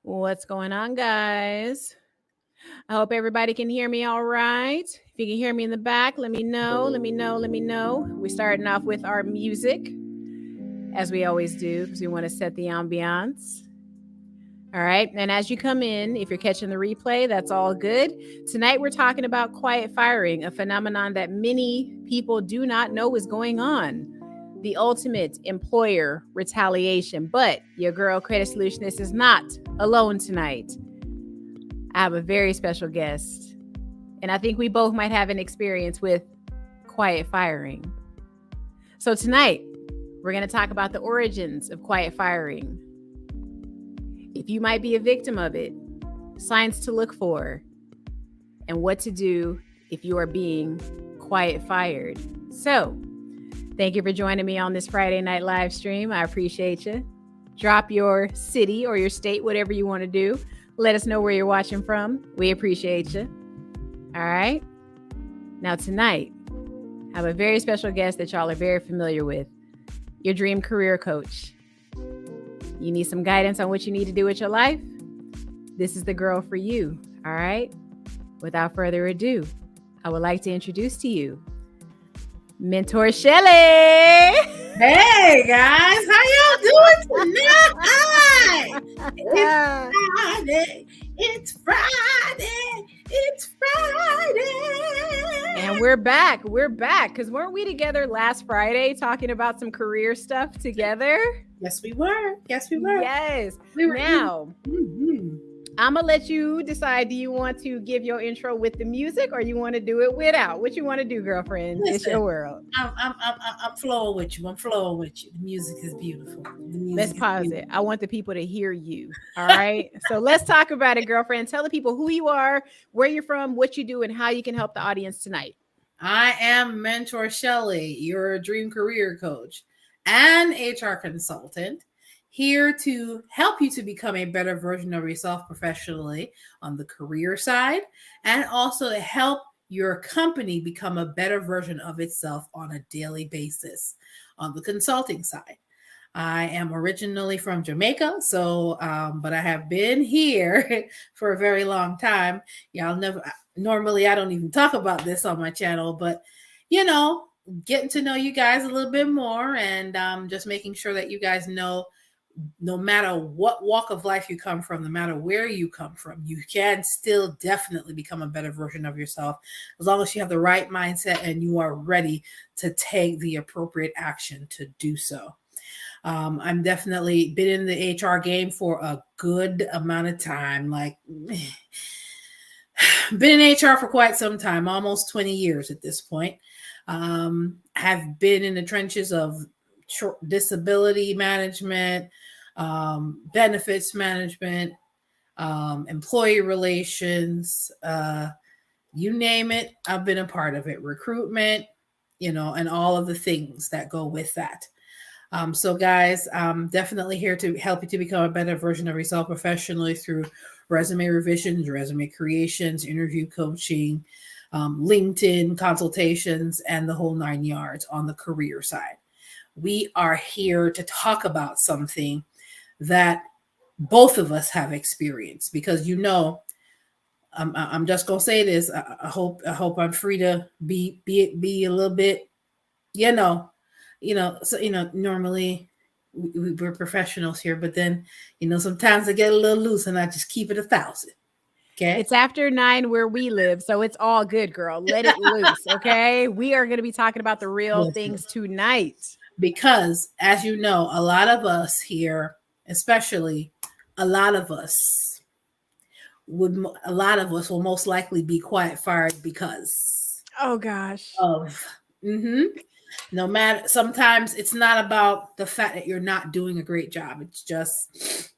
What's going on, guys? I hope everybody can hear me all right. If you can hear me in the back, let me know. We're starting off with our music, as we always do, because we want to set the ambiance. All right. And as you come in, if you're catching the replay, that's all good. Tonight, we're talking about quiet firing, a phenomenon that many people do not know is going on. The ultimate employer retaliation. But your girl, Credit Solutionist, is not alone tonight. I have a very special guest, and I think we both might have an experience with quiet firing. So tonight, we're going to talk about the origins of quiet firing. If you might be a victim of it, signs to look for, and what to do if you are being quiet fired. So, thank you for joining me on this Friday night live stream. I appreciate you. Drop your city or your state, whatever you want to do. Let us know where you're watching from. We appreciate you. All right. Now tonight, I have a very special guest that y'all are very familiar with. Your dream career coach. You need some guidance on what you need to do with your life? This is the girl for you. All right. Without further ado, I would like to introduce to you Mentor Shelly. Hey guys, how y'all doing tonight? It's Friday. And we're back because weren't we together last Friday talking about some career stuff together? Yes, we were. Yes. We were. Now, I'm going to let you decide. Do you want to give your intro with the music or you want to do it without? What you want to do, girlfriend? Listen, it's your world. I'm flowing with you. The music is beautiful. Let's pause it. I want the people to hear you. All right. So let's talk about it, girlfriend. Tell the people who you are, where you're from, what you do, and how you can help the audience tonight. I am Mentor Shelly, your dream career coach and HR consultant, here to help you to become a better version of yourself professionally on the career side, and also to help your company become a better version of itself on a daily basis on the consulting side. I am originally from Jamaica, but I have been here for a very long time. Normally I don't even talk about this on my channel, but getting to know you guys a little bit more and just making sure that you guys know, no matter what walk of life you come from, no matter where you come from, you can still definitely become a better version of yourself as long as you have the right mindset and you are ready to take the appropriate action to do so. I'm definitely been in the HR game for a good amount of time, been in HR for quite some time, almost 20 years at this point. Have been in the trenches of disability management, benefits management, employee relations, you name it, I've been a part of it, recruitment, and all of the things that go with that. So guys, I'm definitely here to help you to become a better version of yourself professionally through resume revisions, resume creations, interview coaching, LinkedIn consultations, and the whole 9 yards on the career side. We are here to talk about something that both of us have experienced because I'm just gonna say this. I hope I'm free to be a little bit, normally we're professionals here, but then sometimes I get a little loose and I just keep it 1,000. Okay. It's after 9 where we live, so it's all good, girl. Let it loose. Okay. We are going to be talking about the real things tonight. Because as you know, a lot of us here, especially a lot of us will most likely be quiet fired because no matter, sometimes it's not about the fact that you're not doing a great job. It's just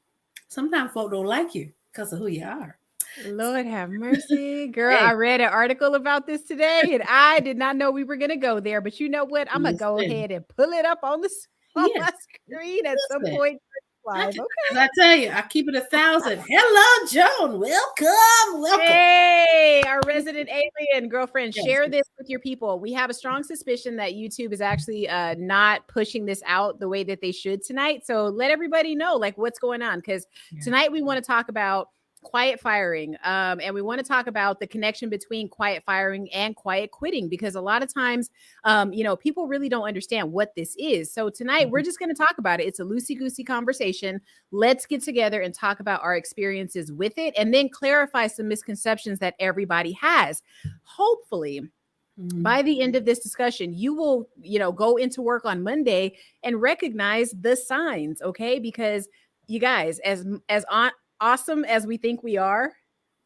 sometimes folks don't like you because of who you are. Lord have mercy, girl. I read an article about this today and I did not know we were going to go there, but you know what? I'm going to go ahead and pull it up on my screen at some point. live. Okay. As I tell you, I keep it 1,000. Hello, Joan. Welcome. Welcome. Hey, our resident alien girlfriend, Yes. share this with your people. We have a strong suspicion that YouTube is actually not pushing this out the way that they should tonight. So let everybody know like what's going on, because tonight we want to talk about quiet firing, and we want to talk about the connection between quiet firing and quiet quitting, because a lot of times people really don't understand what this is. So tonight we're just going to talk about it. It's a loosey-goosey conversation. Let's get together and talk about our experiences with it, and then clarify some misconceptions that everybody has. Hopefully by the end of this discussion, you will, go into work on Monday and recognize the signs, okay? Because you guys, as awesome as we think we are,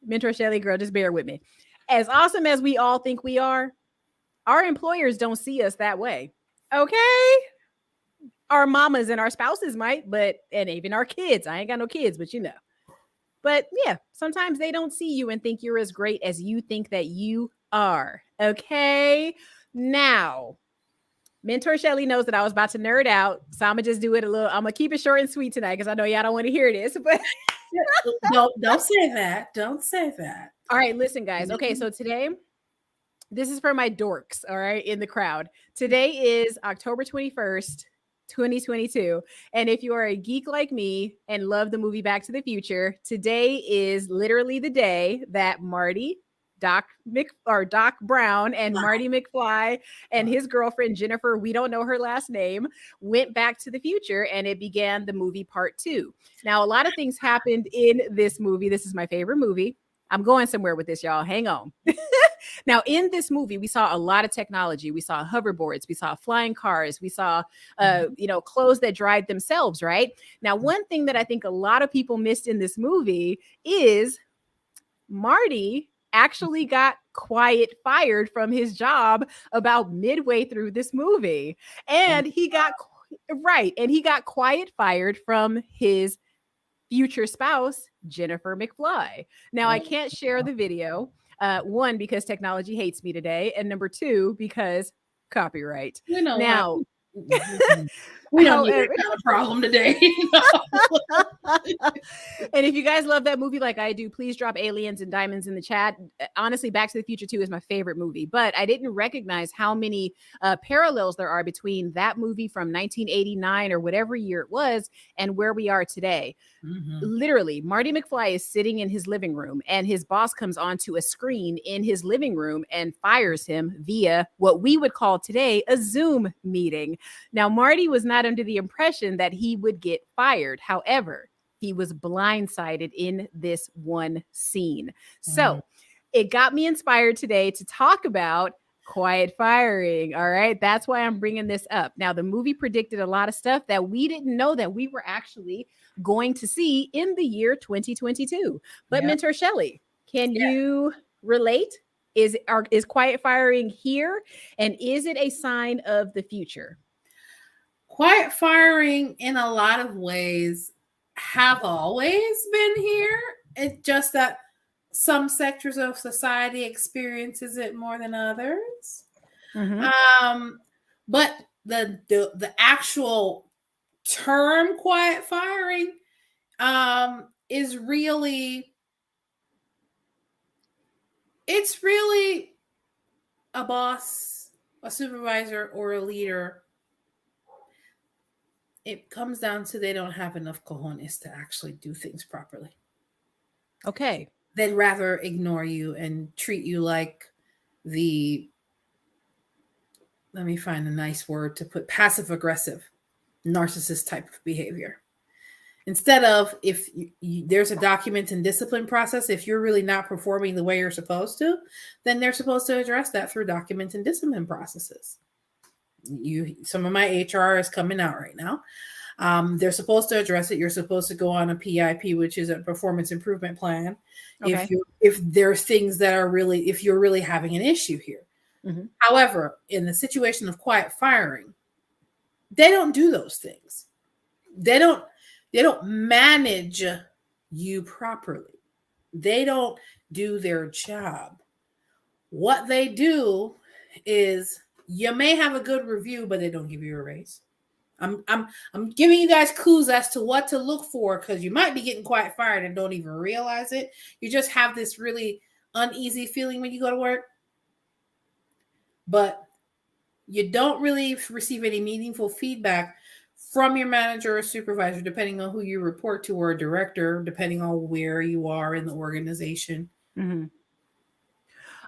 Mentor Shelly, girl, just bear with me. As awesome as we all think we are, our employers don't see us that way, okay? Our mamas and our spouses might, and even our kids. I ain't got no kids, but But yeah, sometimes they don't see you and think you're as great as you think that you are, okay? Now, Mentor Shelly knows that I was about to nerd out, so I'm gonna just do it I'm gonna keep it short and sweet tonight because I know y'all don't want to hear this. But don't say that. Don't say that. All right, listen, guys. Okay, so today, this is for my dorks, all right, in the crowd. Today is October 21st, 2022. And if you are a geek like me and love the movie Back to the Future, today is literally the day that Doc Brown and Marty McFly and his girlfriend Jennifer, we don't know her last name, went back to the future, and it began the movie part 2. Now, a lot of things happened in this movie. This is my favorite movie. I'm going somewhere with this, y'all. Hang on. Now, in this movie, we saw a lot of technology. We saw hoverboards. We saw flying cars. We saw, clothes that drive themselves, right? Now, one thing that I think a lot of people missed in this movie is Marty actually got quiet fired from his job about midway through this movie. And he got quiet fired from his future spouse, Jennifer McFly. Now, I can't share the video. One, because technology hates me today. And number 2, because copyright. We don't need that kind of problem today. And if you guys love that movie like I do, please drop aliens and diamonds in the chat. Honestly, Back to the Future 2 is my favorite movie, but I didn't recognize how many parallels there are between that movie from 1989 or whatever year it was and where we are today. Literally, Marty McFly is sitting in his living room and his boss comes onto a screen in his living room and fires him via what we would call today a Zoom meeting. Now, Marty was not under the impression that he would get fired. However, he was blindsided in this one scene. So it got me inspired today to talk about quiet firing. All right. That's why I'm bringing this up. Now, the movie predicted a lot of stuff that we didn't know that we were actually going to see in the year 2022. But Mentor Shelly, can you relate? Is quiet firing here? And is it a sign of the future? Quiet firing in a lot of ways have always been here. It's just that some sectors of society experiences it more than others. But the actual term quiet firing is really, it's really a boss, a supervisor, or a leader. It comes down to they don't have enough cojones to actually do things properly. Okay. They'd rather ignore you and treat you like let me find a nice word to put, passive aggressive, narcissist type of behavior. Instead of, if there's a document and discipline process, if you're really not performing the way you're supposed to, then they're supposed to address that through document and discipline processes. Some of my HR is coming out right now. They're supposed to address it. You're supposed to go on a PIP, which is a performance improvement plan. Okay. If there's things that are really, if you're really having an issue here. However, in the situation of quiet firing, they don't do those things. They don't manage you properly. They don't do their job. What they do is, you may have a good review, but they don't give you a raise. I'm giving you guys clues as to what to look for, because you might be getting quiet fired and don't even realize it. You just have this really uneasy feeling when you go to work, but you don't really receive any meaningful feedback from your manager or supervisor, depending on who you report to, or a director, depending on where you are in the organization. Mm-hmm.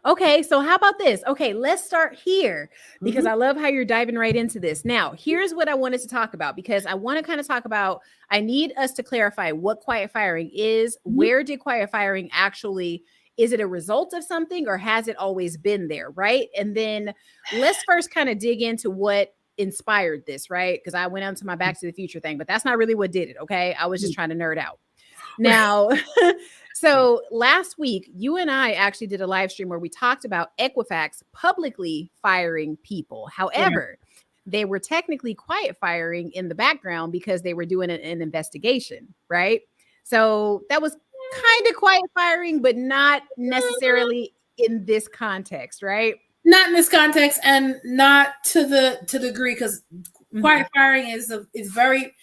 Okay, so how about this? Okay, let's start here because I love how you're diving right into this. Now, here's what I wanted to talk about, because I want to kind of talk about, I need us to clarify what quiet firing is. Where did quiet firing actually, is it a result of something, or has it always been there, right? And then let's first kind of dig into what inspired this, right? Because I went on to my Back to the Future thing, but that's not really what did it, okay? I was just trying to nerd out. Now, so last week, you and I actually did a live stream where we talked about Equifax publicly firing people. However, they were technically quiet firing in the background because they were doing an investigation, right? So that was kind of quiet firing, but not necessarily in this context, right? Not in this context, and not to the degree, because quiet firing is very,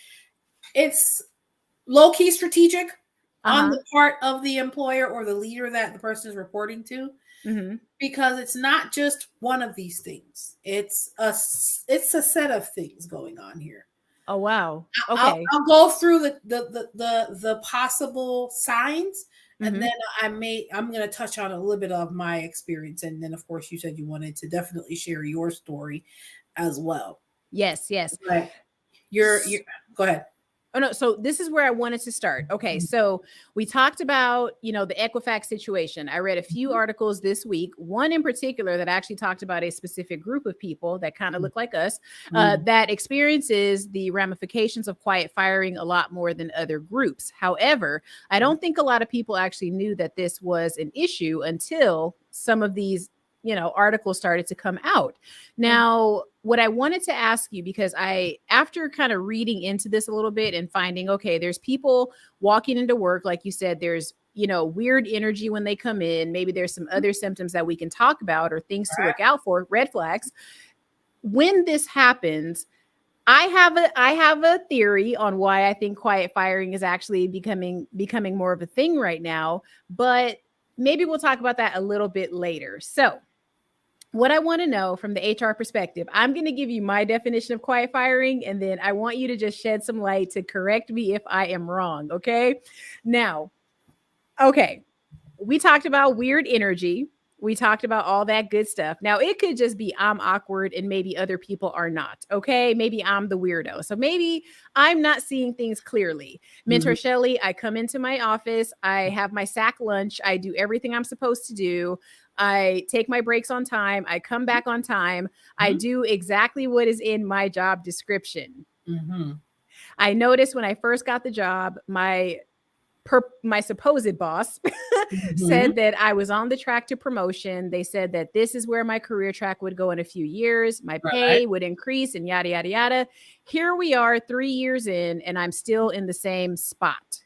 it's low key strategic on the part of the employer or the leader that the person is reporting to, because it's not just one of these things. It's a set of things going on here. Oh wow! Okay, I'll go through the possible signs, and then I'm going to touch on a little bit of my experience, and then of course you said you wanted to definitely share your story as well. Yes. Right. You're go ahead. Oh no, so this is where I wanted to start. Okay, so we talked about, the Equifax situation. I read a few articles this week, one in particular that actually talked about a specific group of people that kind of look like us, that experiences the ramifications of quiet firing a lot more than other groups. However, I don't think a lot of people actually knew that this was an issue until some of these articles started to come out. Now, what I wanted to ask you, because after kind of reading into this a little bit and finding, okay, there's people walking into work, like you said, there's, weird energy when they come in. Maybe there's some other symptoms that we can talk about or things to look out for, red flags. When this happens, I have a theory on why I think quiet firing is actually becoming more of a thing right now, but maybe we'll talk about that a little bit later. So, what I want to know from the HR perspective, I'm going to give you my definition of quiet firing, and then I want you to just shed some light to correct me if I am wrong, okay? Now, okay, we talked about weird energy. We talked about all that good stuff. Now, it could just be I'm awkward and maybe other people are not, okay? Maybe I'm the weirdo. So maybe I'm not seeing things clearly. Mentor Shelly, I come into my office. I have my sack lunch. I do everything I'm supposed to do. I take my breaks on time. I come back on time. I do exactly what is in my job description. I noticed when I first got the job, my supposed boss said that I was on the track to promotion. They said that this is where my career track would go in a few years. My pay would increase and yada, yada, yada. Here we are 3 years in, and I'm still in the same spot.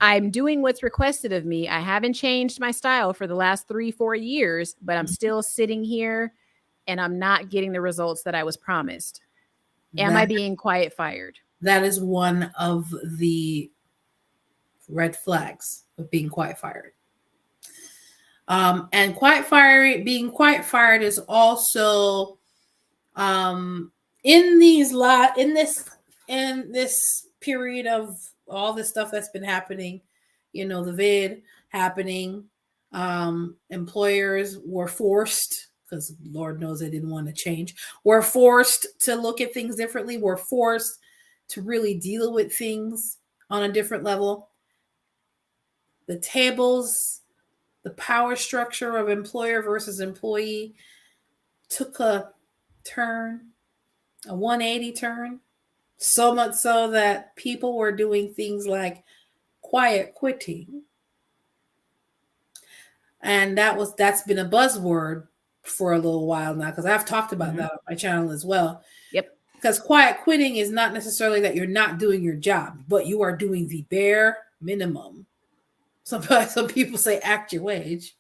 I'm doing what's requested of me. I haven't changed my style for the last 3-4 years, but I'm still sitting here and I'm not getting the results that I was promised. Am I being quiet fired? That is one of the red flags of being quiet fired. And being quiet fired is also in this period of all this stuff that's been happening, the vid happening, employers were forced, because Lord knows they didn't want to change, were forced to look at things differently, were forced to really deal with things on a different level. The tables, the power structure of employer versus employee took a turn, a 180 turn, so much so that people were doing things like quiet quitting. And that's been a buzzword for a little while now, because I've talked about that on my channel as well. Yep. Because quiet quitting is not necessarily that you're not doing your job, but you are doing the bare minimum. Some people say act your wage.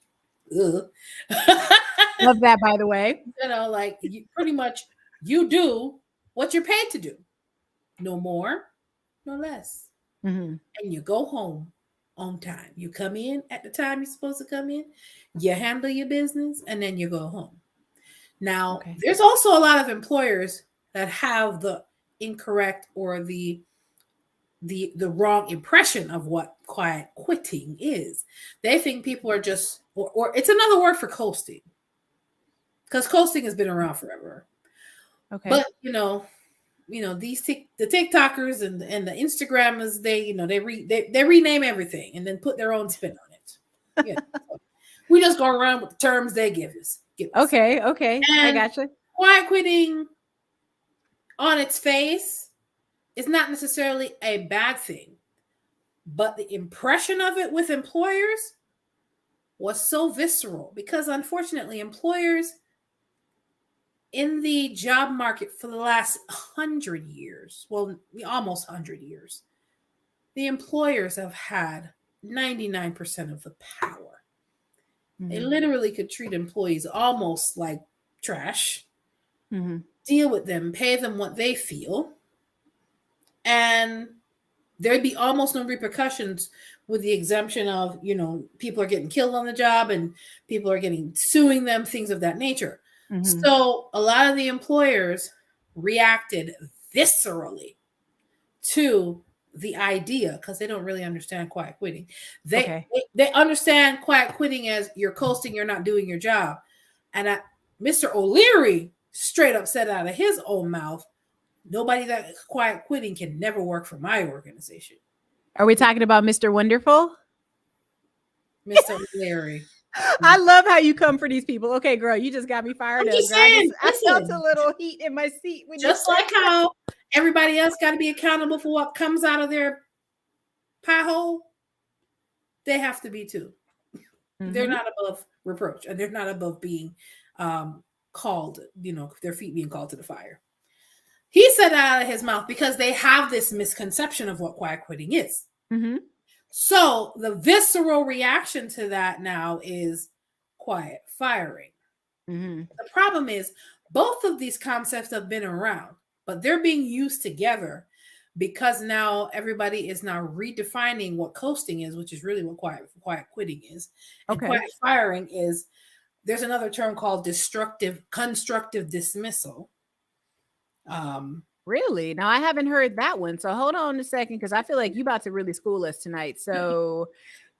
Love that, by the way. Like pretty much you do what you're paid to do. No more, no less. Mm-hmm. And you go home on time. You come in at the time you're supposed to come in, you handle your business, and then you go home. Now, Okay. there's also a lot of employers that have the incorrect or the wrong impression of what quiet quitting is. They think people are just or it's another word for coasting. Because coasting has been around forever. Okay. But these the TikTokers and the Instagrammers, they rename everything and then put their own spin on it. Yeah, we just go around with the terms they give us. Okay. Okay. I And gotcha. quiet quitting on its face is not necessarily a bad thing, but the impression of it with employers was so visceral because unfortunately employers in the job market for the last 100 years, well, almost 100 years, the employers have had 99% of the power. They Mm-hmm. literally could treat employees almost like trash, Mm-hmm. deal with them, pay them what they feel, and there'd be almost no repercussions with the exemption of, people are getting killed on the job and people are getting suing them, things of that nature. Mm-hmm. So a lot of the employers reacted viscerally to the idea because they don't really understand quiet quitting. They, Okay. they understand quiet quitting as you're coasting, you're not doing your job. And Mr. O'Leary straight up said out of his own mouth, nobody that quiet quitting can never work for my organization. Are we talking about Mr. Wonderful? Mr. O'Leary. I love how you come for these people. Okay, girl, you just got me fired I'm up, just girl. saying, I felt a listen, little heat in my seat when just you like how everybody else got to be accountable for what comes out of their pie hole, they have to be too. said. They're Mm-hmm. not above reproach and they're not above being called, their feet being called to the fire. He said out of his mouth because they have this misconception of what quiet quitting is. Mm-hmm. So the visceral reaction to that now is quiet firing. Mm-hmm. The problem is both of these concepts have been around, but they're being used together because now everybody is now redefining what coasting is, which is really what quiet quitting is. And Okay. quiet firing is, there's another term called constructive dismissal. Really? Now I haven't heard that one. So hold on a second because I feel like you about to really school us tonight. So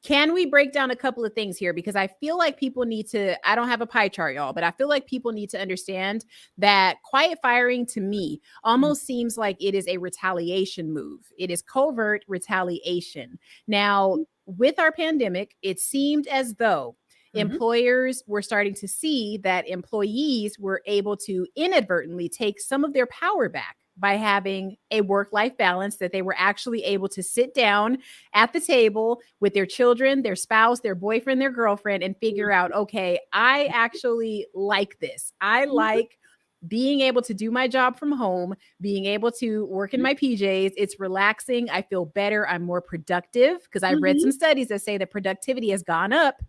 can we break down a couple of things here? Because I feel like people need to, I don't have a pie chart, y'all, but I feel like people need to understand that quiet firing to me almost seems like it is a retaliation move. It is covert retaliation. Now, with our pandemic, it seemed as though employers were starting to see that employees were able to inadvertently take some of their power back by having a work-life balance, that they were actually able to sit down at the table with their children, their spouse, their boyfriend, their girlfriend, and figure out, okay, I actually like this. I like being able to do my job from home, being able to work in my PJs. It's relaxing. I feel better. I'm more productive because I've read some studies that say that productivity has gone up.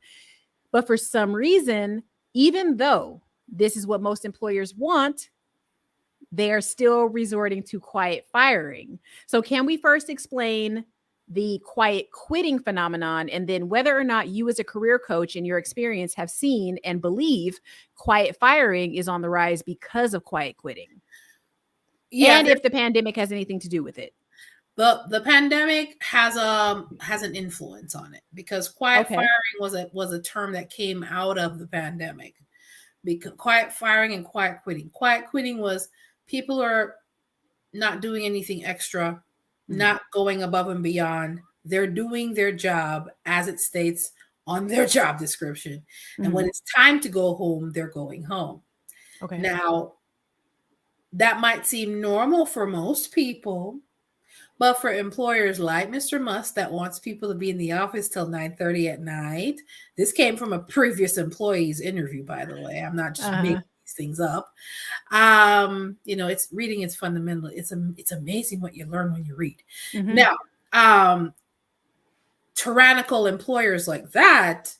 But for some reason, even though this is what most employers want, they are still resorting to quiet firing. So can we first explain the quiet quitting phenomenon, and then whether or not you as a career coach in your experience have seen and believe quiet firing is on the rise because of quiet quitting? Yeah, and if the pandemic has anything to do with it. the pandemic has an influence on it because quiet Okay. firing was a term that came out of the pandemic. Because quiet firing and quiet quitting. Quiet quitting was people are not doing anything extra, not going above and beyond. They're doing their job as it states on their job description. And when it's time to go home, they're going home. Okay. Now, that might seem normal for most people, but for employers like Mr. Musk that wants people to be in the office till 9:30 at night, this came from a previous employee's interview, by the way. I'm not just making these things up. It's reading is fundamental. It's amazing what you learn when you read. Now, tyrannical employers like that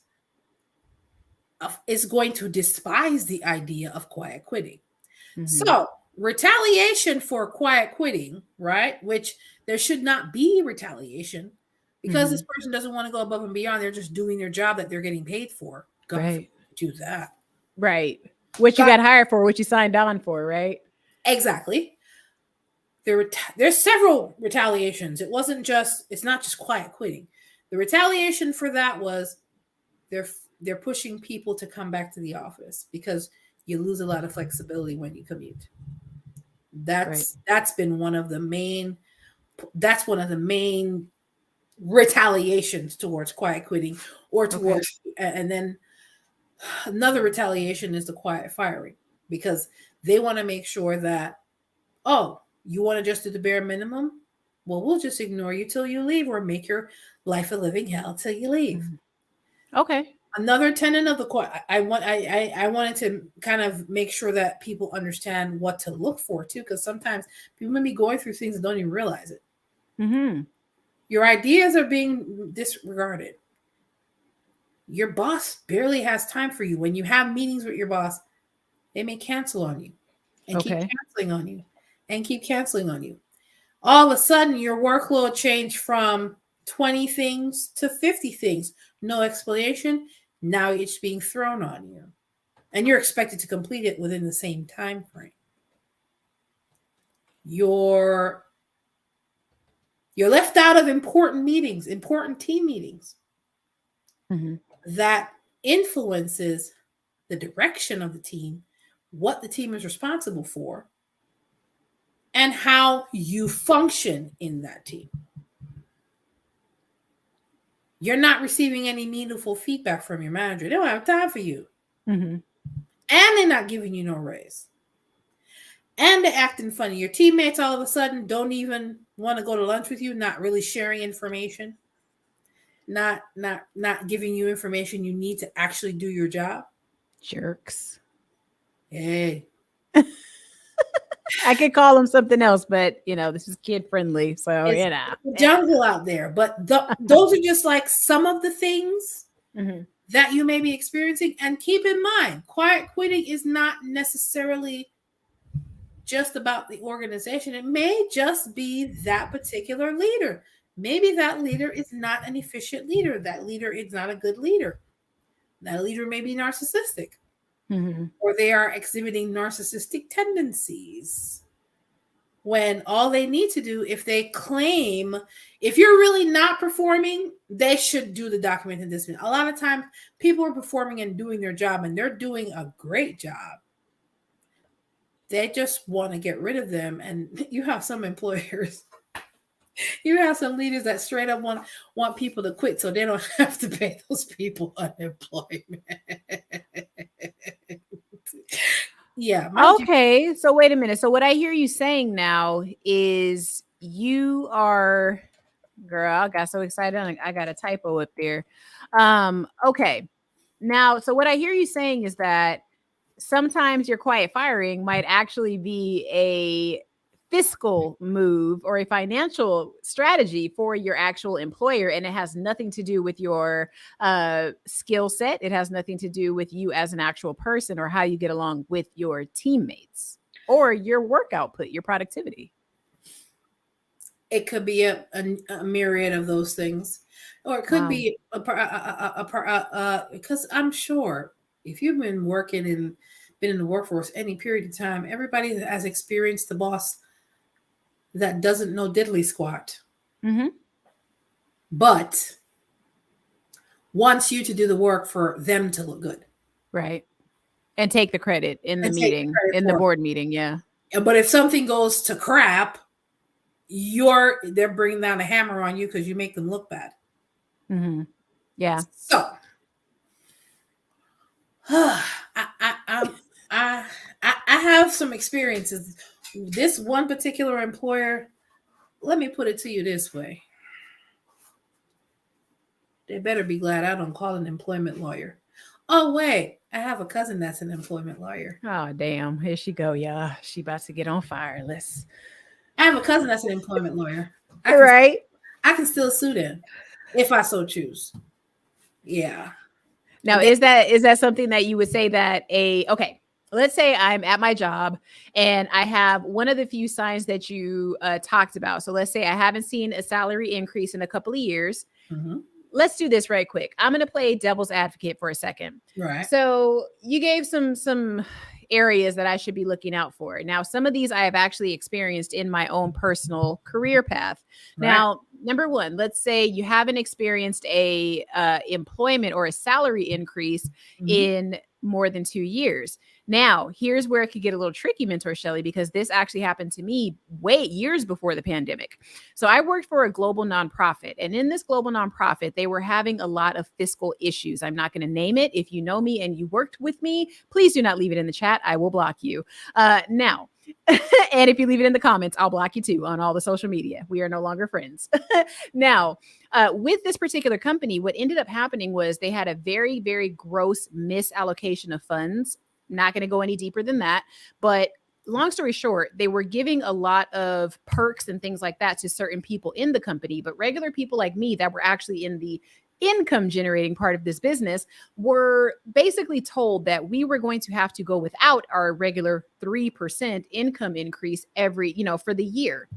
is going to despise the idea of quiet quitting. So retaliation for quiet quitting, right? Which there should not be retaliation because this person doesn't want to go above and beyond. They're just doing their job that they're getting paid for. God Right. do that. Right. What you got hired for, what you signed on for, right? Exactly. There's several retaliations. It's not just quiet quitting. The retaliation for that was they're pushing people to come back to the office because you lose a lot of flexibility when you commute. That's been one of the main retaliations towards quiet quitting or towards and then another retaliation is the quiet firing because they want to make sure that, oh, you want to just do the bare minimum? Well, we'll just ignore you till you leave or make your life a living hell till you leave. Okay. Another tenet of the I wanted to kind of make sure that people understand what to look for too, because sometimes people may be going through things and don't even realize it. Your ideas are being disregarded. Your boss barely has time for you. When you have meetings with your boss, they may cancel on you and keep canceling on you and keep canceling on you. All of a sudden, your workload changed from 20 things to 50 things. No explanation. Now it's being thrown on you. And you're expected to complete it within the same time frame. You're left out of important meetings, important team meetings. That influences the direction of the team, what the team is responsible for, and how you function in that team. You're not receiving any meaningful feedback from your manager. They don't have time for you. And they're not giving you no raise. And they're acting funny. Your teammates all of a sudden don't even want to go to lunch with you, not really sharing information. Not giving you information you need to actually do your job. Jerks. Hey. I could call them something else, but this is kid friendly, so it's jungle out there. But those are just like some of the things that you may be experiencing. And keep in mind, quiet quitting is not necessarily just about the organization. It may just be that particular leader. Maybe that leader is not an efficient leader. That leader is not a good leader. That leader may be narcissistic. Or they are exhibiting narcissistic tendencies. When all they need to do, if they claim, if you're really not performing, they should do the documented discipline. A lot of times people are performing and doing their job and they're doing a great job. They just want to get rid of them. And you have some employers, you have some leaders that straight up want people to quit so they don't have to pay those people unemployment. Yeah. Okay. So wait a minute. So what I hear you saying now is you are, girl, I got so excited. I got a typo up there. Okay. Now, so what I hear you saying is that sometimes your quiet firing might actually be a fiscal move or a financial strategy for your actual employer, and it has nothing to do with your skill set. It has nothing to do with you as an actual person or how you get along with your teammates or your work output, your productivity. It could be a myriad of those things, or it could be because I'm sure if you've been working and been in the workforce any period of time, everybody has experienced the boss that doesn't know diddly squat, but wants you to do the work for them to look good. Right. And take the credit in the meeting, in the board meeting. Yeah. But if something goes to crap, they're bringing down a hammer on you because you make them look bad. Yeah. So I have some experiences. This one particular employer, let me put it to you this way. They better be glad I don't call an employment lawyer. Oh, wait, I have a cousin that's an employment lawyer. Oh, damn. Here she go, y'all. She about to get on fire. I have a cousin that's an employment lawyer. I can still sue them if I so choose. Yeah. Now, is that something that you would say that okay. let's say I'm at my job and I have one of the few signs that you talked about. So let's say I haven't seen a salary increase in a couple of years. Mm-hmm. Let's do this right quick. I'm going to play devil's advocate for a second. Right. So you gave some areas that I should be looking out for. Now, some of these I have actually experienced in my own personal career path. Right. Now, number one, let's say you haven't experienced a employment or a salary increase in more than 2 years. Now, here's where it could get a little tricky, Mentor Shelly, because this actually happened to me years before the pandemic. So I worked for a global nonprofit, and in this global nonprofit, they were having a lot of fiscal issues. I'm not going to name it. If you know me and you worked with me, please do not leave it in the chat. I will block you. Now, and if you leave it in the comments, I'll block you too on all the social media. We are no longer friends. Now, with this particular company, what ended up happening was they had a very, very gross misallocation of funds. Not going to go any deeper than that. But long story short, they were giving a lot of perks and things like that to certain people in the company. But regular people like me that were actually in the income generating part of this business were basically told that we were going to have to go without our regular 3% income increase every, for the year.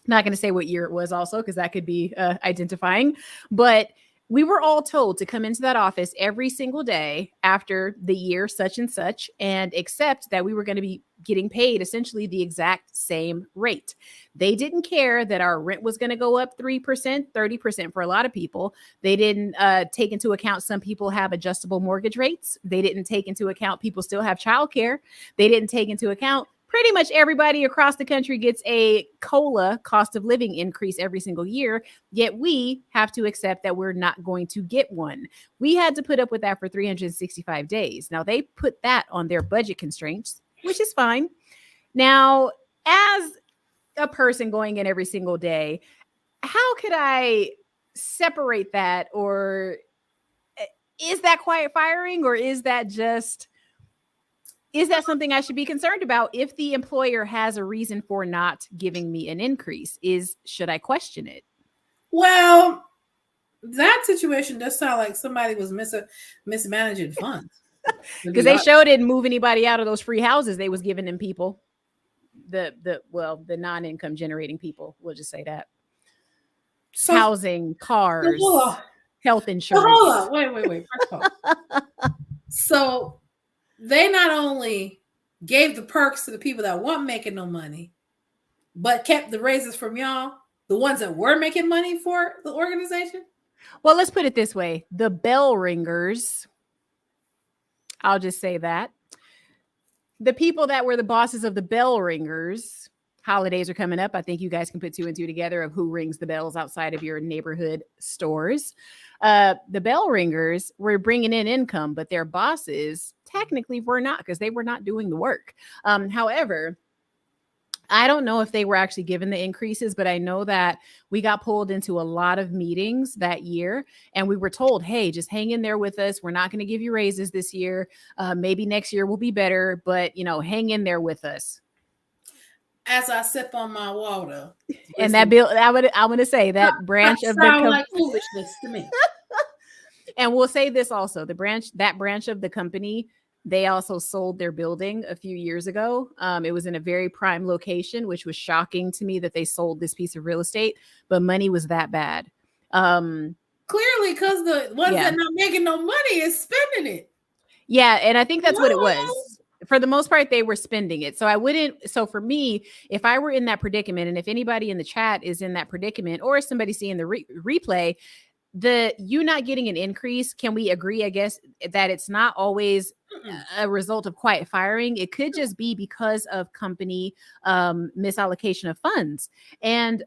Not going to say what year it was also, because that could be identifying, but we were all told to come into that office every single day after the year such and such and accept that we were going to be getting paid essentially the exact same rate. They didn't care that our rent was going to go up 3%, 30% for a lot of people. They didn't take into account some people have adjustable mortgage rates. They didn't take into account people still have childcare. They didn't take into account pretty much everybody across the country gets a COLA, cost of living increase every single year, yet we have to accept that we're not going to get one. We had to put up with that for 365 days. Now, they put that on their budget constraints, which is fine. Now, as a person going in every single day, how could I separate that? Or is that quiet firing, or is that something I should be concerned about if the employer has a reason for not giving me an increase? Should I question it? Well, that situation does sound like somebody was mismanaging funds. Because they sure didn't move anybody out of those free houses they was giving them people. The non-income generating people, we'll just say that. So, housing, cars, health insurance. Hold on. Wait. First of all. So they not only gave the perks to the people that weren't making no money, but kept the raises from y'all, the ones that were making money for the organization? Well, let's put it this way. The bell ringers, I'll just say that. The people that were the bosses of the bell ringers, holidays are coming up. I think you guys can put 2 and 2 together of who rings the bells outside of your neighborhood stores. The bell ringers were bringing in income, but their bosses technically were not, because they were not doing the work. However, I don't know if they were actually given the increases, but I know that we got pulled into a lot of meetings that year and we were told, hey, just hang in there with us. We're not going to give you raises this year. Maybe next year will be better, but hang in there with us. As I sip on my water. And that bill, I'm going to say that branch of the like foolishness to me. And we'll say this also, that branch of the company, they also sold their building a few years ago. It was in a very prime location, which was shocking to me that they sold this piece of real estate, but money was that bad. Clearly, because the ones that are not making no money is spending it. Yeah, and I think that's what it was. For the most part, they were spending it. So for me, if I were in that predicament, and if anybody in the chat is in that predicament, or somebody seeing the replay, you not getting an increase, can we agree, I guess, that it's not always a result of quiet firing? It could just be because of company misallocation of funds. And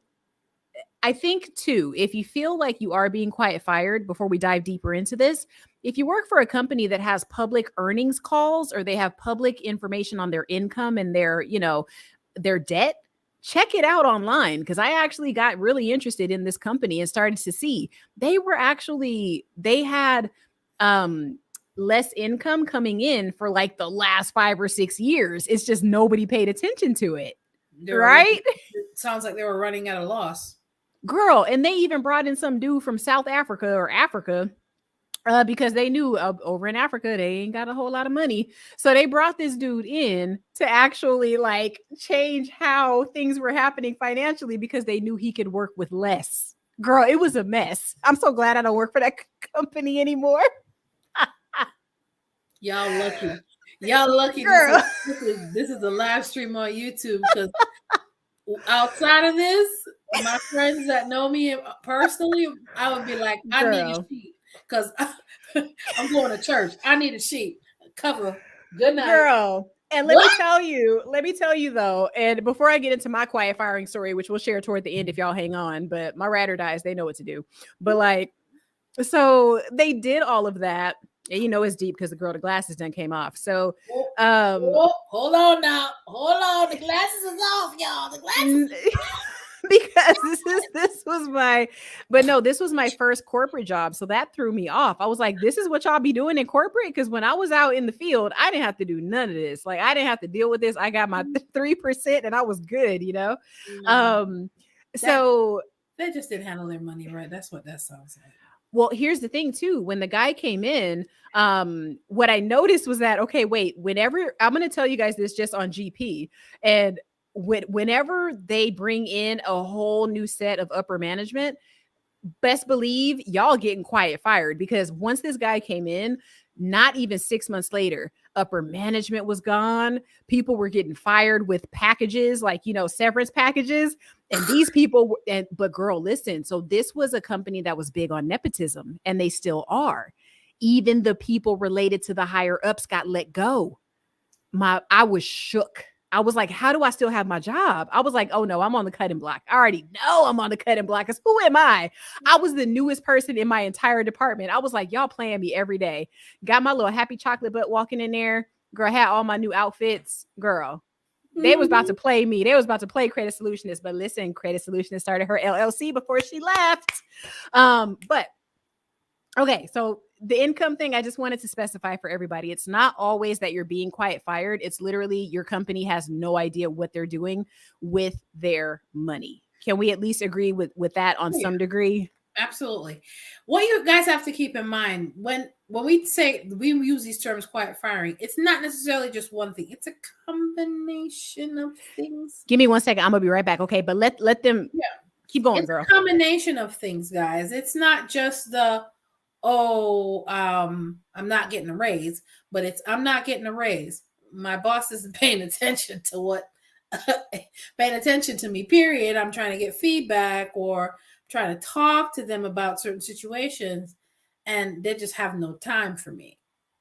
I think too, if you feel like you are being quiet fired, before we dive deeper into this, if you work for a company that has public earnings calls, or they have public information on their income and their debt, check it out online. Because I actually got really interested in this company and started to see they had less income coming in for like the last 5 or 6 years. It's just nobody paid attention to it. Right? It sounds like they were running at a loss. Girl, and they even brought in some dude from South Africa or Africa because they knew over in Africa, they ain't got a whole lot of money. So they brought this dude in to actually like change how things were happening financially because they knew he could work with less. Girl, it was a mess. I'm so glad I don't work for that company anymore. Y'all lucky. Y'all lucky Girl. this is a live stream on YouTube, because outside of this, my friends that know me personally, I would be like, I need a Girl. sheet because I'm going to church. I need a sheet. Cover. Good night. Girl. And let What? me tell you though, and before I get into my quiet firing story, which we'll share toward the end if y'all hang on, but my ride or dies, they know what to do. But like, so they did all of that. And you know it's deep because the girl, the glasses done came off. So Hold on now. Hold on. The glasses is off, y'all. The glasses is because this was my, but no, this was my first corporate job, so that threw me off. I was like, this is what y'all be doing in corporate? Because when I was out in the field, I didn't have to do none of this. Like, I didn't have to deal with this. I got my 3% and I was good, you know. So they just didn't handle their money right. That's what that sounds like. Well, here's the thing too. When the guy came in, what I noticed was that, okay, wait, whenever I'm going to tell you guys this just on GP, and whenever they bring in a whole new set of upper management, best believe y'all getting quiet fired, because once this guy came in, not even 6 months later, upper management was gone. People were getting fired with packages, like, you know, severance packages. And these people, but girl, listen. So this was a company that was big on nepotism, and they still are. Even the people related to the higher ups got let go. I was shook. I was like, how do I still have my job? I was like, oh no, I'm on the cutting block. I already know I'm on the cutting block, because who am I? I was the newest person in my entire department. I was like, y'all playing me every day. Got my little happy chocolate butt walking in there. Girl, had all my new outfits. Girl, they was about to play me. They was about to play Credit Solutionist. But listen, Credit Solutionist started her LLC before she left. But okay, so the income thing, I just wanted to specify for everybody. It's not always that you're being quiet fired. It's literally your company has no idea what they're doing with their money. Can we at least agree with that on some degree? Absolutely. What you guys have to keep in mind when we say we use these terms quiet firing, it's not necessarily just one thing. It's a combination of things. Give me 1 second. I'm gonna be right back. Okay, but let them keep going, girl. It's a combination of things, guys. It's not just the I'm not getting a raise, but it's I'm not getting a raise. My boss isn't paying attention to what paying attention to me, period. I'm trying to get feedback or trying to talk to them about certain situations, and they just have no time for me.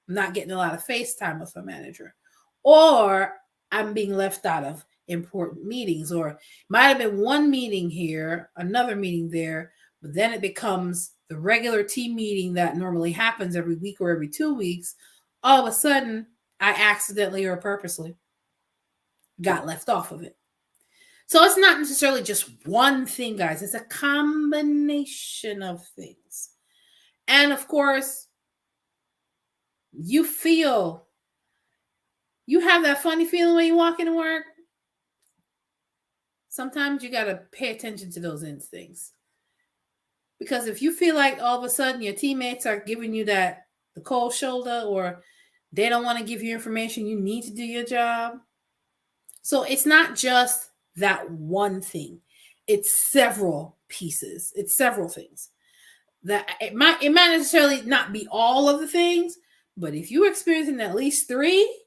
I'm not getting a lot of face time with a manager, or I'm being left out of important meetings, or might have been one meeting here, another meeting there, but then it becomes the regular team meeting that normally happens every week or every 2 weeks. All of a sudden, I accidentally or purposely got left off of it. So it's not necessarily just one thing, guys. It's a combination of things. And of course, you have that funny feeling when you walk into work. Sometimes you got to pay attention to those instincts. Because if you feel like all of a sudden your teammates are giving you the cold shoulder, or they don't want to give you information you need to do your job. So it's not just that one thing. It's several pieces. It's several things. That it might necessarily not be all of the things, but if you're experiencing at least 3,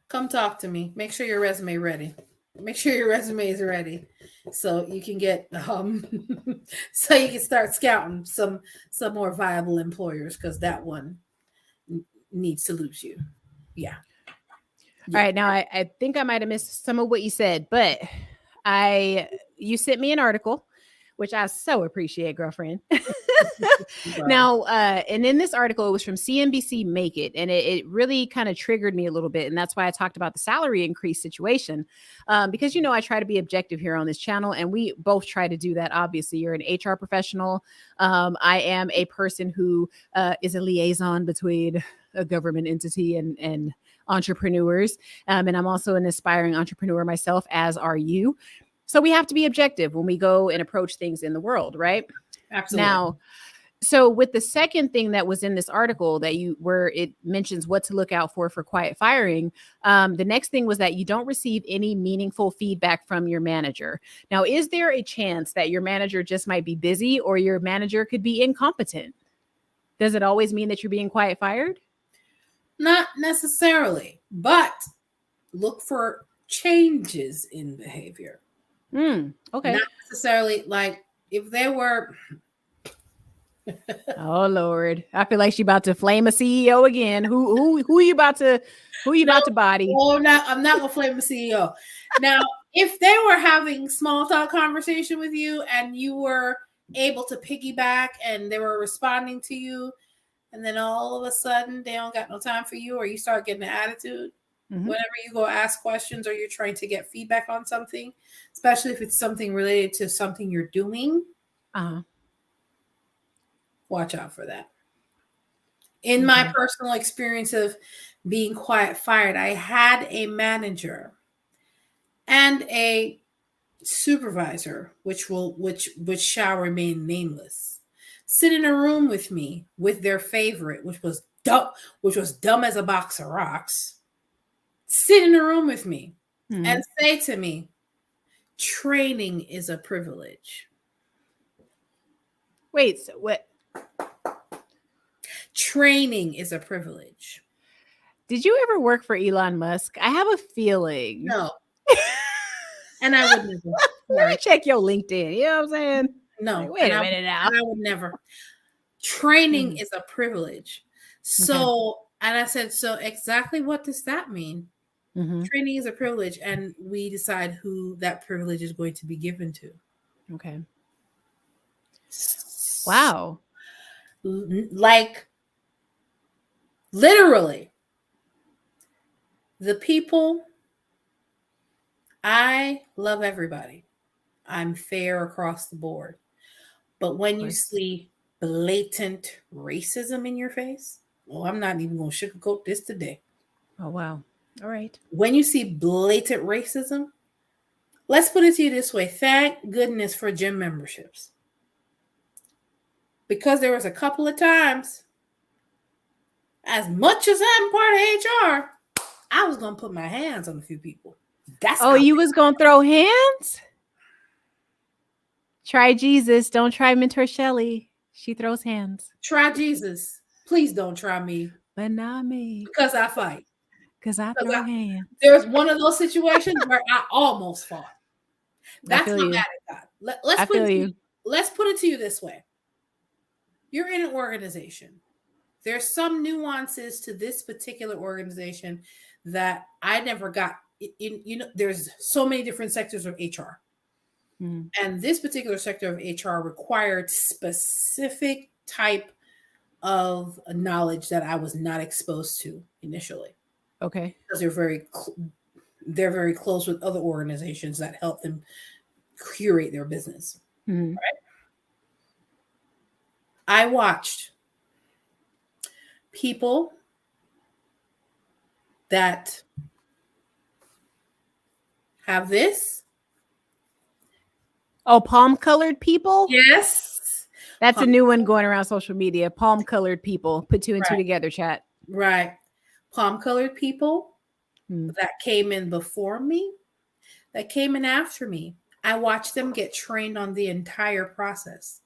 come talk to me. Make sure your resume ready. Make sure your resume is ready, so you can get so you can start scouting some more viable employers, because that one needs to lose you. Yeah. All right. Now I think I might have missed some of what you said, but you sent me an article, which I so appreciate, girlfriend. Now, and in this article, it was from CNBC Make It, and it really kind of triggered me a little bit. And that's why I talked about the salary increase situation, because, you know, I try to be objective here on this channel, and we both try to do that. Obviously, you're an HR professional. I am a person who is a liaison between a government entity and entrepreneurs. And I'm also an aspiring entrepreneur myself, as are you. So we have to be objective when we go and approach things in the world, right? Absolutely. Now, So with the second thing that was in this article where it mentions what to look out for quiet firing, the next thing was that you don't receive any meaningful feedback from your manager. Now, is there a chance that your manager just might be busy or your manager could be incompetent? Does it always mean that you're being quiet fired? Not necessarily, but look for changes in behavior. Okay. Not necessarily like if they were. Oh Lord, I feel like she's about to flame a CEO again. Who you about to body? Oh, I'm not gonna flame the CEO. Now, if they were having small talk conversation with you and you were able to piggyback and they were responding to you, and then all of a sudden they don't got no time for you, or you start getting an attitude whenever you go ask questions or you're trying to get feedback on something, especially if it's something related to something you're doing. Watch out for that. In my personal experience of being quiet fired, I had a manager and a supervisor, which shall remain nameless, sit in a room with me with their favorite, which was dumb as a box of rocks, sit in a room with me and say to me, training is a privilege. Wait, so what? Training is a privilege. Did you ever work for Elon Musk? I have a feeling. No. And I would never. Let me check your LinkedIn. You know what I'm saying? No. Like, wait a minute now. I would never. Training is a privilege. So, and I said, so exactly what does that mean? Training is a privilege, and we decide who that privilege is going to be given to. Okay. Wow. Like, literally, the people, I love everybody. I'm fair across the board. But when you see blatant racism in your face, well, I'm not even going to sugarcoat this today. Oh, wow. All right. When you see blatant racism, let's put it to you this way. Thank goodness for gym memberships. Because there was a couple of times, as much as I'm part of HR, I was going to put my hands on a few people. You was going to throw hands? Try Jesus. Don't try Mentor Shelly. She throws hands. Try Jesus. Please don't try me. But not me. Because I fight. Because I throw hands. There's one of those situations where I almost fought. That's not mad at God. Let's put it to you this way. You're in an organization. There's some nuances to this particular organization that I never got. There's so many different sectors of HR. And this particular sector of HR required specific type of knowledge that I was not exposed to initially. Okay. Because they're very close with other organizations that help them curate their business. Right? I watched people that have this. Oh, palm-colored people? Yes. That's a new one going around social media. Palm-colored people. Put two and two together, chat. Right. Palm-colored people that came in before me, that came in after me. I watched them get trained on the entire process.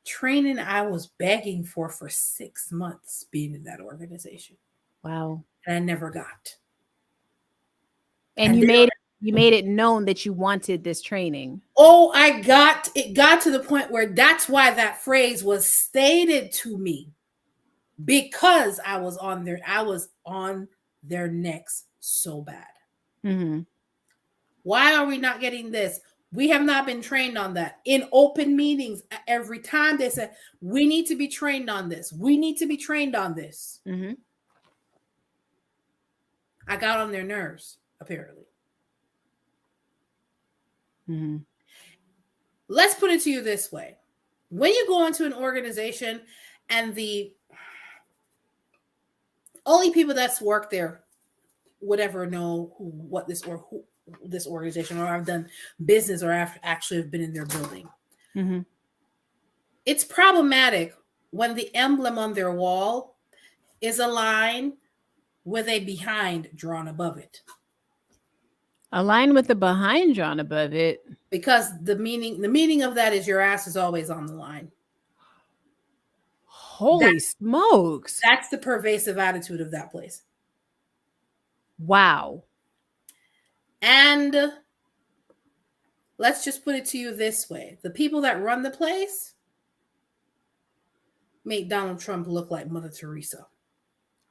Training I was begging for 6 months being in that organization. Wow. And I never got. And you made it known that you wanted this training. Oh, it got to the point where that's why that phrase was stated to me, because I was on their necks so bad. Why are we not getting this? We have not been trained on that. In open meetings, every time they said, we need to be trained on this. We need to be trained on this. I got on their nerves, apparently. Let's put it to you this way. When you go into an organization and the only people that's worked there would ever know who this organization, or I've done business, or I've actually been in their building. It's problematic when the emblem on their wall is a line with a behind drawn above it. A line with the behind drawn above it. Because the meaning of that is your ass is always on the line. Holy smokes. That's the pervasive attitude of that place. Wow. And let's just put it to you this way. The people that run the place make Donald Trump look like Mother Teresa.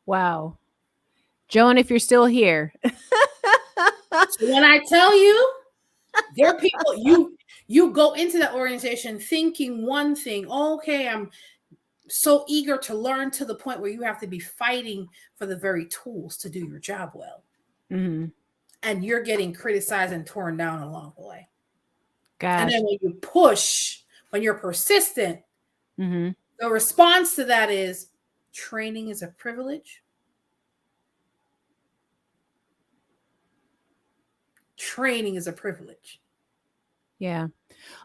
Wow. Joan, if you're still here. So when I tell you, there are people, you go into that organization thinking one thing, okay, I'm so eager to learn, to the point where you have to be fighting for the very tools to do your job well. Mm-hmm. And you're getting criticized and torn down along the way. Gosh. And then when you push, when you're persistent, mm-hmm. the response to that is training is a privilege. Training is a privilege. Yeah.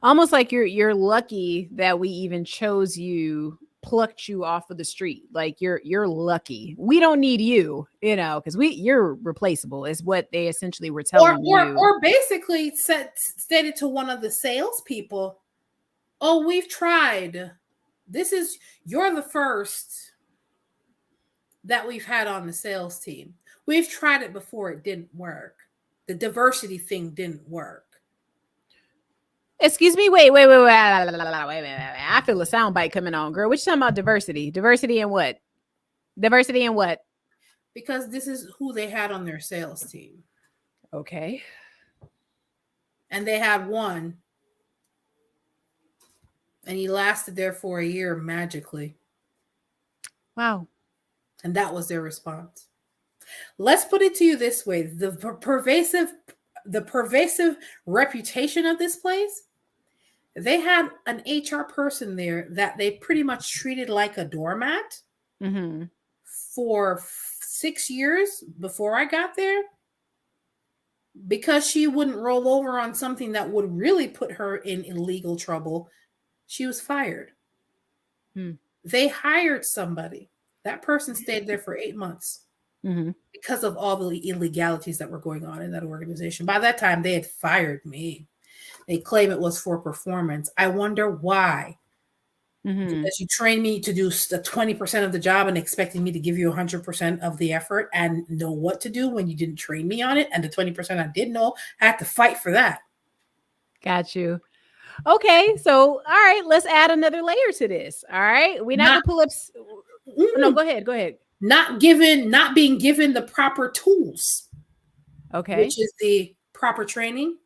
Almost like you're lucky that we even chose you, plucked you off of the street. Like you're lucky. We don't need you, because you're replaceable is what they essentially were telling you. Or basically stated to one of the salespeople, oh, we've tried. You're the first that we've had on the sales team. We've tried it before, it didn't work. The diversity thing didn't work. Excuse me, wait. I feel a soundbite coming on, girl. What you talking about diversity? Diversity in what? Diversity in what? Because this is who they had on their sales team. Okay. And they had one. And he lasted there for a year magically. Wow. And that was their response. Let's put it to you this way. The pervasive reputation of this place, they had an HR person there that they pretty much treated like a doormat mm-hmm. for 6 years before I got there, because she wouldn't roll over on something that would really put her in illegal trouble. She was fired. They hired somebody. That person stayed there for 8 months. Mm-hmm. Because of all the illegalities that were going on in that organization. By that time, they had fired me. They claim it was for performance. I wonder why. Mm-hmm. Because you trained me to do the 20% of the job and expecting me to give you 100% of the effort and know what to do when you didn't train me on it. And the 20% I did know, I had to fight for that. Got you. Okay. So, all right, let's add another layer to this. All right. We're not going to pull up. No, go ahead. Not being given the proper tools. Okay. Which is the proper training,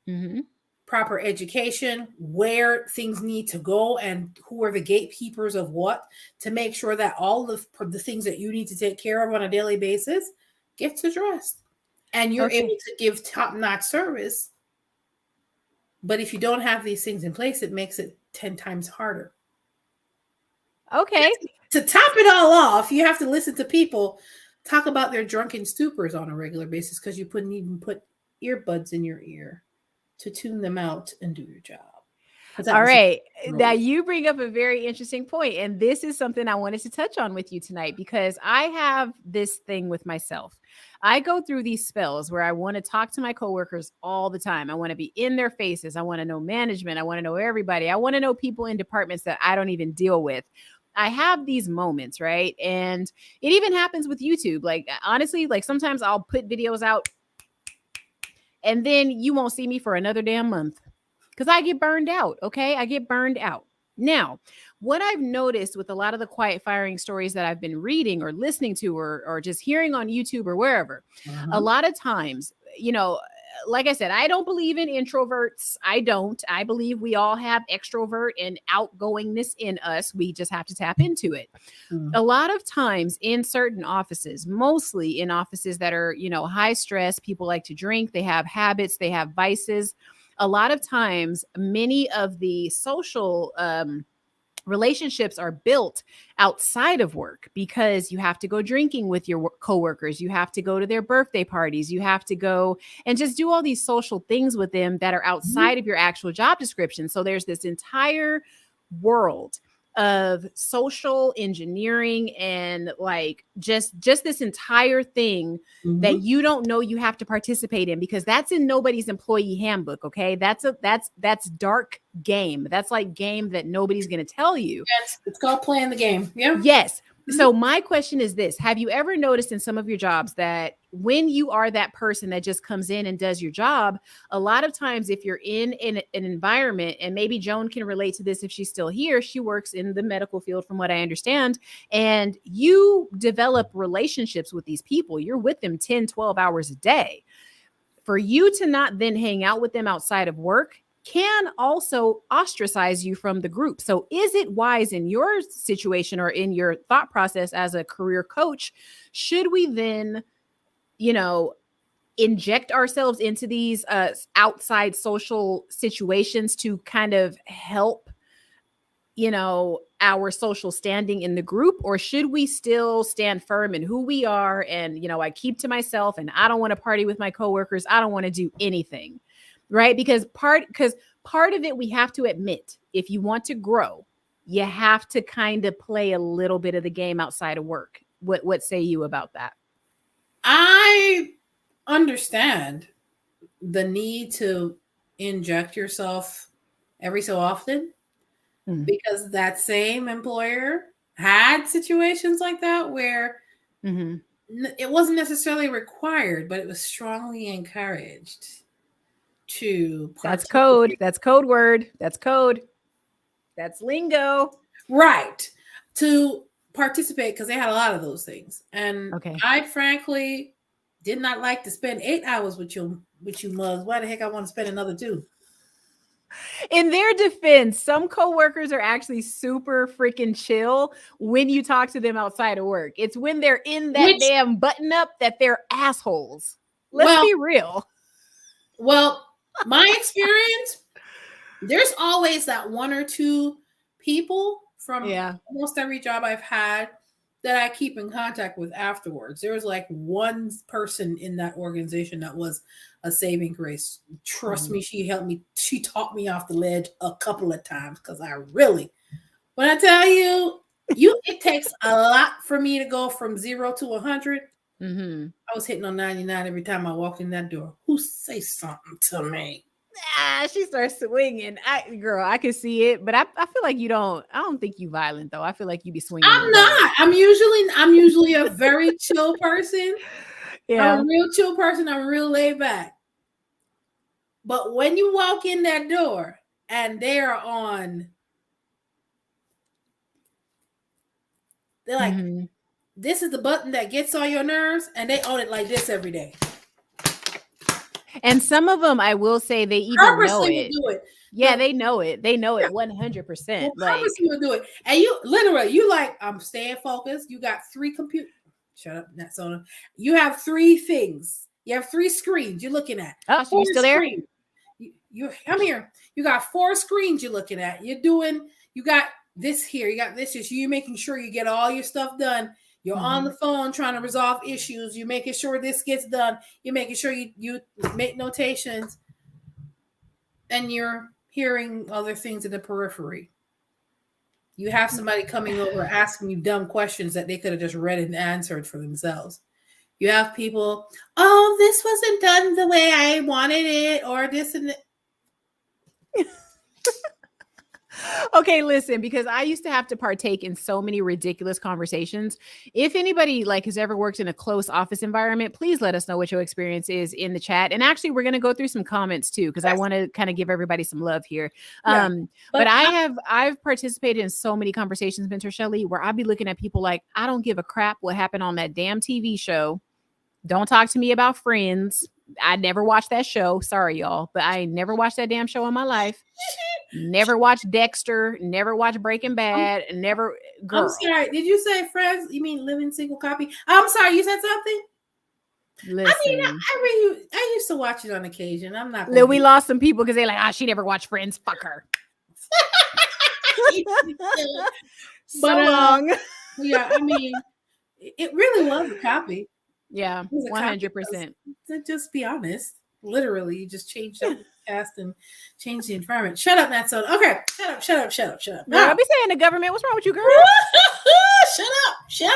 mm-hmm. proper education, where things need to go and who are the gatekeepers of what, to make sure that all the things that you need to take care of on a daily basis gets addressed. And you're able to give top-notch service. But if you don't have these things in place, it makes it 10 times harder. Okay. To top it all off, you have to listen to people talk about their drunken stupors on a regular basis because you couldn't even put earbuds in your ear to tune them out and do your job. All right. Now you bring up a very interesting point, and this is something I wanted to touch on with you tonight, because I have this thing with myself. I go through these spells where I want to talk to my coworkers all the time. I want to be in their faces. I want to know management. I want to know everybody. I want to know people in departments that I don't even deal with. I have these moments, right? And it even happens with YouTube. Like, honestly, like sometimes I'll put videos out and then you won't see me for another damn month because I get burned out. Okay. I get burned out. Now, what I've noticed with a lot of the quiet firing stories that I've been reading or listening to or just hearing on YouTube or wherever, a lot of times, like I said, I don't believe in introverts. I don't. I believe we all have extrovert and outgoingness in us. We just have to tap into it. A lot of times in certain offices, mostly in offices that are, high stress, people like to drink, they have habits, they have vices. A lot of times, many of the social relationships are built outside of work because you have to go drinking with your coworkers. You have to go to their birthday parties. You have to go and just do all these social things with them that are outside of your actual job description. So there's this entire world of social engineering and like just this entire thing that you don't know you have to participate in, because that's in nobody's employee handbook. Okay, that's dark game. That's like game that nobody's going to tell you. Yes, it's called playing the game. Yeah. Yes. So my question is this: have you ever noticed in some of your jobs that when you are that person that just comes in and does your job, a lot of times if you're in an environment, and maybe Joan can relate to this if she's still here, she works in the medical field from what I understand, and you develop relationships with these people. You're with them 10, 12 hours a day. For you to not then hang out with them outside of work can also ostracize you from the group. So is it wise in your situation or in your thought process as a career coach, should we then, inject ourselves into these outside social situations to kind of help, our social standing in the group? Or should we still stand firm in who we are and, I keep to myself and I don't want to party with my coworkers. I don't want to do anything. Right? Because part of it, we have to admit, if you want to grow, you have to kind of play a little bit of the game outside of work. What say you about that? I understand the need to inject yourself every so often, because that same employer had situations like that where it wasn't necessarily required, but it was strongly encouraged to participate. That's code. That's code word. That's code. That's lingo. Right. To participate, because they had a lot of those things. And I frankly did not like to spend 8 hours with you mugs. Why the heck I want to spend another 2? In their defense, some coworkers are actually super freaking chill when you talk to them outside of work. It's when they're in that damn button up that they're assholes. Let's be real. Well, my experience, there's always that 1 or 2 people from almost every job I've had that I keep in contact with afterwards. There was like one person in that organization that was a saving grace. Trust me, she helped me. She taught me off the ledge a couple of times, because when I tell you, it takes a lot for me to go from 0 to 100. I was hitting on 99 every time I walked in that door. Who say something to me? She starts swinging. I can see it, but I feel like you don't. I don't think you violent though. I feel like you be swinging. I'm not. I'm usually a very chill person. Yeah, I'm a real chill person. I'm real laid back. But when you walk in that door and they're like, this is the button that gets on your nerves, and they own it like this every day. And some of them, I will say, they even know it. Do it. Yeah, they know it. They know it 100%. Like, will do it. And you like, I'm staying focused. You got 3 computers. Shut up, not Sona. You have 3 things. You have 3 screens you're looking at. Oh, so you still there? You come here. You got 4 screens you're looking at. You got this here. You got this. You're making sure you get all your stuff done. You're on the phone trying to resolve issues. You're making sure this gets done. You're making sure you make notations. And you're hearing other things in the periphery. You have somebody coming over asking you dumb questions that they could have just read and answered for themselves. You have people, oh, this wasn't done the way I wanted it, or this and that. Okay, listen, because I used to have to partake in so many ridiculous conversations. If anybody has ever worked in a close office environment, please let us know what your experience is in the chat. And actually, we're going to go through some comments too, because I want to kind of give everybody some love here. Yeah. But I've participated in so many conversations, Mentor Shelly, where I'd be looking at people like, I don't give a crap what happened on that damn TV show. Don't talk to me about Friends. I never watched that show. Sorry, y'all, but I never watched that damn show in my life. Never watched Dexter. Never watched Breaking Bad. Never. Girl. I'm sorry. Did you say Friends? You mean Living Single Copy? I'm sorry. You said something. Listen, I used to watch it on occasion. I'm not. We lost some people because they're like, she never watched Friends. Fuck her. So long. Yeah, I mean, it really was a copy. Yeah, 100%. To just be honest. Literally, you just changed up the cast and changed the environment. Shut up, Natson. Okay, shut up. Girl, Now, I be saying the government. What's wrong with you, girl? shut up, Shelly,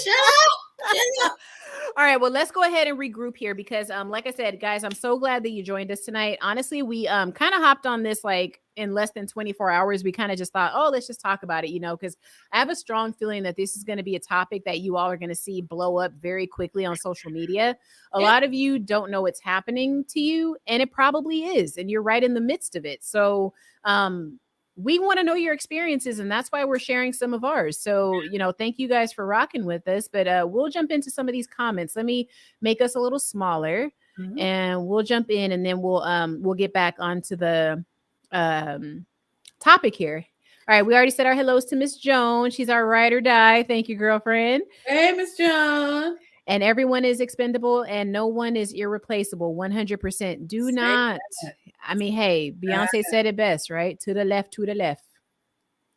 shut up. All right, well, let's go ahead and regroup here because, like I said, guys, I'm so glad that you joined us tonight. Honestly, we kind of hopped on this like in less than 24 hours. We kind of just thought, oh, let's just talk about it, because I have a strong feeling that this is going to be a topic that you all are going to see blow up very quickly on social media. A lot of you don't know what's happening to you, and it probably is, and you're right in the midst of it. So, we want to know your experiences, and that's why we're sharing some of ours. So, thank you guys for rocking with us, but we'll jump into some of these comments. Let me make us a little smaller and we'll jump in, and then we'll get back onto the topic here. All right. We already said our hellos to Miss Joan. She's our ride or die. Thank you, girlfriend. Hey, Miss Joan. And everyone is expendable and no one is irreplaceable. 100%. Do not. I mean, hey, Beyonce said it best, right? To the left, to the left.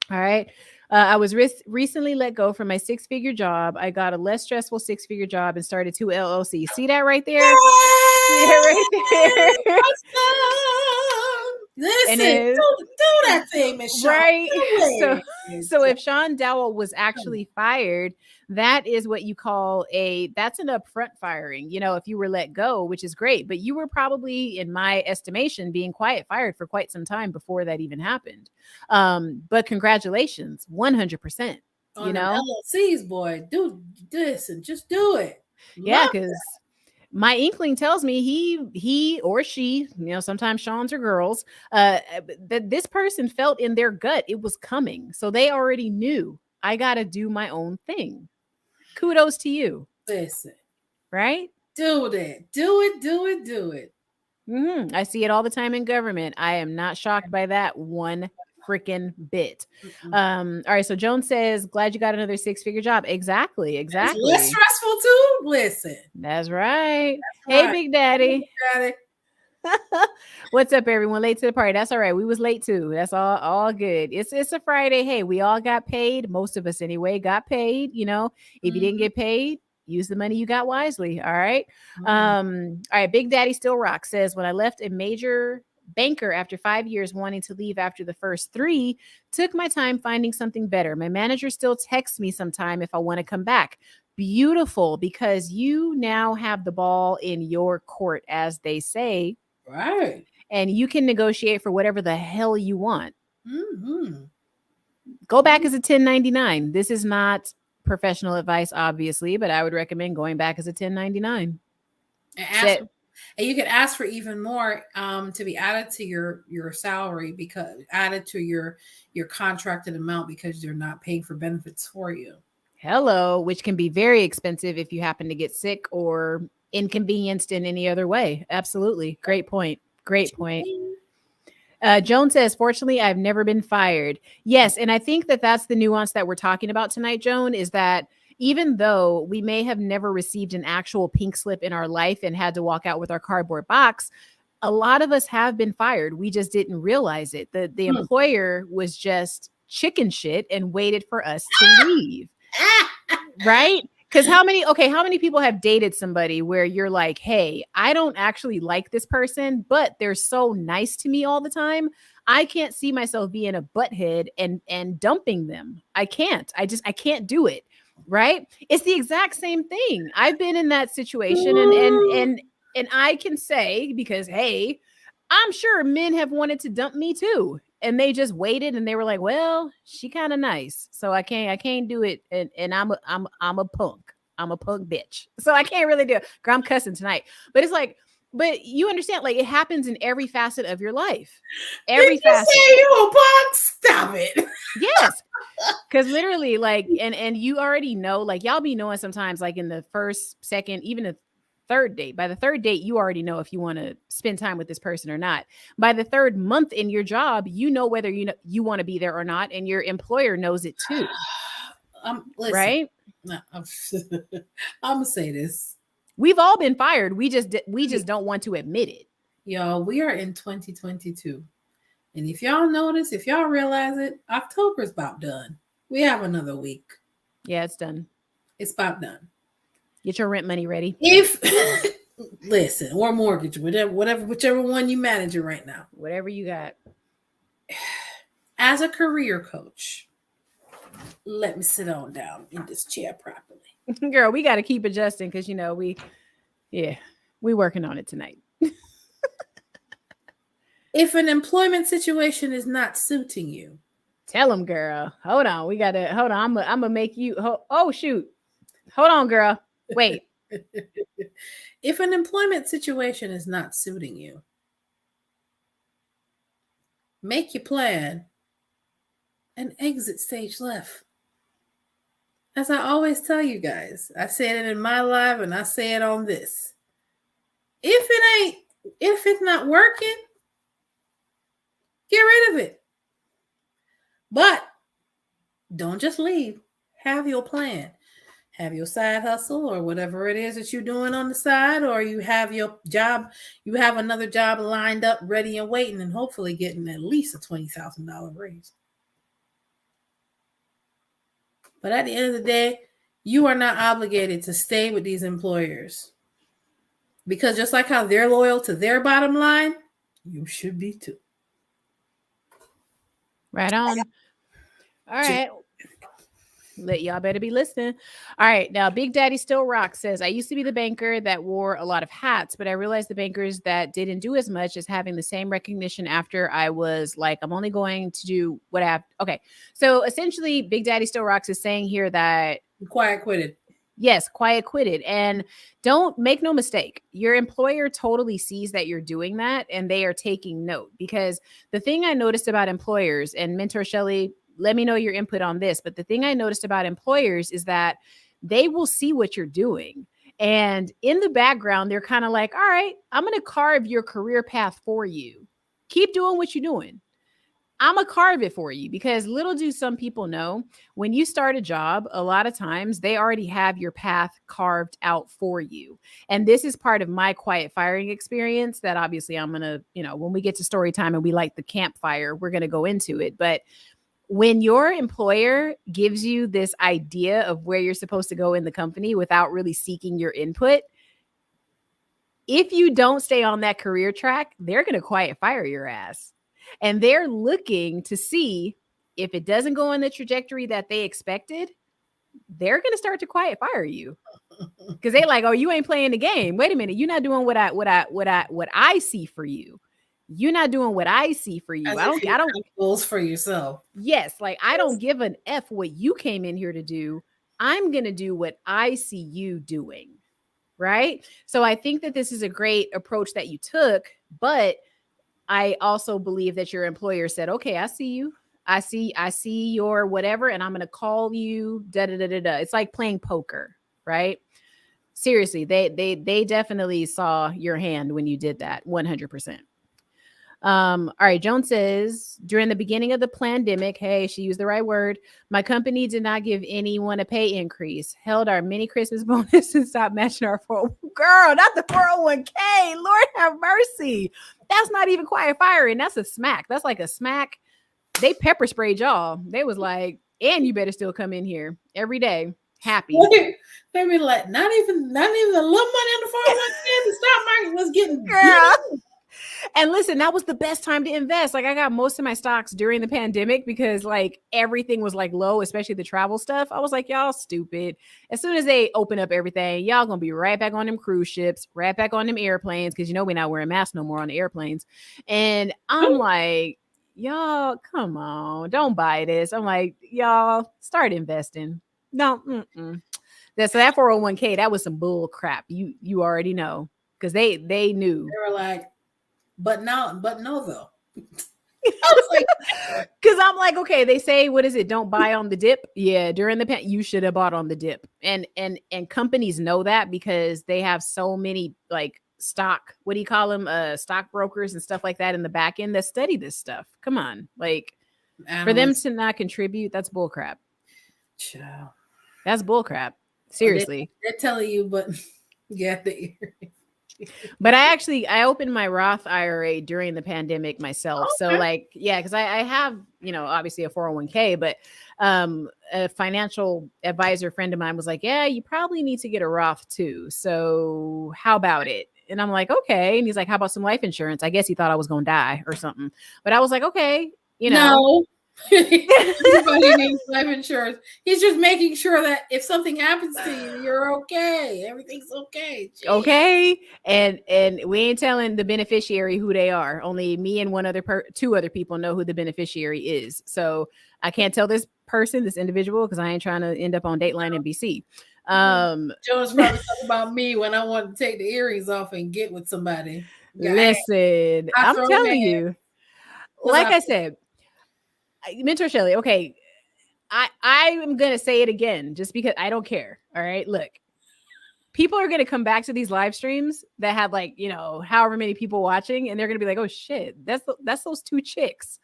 All right. I was recently let go from my 6-figure job. I got a less stressful 6-figure job and started 2 LLCs. See that right there? See that right there? Listen, do that thing, Miss Sean. Right. So if Sean Dowell was actually fired, that is what you call that's an upfront firing. If you were let go, which is great, but you were probably, in my estimation, being fired for quite some time before that even happened. But congratulations, 100%. On LLCs, boy, do this and just do it. Yeah, because my inkling tells me he or she, sometimes Sean's or girls, that this person felt in their gut it was coming. So they already knew, I got to do my own thing. Kudos to you. Listen. Right? Do that. Do it. Mm-hmm. I see it all the time in government. I am not shocked by that one freaking bit. All right. So Joan says, glad you got another 6-figure job. Exactly. It's less stressful too. Listen. That's right. Hey, Big Daddy. Hey, What's up, everyone? Late to the party. That's all right. We was late too. That's all good. It's a Friday. Hey, we all got paid. Most of us anyway got paid. If you didn't get paid, use the money you got wisely. All right. All right. Big Daddy Still Rock says, when I left a major banker after 5 years, wanting to leave after the first 3, took my time finding something better. My manager still texts me sometime if I want to come back. Beautiful, because you now have the ball in your court, as they say. Right. And you can negotiate for whatever the hell you want. Go back as a 1099. This is not professional advice, obviously, but I would recommend going back as a 1099. And you can ask for even more to be added to your salary, because added to your contracted amount, because they're not paying for benefits for you. Hello, which can be very expensive if you happen to get sick or inconvenienced in any other way. Absolutely. Great point. Joan says, fortunately, I've never been fired. Yes. And I think that's the nuance that we're talking about tonight, Joan, is that even though we may have never received an actual pink slip in our life and had to walk out with our cardboard box, a lot of us have been fired. We just didn't realize it. The employer was just chicken shit and waited for us to leave. Right? Because how many people have dated somebody where you're like, hey, I don't actually like this person, but they're so nice to me all the time. I can't see myself being a butthead and dumping them. I can't. I can't do it. Right? It's the exact same thing. I've been in that situation, and I can say, because hey, I'm sure men have wanted to dump me too. And they just waited and they were like, well, she kind of nice. So I can't do it. And I'm a punk. I'm a punk bitch. So I can't really do it. Girl, I'm cussing tonight. But it's like, but you understand, like, it happens in every facet of your life. Every facet. You say you a punk? Stop it. Yes. Because literally, like, and you already know, like, y'all be knowing sometimes, like in the first, second, even the third date. By the third date, you already know if you want to spend time with this person or not. By the third month in your job, you know whether you want to be there or not, and your employer knows it too. Listen, right? No, I'm gonna say this. We've all been fired. We just don't want to admit it. Y'all, we are in 2022, and if y'all notice, if y'all realize it, October's about done. We have another week. Yeah, it's done. It's about done. Get your rent money ready. If Listen, or mortgage, whichever one you managing right now. Whatever you got. As a career coach, let me sit on down in this chair properly. Girl, we got to keep adjusting because, we working on it tonight. If an employment situation is not suiting you, Tell them, girl. Hold on. Hold on. I'm going to make you. Oh, shoot. Hold on, girl. Wait. if an employment situation is not suiting you, make your plan and exit stage left. As I always tell you guys, I said it in my live and I say it on this. If it's not working, get rid of it. But don't just leave. Have your plan. Have your side hustle or whatever it is that you're doing on the side, or you have your job, you have another job lined up, ready and waiting, and hopefully getting at least a $20,000 raise. But at the end of the day, you are not obligated to stay with these employers. Because just like how they're loyal to their bottom line, you should be too. Right on. All right. Y'all better be listening. All right. Now, Big Daddy Still Rock says, I used to be the banker that wore a lot of hats, but I realized the bankers that didn't do as much as having the same recognition after I was like, I'm only going to do what I have. Okay. So essentially, Big Daddy Still Rocks is saying here that quiet quitted. Yes, quiet quitted. And don't make no mistake. Your employer totally sees that you're doing that and they are taking note, because the thing I noticed about employers, and Mentor Shelly, let me know your input on this, but the thing I noticed about employers is that they will see what you're doing. And in the background, they're kind of like, all right, I'm going to carve your career path for you. Keep doing what you're doing. I'm going to carve it for you, because little do some people know, when you start a job, a lot of times they already have your path carved out for you. And this is part of my quiet firing experience that obviously I'm going to, when we get to story time and we light the campfire, we're going to go into it. But when your employer gives you this idea of where you're supposed to go in the company without really seeking your input, if you don't stay on that career track, they're going to quiet fire your ass. And they're looking to see if it doesn't go in the trajectory that they expected, they're going to start to quiet fire you. Because they're like, oh, you ain't playing the game. Wait a minute. You're not doing what I see for you. You're not doing what I see for you. I don't goals for yourself. Yes. Like, I don't give an F what you came in here to do. I'm going to do what I see you doing. Right. So I think that this is a great approach that you took, but I also believe that your employer said, okay, I see you. I see your whatever, and I'm going to call you da da da da da. It's like playing poker, right? Seriously, they definitely saw your hand when you did that, 100%. All right, Joan says, during the beginning of the pandemic, hey, she used the right word, my company did not give anyone a pay increase, held our mini Christmas bonus, and stopped matching our 401k. Girl, not the 401k. Lord have mercy. That's not even quiet firing. That's a smack. That's like a smack. They pepper sprayed y'all. They was like, and you better still come in here every day. Happy. They be like, not even a little money on the 401k. The stock market was getting Girl. And listen, that was the best time to invest. Like, I got most of my stocks during the pandemic because like everything was like low, especially the travel stuff. I was like, y'all stupid. As soon as they open up everything, y'all gonna be right back on them cruise ships, right back on them airplanes, because we're not wearing masks no more on the airplanes. And I'm like, y'all, come on, don't buy this. I'm like, y'all, start investing. No, so that 401k, that was some bull crap. You already know, because they knew. They were like, but no though. I was like, because I'm like, okay, they say, what is it? Don't buy on the dip. Yeah, during the you should have bought on the dip. And companies know that because they have so many like stock, what do you call them? Stock brokers and stuff like that in the back end that study this stuff. Come on, like analysts. For them to not contribute, that's bullcrap. That's bullcrap. Seriously, they're telling you, but get the ear. But I opened my Roth IRA during the pandemic myself. So Okay. like, yeah, because I have, obviously a 401k, but a financial advisor friend of mine was like, yeah, you probably need to get a Roth too. So how about it? And I'm like, okay. And he's like, how about some life insurance? I guess he thought I was going to die or something. But I was like, okay, No. Everybody needs life insurance. He's just making sure that if something happens to you, you're okay. Everything's okay. Jeez. Okay. And we ain't telling the beneficiary who they are. Only me and two other people know who the beneficiary is. So I can't tell this individual, because I ain't trying to end up on Dateline NBC. Jonas probably talking about me when I want to take the earrings off and get with somebody. Listen, I'm telling you, like I said, Mentor Shelly, okay, I am going to say it again just because I don't care. All right. Look, people are going to come back to these live streams that have like, however many people watching, and they're going to be like, oh shit, that's those two chicks,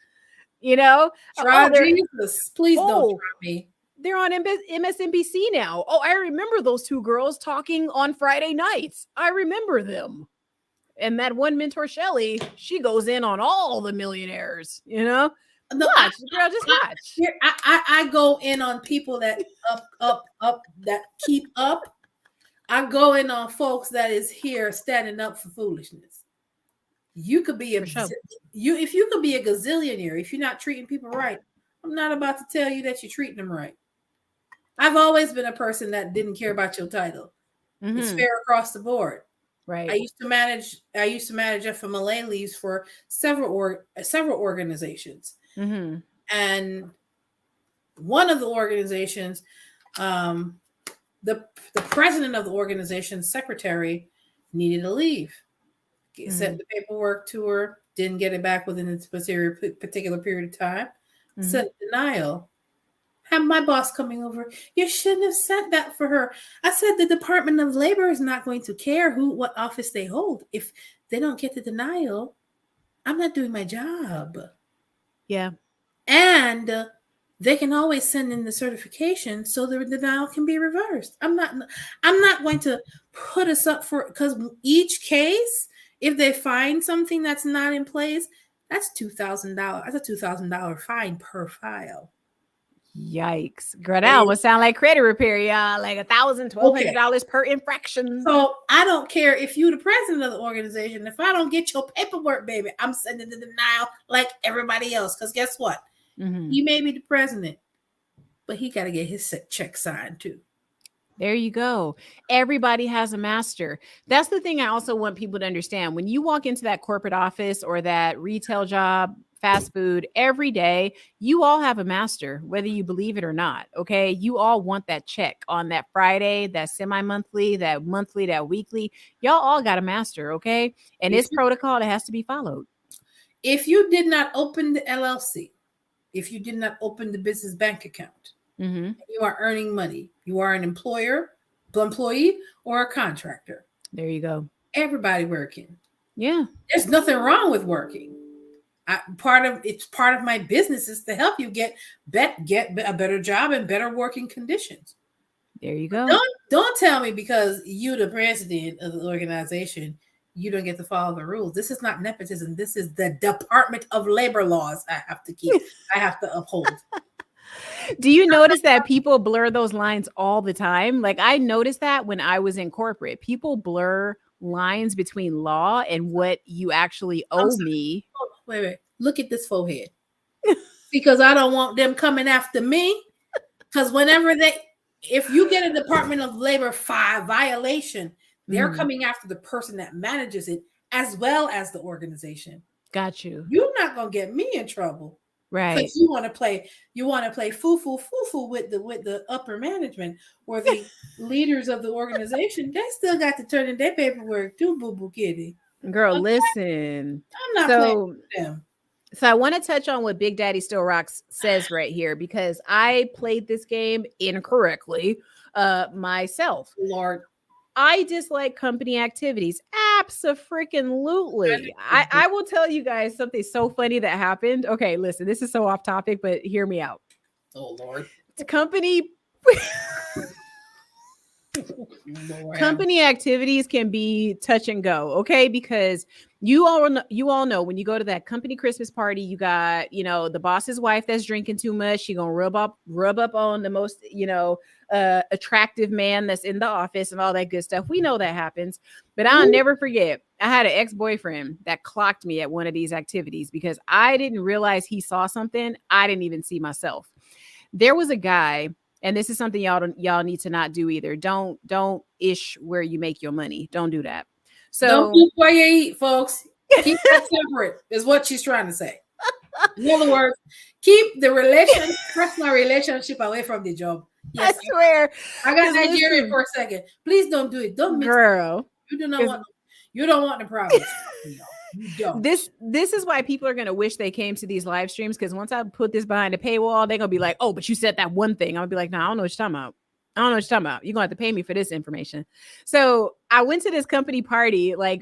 Try Jesus. Please don't try me. They're on MSNBC now. Oh, I remember those two girls talking on Friday nights. I remember them. And that one Mentor Shelly, she goes in on all the millionaires, No, watch, girl, just watch. I go in on people that up, that keep up. I go in on folks that is here standing up for foolishness. You could be if you could be a gazillionaire, if you're not treating people right, I'm not about to tell you that you're treating them right. I've always been a person that didn't care about your title. Mm-hmm. It's fair across the board. Right. I used to manage FMLA leaves for several organizations. Mm-hmm. And one of the organizations, the president of the organization's secretary needed a leave. Sent the paperwork to her, didn't get it back within a particular period of time. Sent denial. Have my boss coming over. You shouldn't have sent that for her. I said the Department of Labor is not going to care what office they hold. If they don't get the denial, I'm not doing my job. Yeah. And they can always send in the certification so the denial can be reversed. I'm not going to put us up for, because each case, if they find something that's not in place, that's $2,000. That's a $2,000 fine per file. Yikes. Girl, that almost sound like credit repair, y'all. Like $1,000, $1,200 per infraction. So I don't care if you're the president of the organization. If I don't get your paperwork, baby, I'm sending the denial like everybody else. Because guess what? He may be the president, but he got to get his check signed too. There you go. Everybody has a master. That's the thing I also want people to understand. When you walk into that corporate office or that retail job, fast food, every day, you all have a master, whether you believe it or not. Okay. You all want that check on that Friday, that semi-monthly, that monthly, that weekly. Y'all all got a master. Okay. And it's protocol that has to be followed. If you did not open the LLC, if you did not open the business bank account, you are earning money, you are an employee or a contractor. There you go. Everybody working. Yeah. There's nothing wrong with working. Part of my business is to help you get a better job and better working conditions. There you go. Don't tell me because you're the president of the organization, you don't get to follow the rules. This is not nepotism. This is the Department of Labor laws I have to uphold. Do you notice that people blur those lines all the time? Like I noticed that when I was in corporate, people blur lines between law and what you actually owe me. Wait. Look at this forehead. Because I don't want them coming after me. Because if you get a Department of Labor violation, they're coming after the person that manages it as well as the organization. Got you. You're not gonna get me in trouble. Right. Because you want to play foo-foo with the upper management or the leaders of the organization. They still got to turn in their paperwork too, boo-boo kitty. Girl, listen. I'm not playing with them. So I want to touch on what Big Daddy Still Rocks says right here, because I played this game incorrectly myself. Lord. I dislike company activities. Abso-freaking-lutely. I will tell you guys something so funny that happened. Okay, listen, this is so off topic, but hear me out. Oh, Lord. The company... Lord have Company activities can be touch and go, okay? Because you all know when you go to that company Christmas party, you got, the boss's wife that's drinking too much. She gonna rub up on the most, attractive man that's in the office and all that good stuff. We know that happens. But I'll never forget, I had an ex-boyfriend that clocked me at one of these activities because I didn't realize he saw something I didn't even see myself. There was a guy, and this is something y'all need to not do either. Don't ish where you make your money. Don't do that. Don't So eat where you eat, folks. Keep that separate, is what she's trying to say. In other words, keep the personal relationship away from the job. Yes, I swear, I got 'cause Nigerian listen, for a second. Please don't do it. Don't mix it. girl. You do not 'Cause want. You don't want the problems. You don't. This is why people are gonna wish they came to these live streams, because once I put this behind a paywall, they're gonna be like, "Oh, but you said that one thing." I'll be like, "No, I don't know what you're talking about. I don't know what you're talking about. You're gonna have to pay me for this information." So I went to this company party like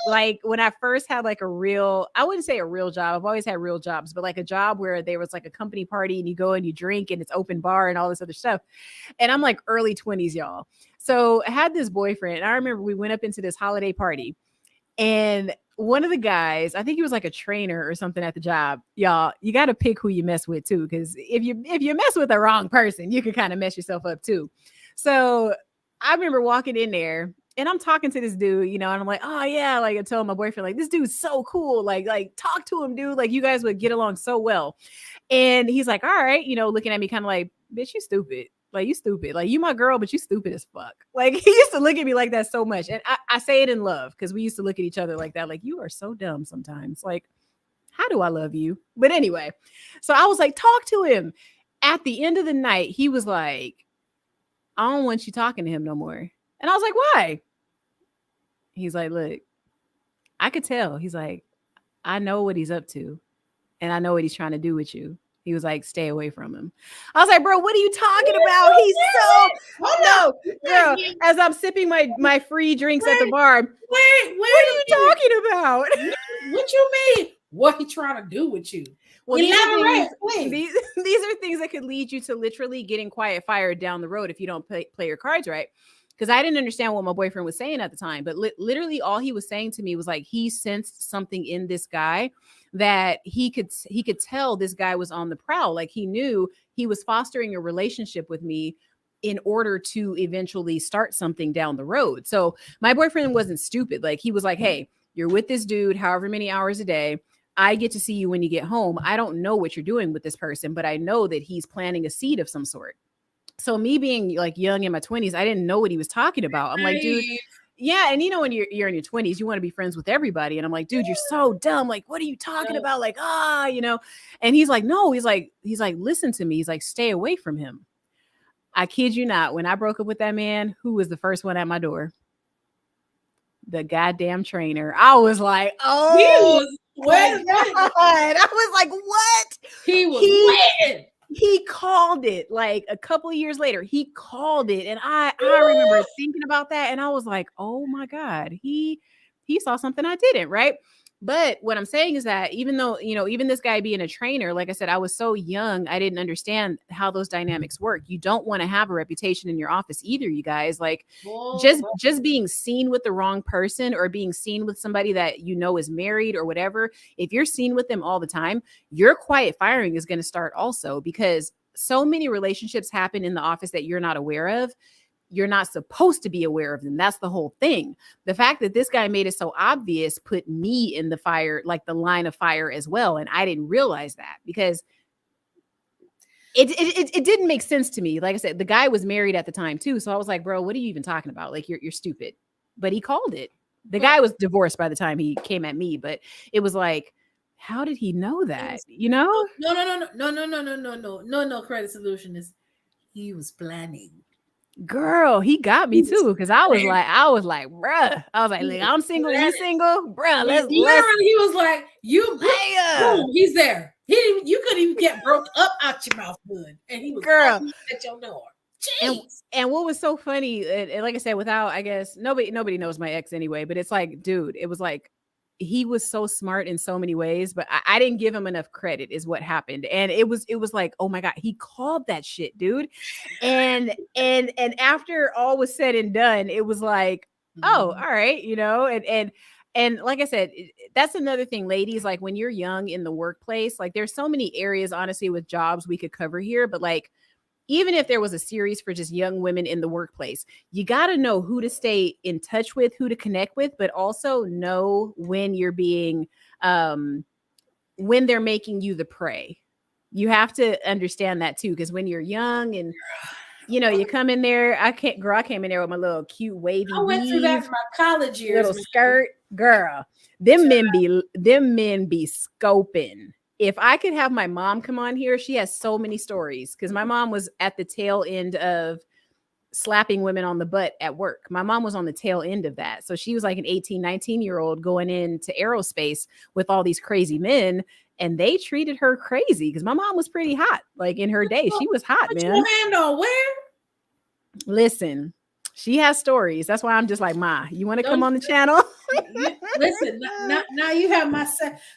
like when I first had like a real, I wouldn't say a real job. I've always had real jobs, but like a job where there was like a company party and you go and you drink and it's open bar and all this other stuff. And I'm like early 20s, y'all. So I had this boyfriend. And I remember we went up into this holiday party. And one of the guys, I think he was like a trainer or something at the job. Y'all, you got to pick who you mess with too, because if you mess with the wrong person, you can kind of mess yourself up too. So I remember walking in there and I'm talking to this dude, and I'm like, oh yeah, like I told my boyfriend, like this dude's so cool, like talk to him, dude, like you guys would get along so well. And he's like, all right, looking at me kind of like, bitch, you stupid. Like, you stupid. Like, you my girl, but you stupid as fuck. Like, he used to look at me like that so much. And I say it in love because we used to look at each other like that. Like, you are so dumb sometimes. Like, how do I love you? But anyway, so I was like, talk to him. At the end of the night, he was like, I don't want you talking to him no more. And I was like, why? He's like, look, I could tell. He's like, I know what he's up to. And I know what he's trying to do with you. He was like, stay away from him. I was like, bro, what are you talking about? He's so no, girl. As I'm sipping my free drinks at the bar, what are you talking about? What you mean? What he trying to do with you? Well, these are things that could lead you to literally getting quiet fire down the road if you don't play your cards right. Because I didn't understand what my boyfriend was saying at the time, but literally all he was saying to me was like he sensed something in this guy that he could tell this guy was on the prowl. Like he knew he was fostering a relationship with me in order to eventually start something down the road. So my boyfriend wasn't stupid. Like he was like, hey, you're with this dude however many hours a day. I get to see you when you get home. I don't know what you're doing with this person, but I know that he's planting a seed of some sort. So me being like young in my 20s, I didn't know what he was talking about. I'm like, dude, yeah. And when you're in your 20s, you want to be friends with everybody. And I'm like, dude, you're so dumb. Like, what are you talking about? Like, and he's like, no, he's like, listen to me. He's like, stay away from him. I kid you not. When I broke up with that man, who was the first one at my door? The goddamn trainer. I was like, oh, my God. I was like, what? He was waiting. He called it like a couple of years later. He called it. And I remember thinking about that. And I was like, oh my God, he saw something I didn't, right? But what I'm saying is that even though, even this guy being a trainer, like I said, I was so young, I didn't understand how those dynamics work. You don't want to have a reputation in your office either, you guys. Like just being seen with the wrong person or being seen with somebody that is married or whatever. If you're seen with them all the time, your quiet firing is going to start also, because so many relationships happen in the office that you're not aware of. You're not supposed to be aware of them. That's the whole thing. The fact that this guy made it so obvious put me in the fire, like the line of fire as well. And I didn't realize that because it didn't make sense to me. Like I said, the guy was married at the time too. So I was like, bro, what are you even talking about? Like you're stupid. But he called it. The guy was divorced by the time he came at me, but it was like, how did he know that? No, Credit Solutionist. He was planning. Girl, he got me too, because I was like, bruh. I was like, I'm single, you single, bruh. Let's. He was like, he's there. You couldn't even get broke up out your mouth good, and he was girl at your door. And what was so funny, and like I said, without, I guess nobody knows my ex anyway, but it's like, dude, it was like he was so smart in so many ways, but I didn't give him enough credit is what happened. And it was like, oh my God, he called that shit, dude. And after all was said and done, it was like, oh, all right, and like I said, that's another thing, ladies, like when you're young in the workplace, like there's so many areas, honestly, with jobs we could cover here, but like, even if there was a series for just young women in the workplace, you got to know who to stay in touch with, who to connect with, but also know when you're being, when they're making you the prey. You have to understand that too, because when you're young and you come in there, I came in there with my little cute wavy I went through that in weave, my college years. little skirt, girl. Them men be scoping. If I could have my mom come on here, she has so many stories because my mom was at the tail end of slapping women on the butt at work. My mom was on the tail end of that. So she was like an 18, 19-year-old going into aerospace with all these crazy men, and they treated her crazy because my mom was pretty hot. Like in her day, she was hot, Put man. your hand on where? Listen, she has stories. That's why I'm just like, Ma, you want to come on the channel? Listen, now you have my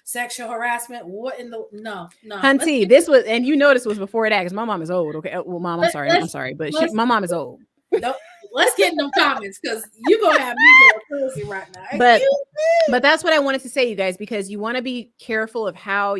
sexual harassment. What in the no. Hunty, this was, and this was before that because my mom is old. Okay, well, Mom, I'm sorry, but my mom is old. Let's get in them comments because you're gonna have me going crazy right now. But that's what I wanted to say, you guys, because you want to be careful of how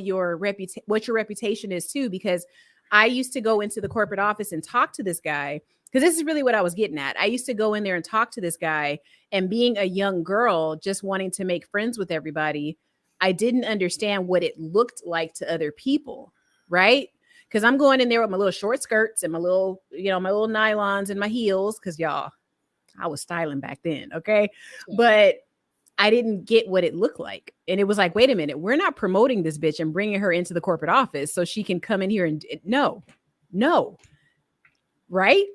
what your reputation is too. Because I used to go into the corporate office and talk to this guy, because this is really what I was getting at. I used to go in there and talk to this guy, and being a young girl, just wanting to make friends with everybody, I didn't understand what it looked like to other people, right? Because I'm going in there with my little short skirts and my little, my little nylons and my heels, because y'all, I was styling back then, okay? But I didn't get what it looked like. And it was like, wait a minute, we're not promoting this bitch and bringing her into the corporate office so she can come in here and no, right?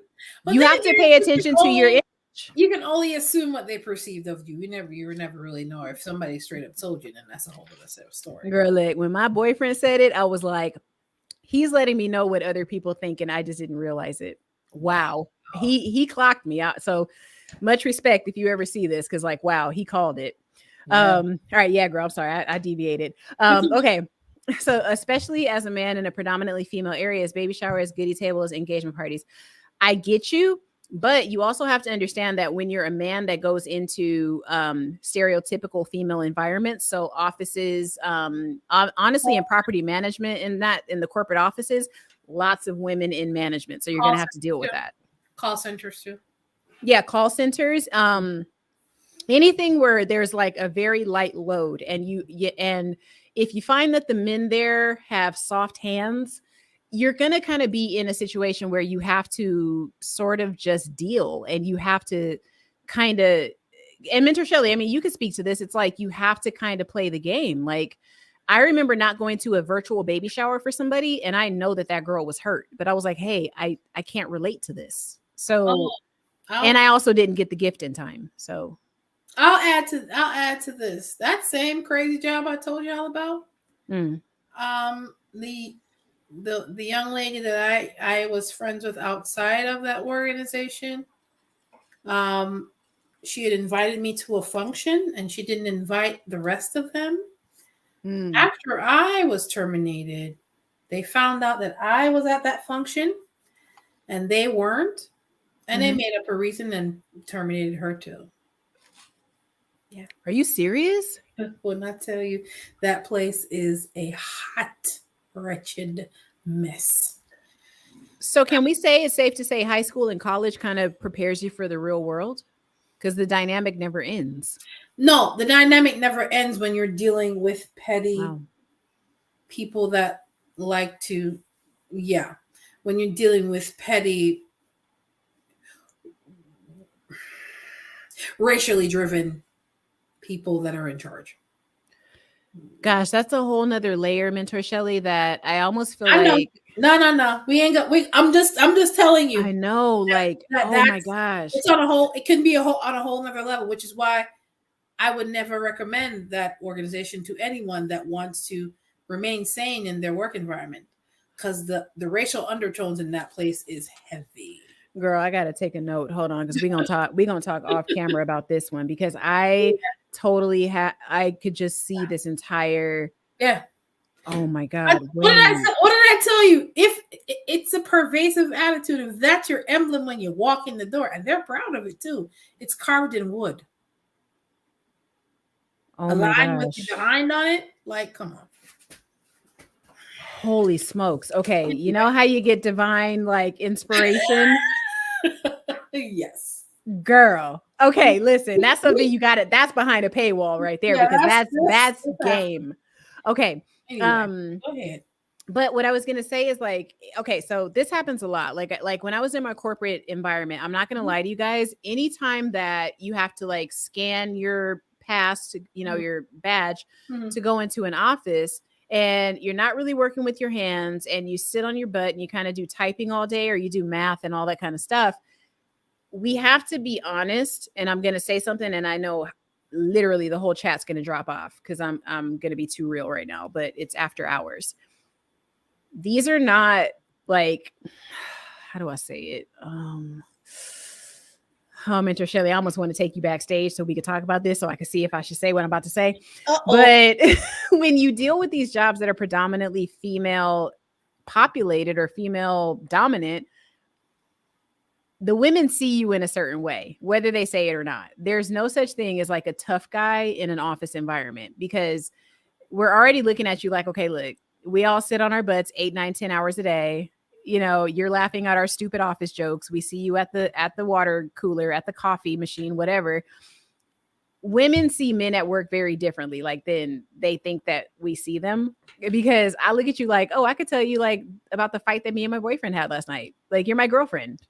But you have to pay attention to your image. You can only assume what they perceived of you. You never really know. If somebody straight up told you, then that's a whole other set of story. Girl, like when my boyfriend said it, I was like, he's letting me know what other people think, and I just didn't realize it. Wow. He clocked me out. So much respect if you ever see this, because like, wow, he called it. Yeah. All right. Yeah, girl. I'm sorry. I deviated. Okay. So especially as a man in a predominantly female areas, baby showers, goodie tables, engagement parties, I get you. But you also have to understand that when you're a man that goes into stereotypical female environments, so offices, honestly, in property management, in the corporate offices, lots of women in management. So you're going to have to deal with that. Call centers too. Yeah, call centers. Anything where there's like a very light load, and and if you find that the men there have soft hands, you're going to kind of be in a situation where you have to sort of just deal, and you have to kind of, and Mentor Shelly, I mean, you could speak to this. It's like, you have to kind of play the game. Like, I remember not going to a virtual baby shower for somebody, and I know that girl was hurt, but I was like, hey, I can't relate to this. So, and I also didn't get the gift in time. So I'll add to this. That same crazy job I told y'all about. The young lady that I was friends with outside of that organization, she had invited me to a function, and she didn't invite the rest of them. After I was terminated, they found out that I was at that function and they weren't, and they made up a reason and terminated her too. Yeah. Are you serious? When I tell you, that place is a hot, wretched mess. So can we say it's safe to say high school and college kind of prepares you for the real world? Because the dynamic never ends. No, the dynamic never ends when you're dealing with petty people that like to, when you're dealing with petty, racially driven people that are in charge. Gosh, that's a whole nother layer, Mentor Shelly, that I almost feel like no. We ain't got I'm just telling you. I know, oh my gosh. It's on a whole, it can be on a whole nother level, which is why I would never recommend that organization to anyone that wants to remain sane in their work environment, because the racial undertones in that place is heavy. Girl, I gotta take a note. Hold on, because we're gonna talk off camera about this one, because I totally I could just see this entire, Yeah. oh my God. What did I tell you? If it's a pervasive attitude, if that's your emblem when you walk in the door, and they're proud of it too, it's carved in wood. Oh A my line with gosh. the behind on it. Like, come on. Holy smokes. Okay. You know how you get divine like inspiration? Yes. Girl. Okay, listen, that's something you got it. That's behind a paywall right there, Yeah, because that's happening. game. Okay. Anyway, go ahead. But what I was gonna say is like, okay, so this happens a lot. Like when I was in my corporate environment, I'm not gonna lie to you guys. Anytime that you have to like scan your pass to, your badge to go into an office, and you're not really working with your hands, and you sit on your butt and you kind of do typing all day, or you do math and all that kind of stuff, we have to be honest. And I'm gonna say something, and I know literally the whole chat's gonna drop off because I'm gonna be too real right now, but it's after hours. These are not like, how do I say it? Mentor Shelly, I almost want to take you backstage so we could talk about this, so I can see if I should say what I'm about to say. But when you deal with these jobs that are predominantly female populated or female dominant, the women see you in a certain way, whether they say it or not. There's no such thing as like a tough guy in an office environment, because we're already looking at you like, okay, look, we all sit on our butts 8, 9, 10 hours a day. You're laughing at our stupid office jokes. We see you at the water cooler, at the coffee machine, whatever. Women see men at work very differently. Like, then they think that we see them, because I look at you like, oh, I could tell you like about the fight that me and my boyfriend had last night. Like, you're my girlfriend.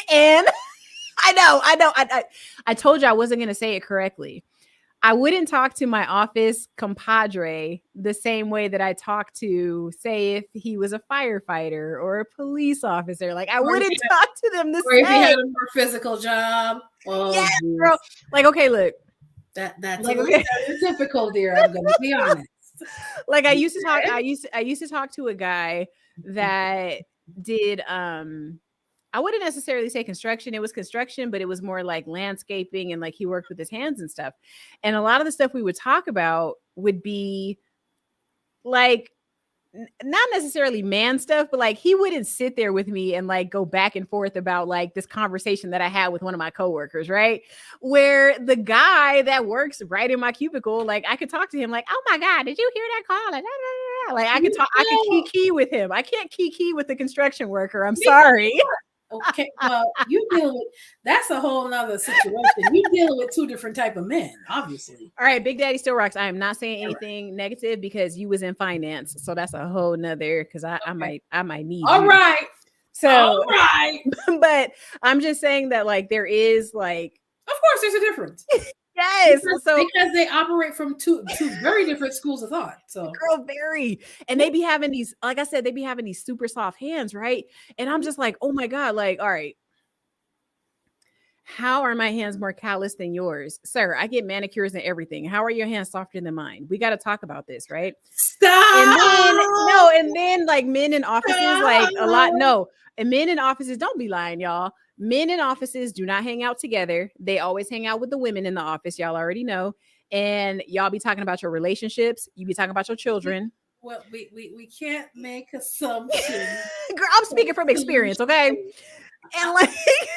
And I know. I told you I wasn't going to say it correctly. I wouldn't talk to my office compadre the same way that I talk to, say, if he was a firefighter or a police officer. Like, I wouldn't talk to them the same. Or if he had a more physical job. Oh, yeah, girl. Like, okay, look. That's like, a little difficult here. I'm going to be honest. Like, I used to talk to a guy that did I wouldn't necessarily say construction. It was construction, but it was more like landscaping, and like he worked with his hands and stuff. And a lot of the stuff we would talk about would be like, not necessarily man stuff, but like he wouldn't sit there with me and like go back and forth about like this conversation that I had with one of my coworkers, right? Where the guy that works right in my cubicle, like I could talk to him like, oh my God, did you hear that call? Like I could kiki with him. I can't kiki with the construction worker. I'm sorry. Okay, well, that's a whole nother situation. You dealing with two different type of men, obviously. All right, Big Daddy still rocks. I am not saying anything negative, because you was in finance, so that's a whole nother. Because I might need. All right. So, all right. But I'm just saying that like there is like, of course, there's a difference. Yes, because they operate from two very different schools of thought. So, girl, very, and they be having these, like I said, they be having these super soft hands, right? And I'm just like, oh my God, like, all right, how are my hands more callous than yours, sir? I get manicures and everything. How are your hands softer than mine? We got to talk about this, right? Stop. And then like men in offices, like a lot. No, and men in offices, don't be lying, y'all. Men in offices do not hang out together. They always hang out with the women in the office. Y'all already know. And y'all be talking about your relationships. You be talking about your children. Well, we can't make assumptions. Girl, I'm speaking from experience, okay? And like,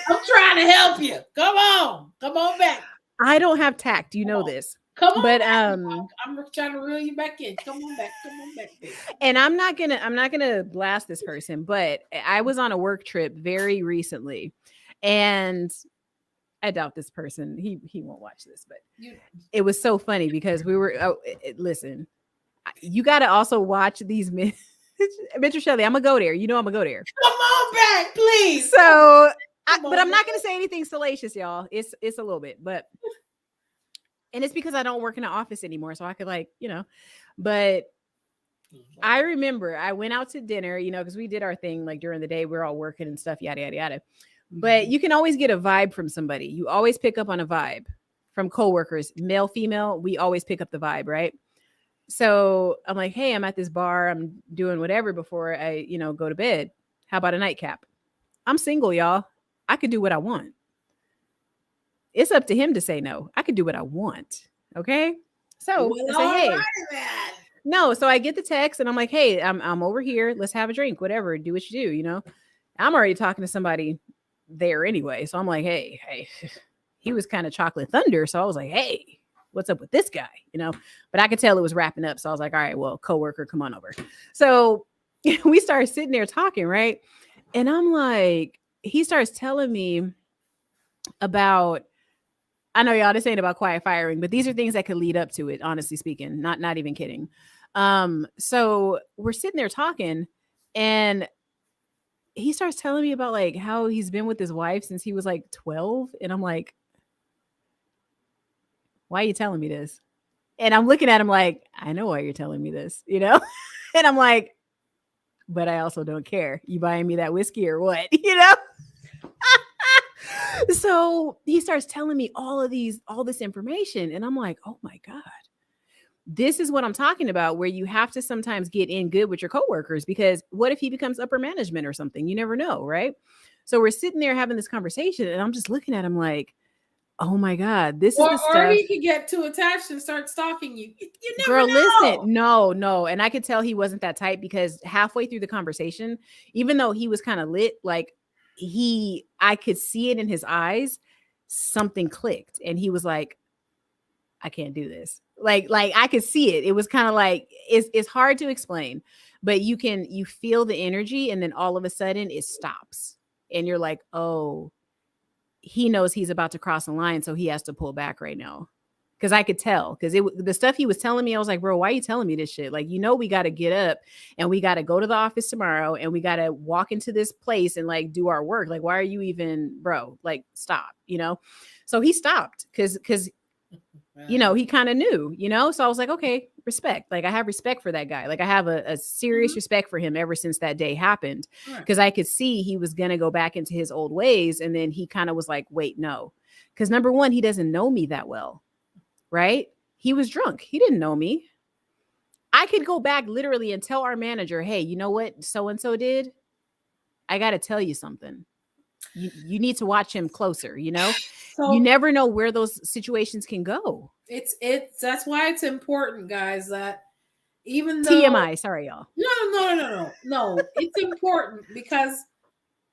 I'm trying to help you. Come on back. I don't have tact. You know this. Come on, but I'm trying to reel you back in. Come on back, baby. And I'm not gonna blast this person, but I was on a work trip very recently, and I doubt this person, he won't watch this, but it was so funny because we were listen, you got to also watch these men. Mr. Shelly, I'm gonna go there. I'm gonna go there. Come on back, please. So, but I'm not gonna say anything salacious, y'all. It's a little bit, but. And it's because I don't work in an office anymore. So I could but I remember I went out to dinner, because we did our thing like during the day, we're all working and stuff, yada, yada, yada. But you can always get a vibe from somebody. You always pick up on a vibe from coworkers, male, female. We always pick up the vibe, right? So I'm like, hey, I'm at this bar. I'm doing whatever before I, go to bed. How about a nightcap? I'm single, y'all. I could do what I want. It's up to him to say no. I could do what I want. Okay. So I Well, say, all hey, right, man. no. So I get the text and I'm like, hey, I'm over here. Let's have a drink, whatever. Do what you do, I'm already talking to somebody there anyway. So I'm like, hey. He was kind of chocolate thunder. So I was like, hey, what's up with this guy? But I could tell it was wrapping up. So I was like, all right, well, coworker, come on over. So we started sitting there talking, right? And I'm like, he starts telling me about, I know y'all, this ain't about quiet firing, but these are things that could lead up to it, honestly speaking, not even kidding. So we're sitting there talking and he starts telling me about like how he's been with his wife since he was like 12. And I'm like, why are you telling me this? And I'm looking at him like, I know why you're telling me this, And I'm like, but I also don't care. You buying me that whiskey or what, So he starts telling me all this information. And I'm like, oh my God, this is what I'm talking about, where you have to sometimes get in good with your coworkers, because what if he becomes upper management or something? You never know, right? So we're sitting there having this conversation and I'm just looking at him like, oh my God, this is the Or stuff. he could get too attached and start stalking you. You never Girl, know. listen, no. And I could tell he wasn't that type, because halfway through the conversation, even though he was kind of lit, like I could see it in his eyes, something clicked. And he was like, I can't do this. Like I could see it. It was kind of like, it's hard to explain, but you feel the energy, and then all of a sudden it stops. And you're like, oh, he knows he's about to cross the line, so he has to pull back right now. Because I could tell, because the stuff he was telling me, I was like, bro, why are you telling me this shit? Like, we got to get up and we got to go to the office tomorrow and we got to walk into this place and like do our work. Like, why are you even, bro? Like, stop, So he stopped because he kind of knew, So I was like, okay, respect. Like, I have respect for that guy. Like, I have a serious respect for him ever since that day happened, because I could see he was going to go back into his old ways. And then he kind of was like, wait, no. Because number one, he doesn't know me that well, right? He was drunk. He didn't know me. I could go back literally and tell our manager, hey, you know what so-and-so did? I got to tell you something. You need to watch him closer, So you never know where those situations can go. it's that's why it's important, guys, that even though TMI, sorry y'all. No, it's important because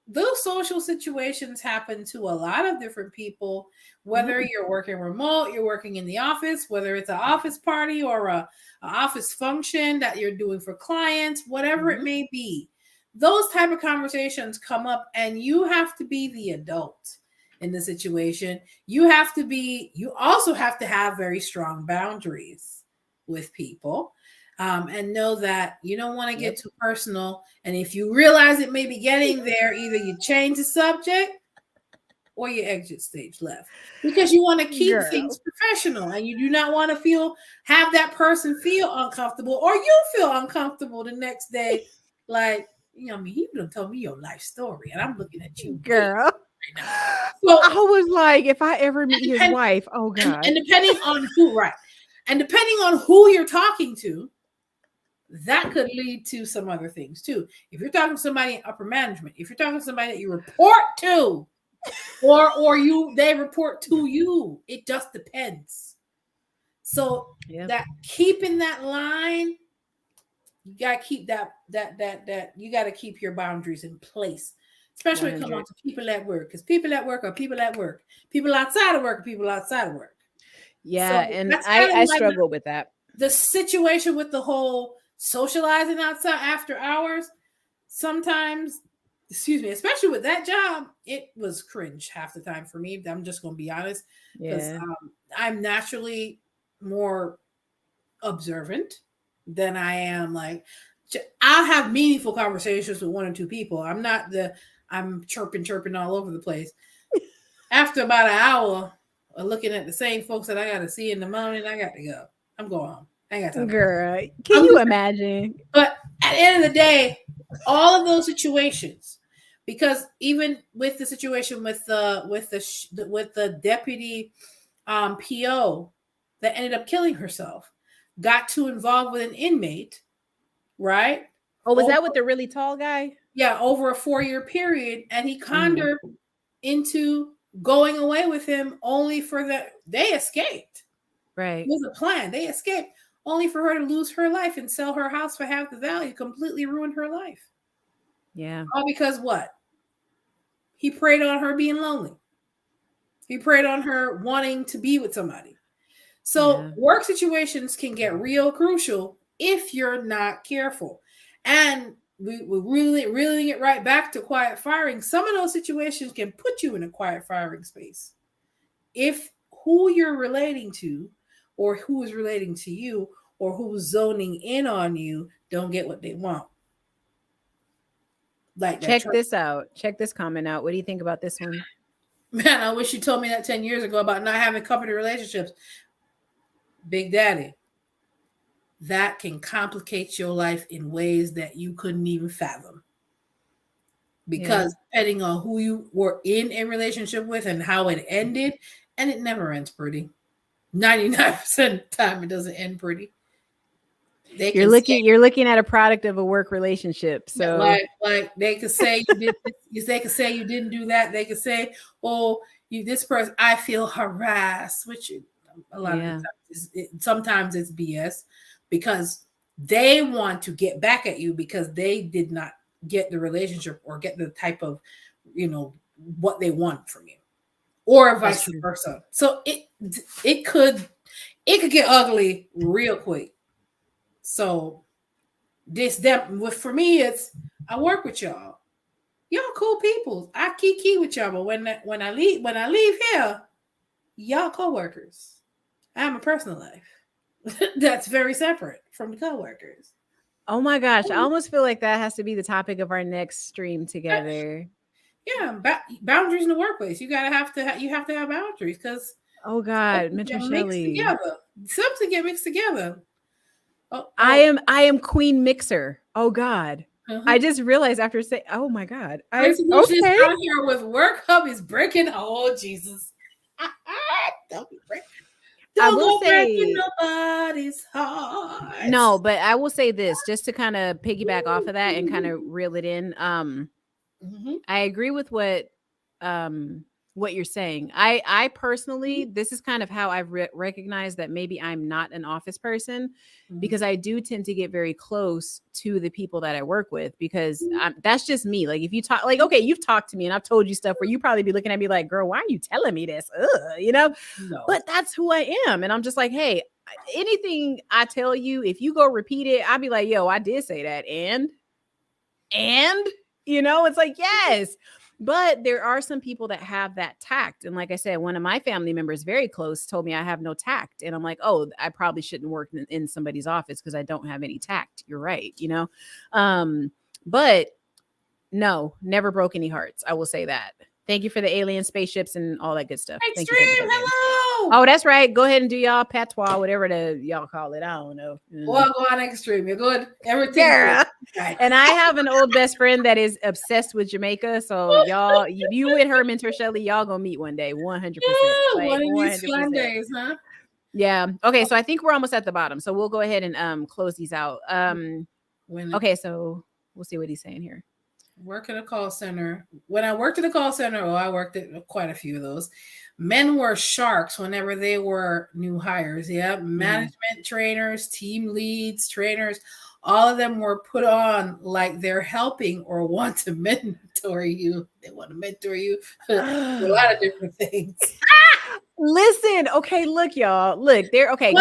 those social situations happen to a lot of different people, whether you're working remote, you're working in the office, whether it's an office party or a office function that you're doing for clients, whatever it may be. Those type of conversations come up, and you have to be the adult in the situation. You also have to have very strong boundaries with people. And know that you don't want to get too personal. And if you realize it may be getting there, either you change the subject or you exit stage left, because you want to keep things professional, and you do not want to have that person feel uncomfortable, or you feel uncomfortable the next day. Like, I mean, you don't tell me your life story, and I'm looking at you, girl. Right now. So I was like, if I ever meet his wife, oh God. And depending on who, right, and depending on who you're talking to, that could lead to some other things too. If you're talking to somebody in upper management, if you're talking to somebody that you report to, or they report to you, it just depends. So that keeping that line, you gotta keep that you gotta keep your boundaries in place, especially when it comes to people at work, because people at work are people at work. People outside of work are people outside of work. Yeah, so and I struggle with that. The situation with the whole socializing outside after hours, sometimes, especially with that job, it was cringe half the time for me. I'm just going to be honest, because I'm naturally more observant than I am. Like, I'll have meaningful conversations with one or two people. I'm chirping all over the place. After about an hour of looking at the same folks that I got to see in the morning, I got to go. I'm going home. I ain't got time. Girl, can you imagine? But at the end of the day, all of those situations, because even with the situation with the deputy PO that ended up killing herself, got too involved with an inmate, right? Oh, was that with the really tall guy? Yeah, over a 4-year period, and he conned her into going away with him, only for they escaped. Right. It was a plan. They escaped only for her to lose her life and sell her house for half the value, completely ruined her life. Yeah. All because what? He preyed on her being lonely. He preyed on her wanting to be with somebody. So work situations can get real crucial if you're not careful. And we're really reeling it right back to quiet firing. Some of those situations can put you in a quiet firing space. If who you're relating to, or who is relating to you, or who's zoning in on you, don't get what they want. Like that. Check this out. Check this comment out. What do you think about this one? Man, I wish you told me that 10 years ago about not having company relationships. Big Daddy, that can complicate your life in ways that you couldn't even fathom. Because depending on who you were in a relationship with and how it ended, and it never ends pretty. 99% of the time, it doesn't end pretty. You're looking at a product of a work relationship. So like they could say you did this, they could say you didn't do that. They could say, oh, you this person, I feel harassed, which a lot of the times sometimes it's BS because they want to get back at you because they did not get the relationship or get the type of, what they want from you, or vice versa. So it could get ugly real quick. So for me, it's I work with y'all. Y'all cool people. I kiki with y'all, but when I leave here, y'all coworkers. I have a personal life that's very separate from the coworkers. Oh my gosh, I almost feel like that has to be the topic of our next stream together. Yeah, boundaries in the workplace. You have to have boundaries because oh God, Mentor Shelly, something get mixed together. Oh. I am Queen Mixer. Oh God. I just realized after saying, oh my God. Solutionist out here with work hub is breaking. Oh Jesus. Don't be breaking. Don't go breaking nobody's heart. No, but I will say this just to kind of piggyback off of that and kind of reel it in. I agree with what you're saying. I personally, this is kind of how I've recognized that maybe I'm not an office person because I do tend to get very close to the people that I work with because that's just me. Like if you talk, like, okay, you've talked to me and I've told you stuff where you probably be looking at me like, girl, why are you telling me this? No. But that's who I am. And I'm just like, hey, anything I tell you, if you go repeat it, I'll be like, yo, I did say that. And it's like, yes. But there are some people that have that tact. And like I said, one of my family members very close told me I have no tact. And I'm like, oh, I probably shouldn't work in somebody's office because I don't have any tact. You're right. But no, never broke any hearts. I will say that. Thank you for the alien spaceships and all that good stuff. Extreme, hello. Oh, that's right. Go ahead and do y'all patois, whatever y'all call it. I don't know. Well, go on Extreme. You're good. Everything. Yeah. And I have an old best friend that is obsessed with Jamaica. So y'all, you with her, Mentor Shelly, y'all gonna meet one day, 100%. Yeah, one of these fun days, huh? Yeah. Okay. So I think we're almost at the bottom. So we'll go ahead and close these out. Okay. So we'll see what he's saying here. Work at a call center. When I worked at a call center, I worked at quite a few of those. Men were sharks whenever they were new hires. Yeah. Management trainers, team leads, trainers, all of them were put on like they're helping or want to mentor you. They want to mentor you for a lot of different things. Listen, okay, look, y'all. Look, they're okay.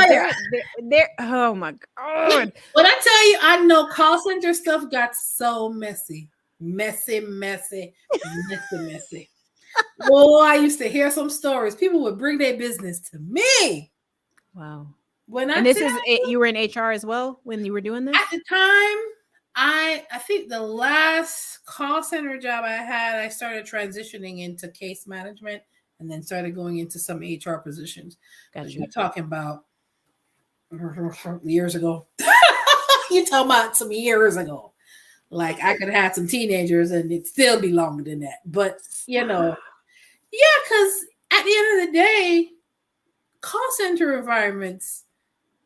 They're oh my God. When I tell you, I know call center stuff got so messy. Messy. Oh, I used to hear some stories. People would bring their business to me. Wow. You were in HR as well when you were doing this? At the time, I think the last call center job I had, I started transitioning into case management and then started going into some HR positions. Gotcha. You're talking about years ago. You're talking about some years ago. Like I could have had some teenagers and it'd still be longer than that. But, because at the end of the day, call center environments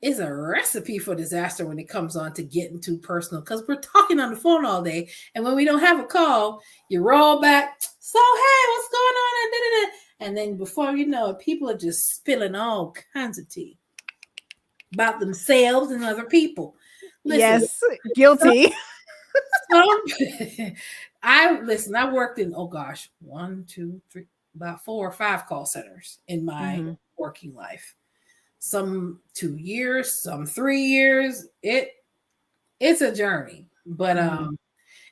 is a recipe for disaster when it comes on to getting too personal because we're talking on the phone all day. And when we don't have a call, you roll back. So, hey, what's going on? And then before you know it, people are just spilling all kinds of tea. about themselves and other people. Listen, Yes, guilty. I worked in, oh gosh, 1, 2, 3, about 4 or 5 call centers in my Mm-hmm. working life. Some 2 years, some 3 years. It's a journey, but Mm-hmm.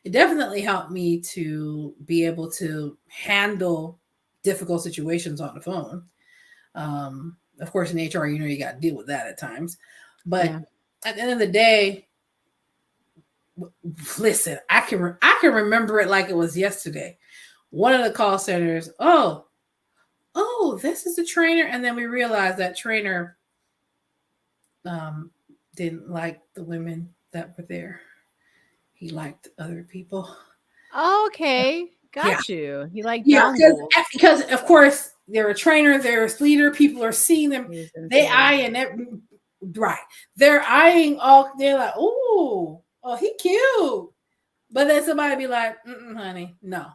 it definitely helped me to be able to handle difficult situations on the phone. Of course, in HR, you got to deal with that at times. But Yeah. at the end of the day, listen, I can remember it like it was yesterday. One of the call centers, this is the trainer, and then we realized that trainer um, didn't like the women that were there. He liked other people. Okay, Yeah, got you. You like yeah, dongles. because of course they're a trainer, they're a leader. People are seeing them. He's They insane. eyeing it right. They're eyeing all. They're like, oh, he cute. But then somebody be like, honey, no.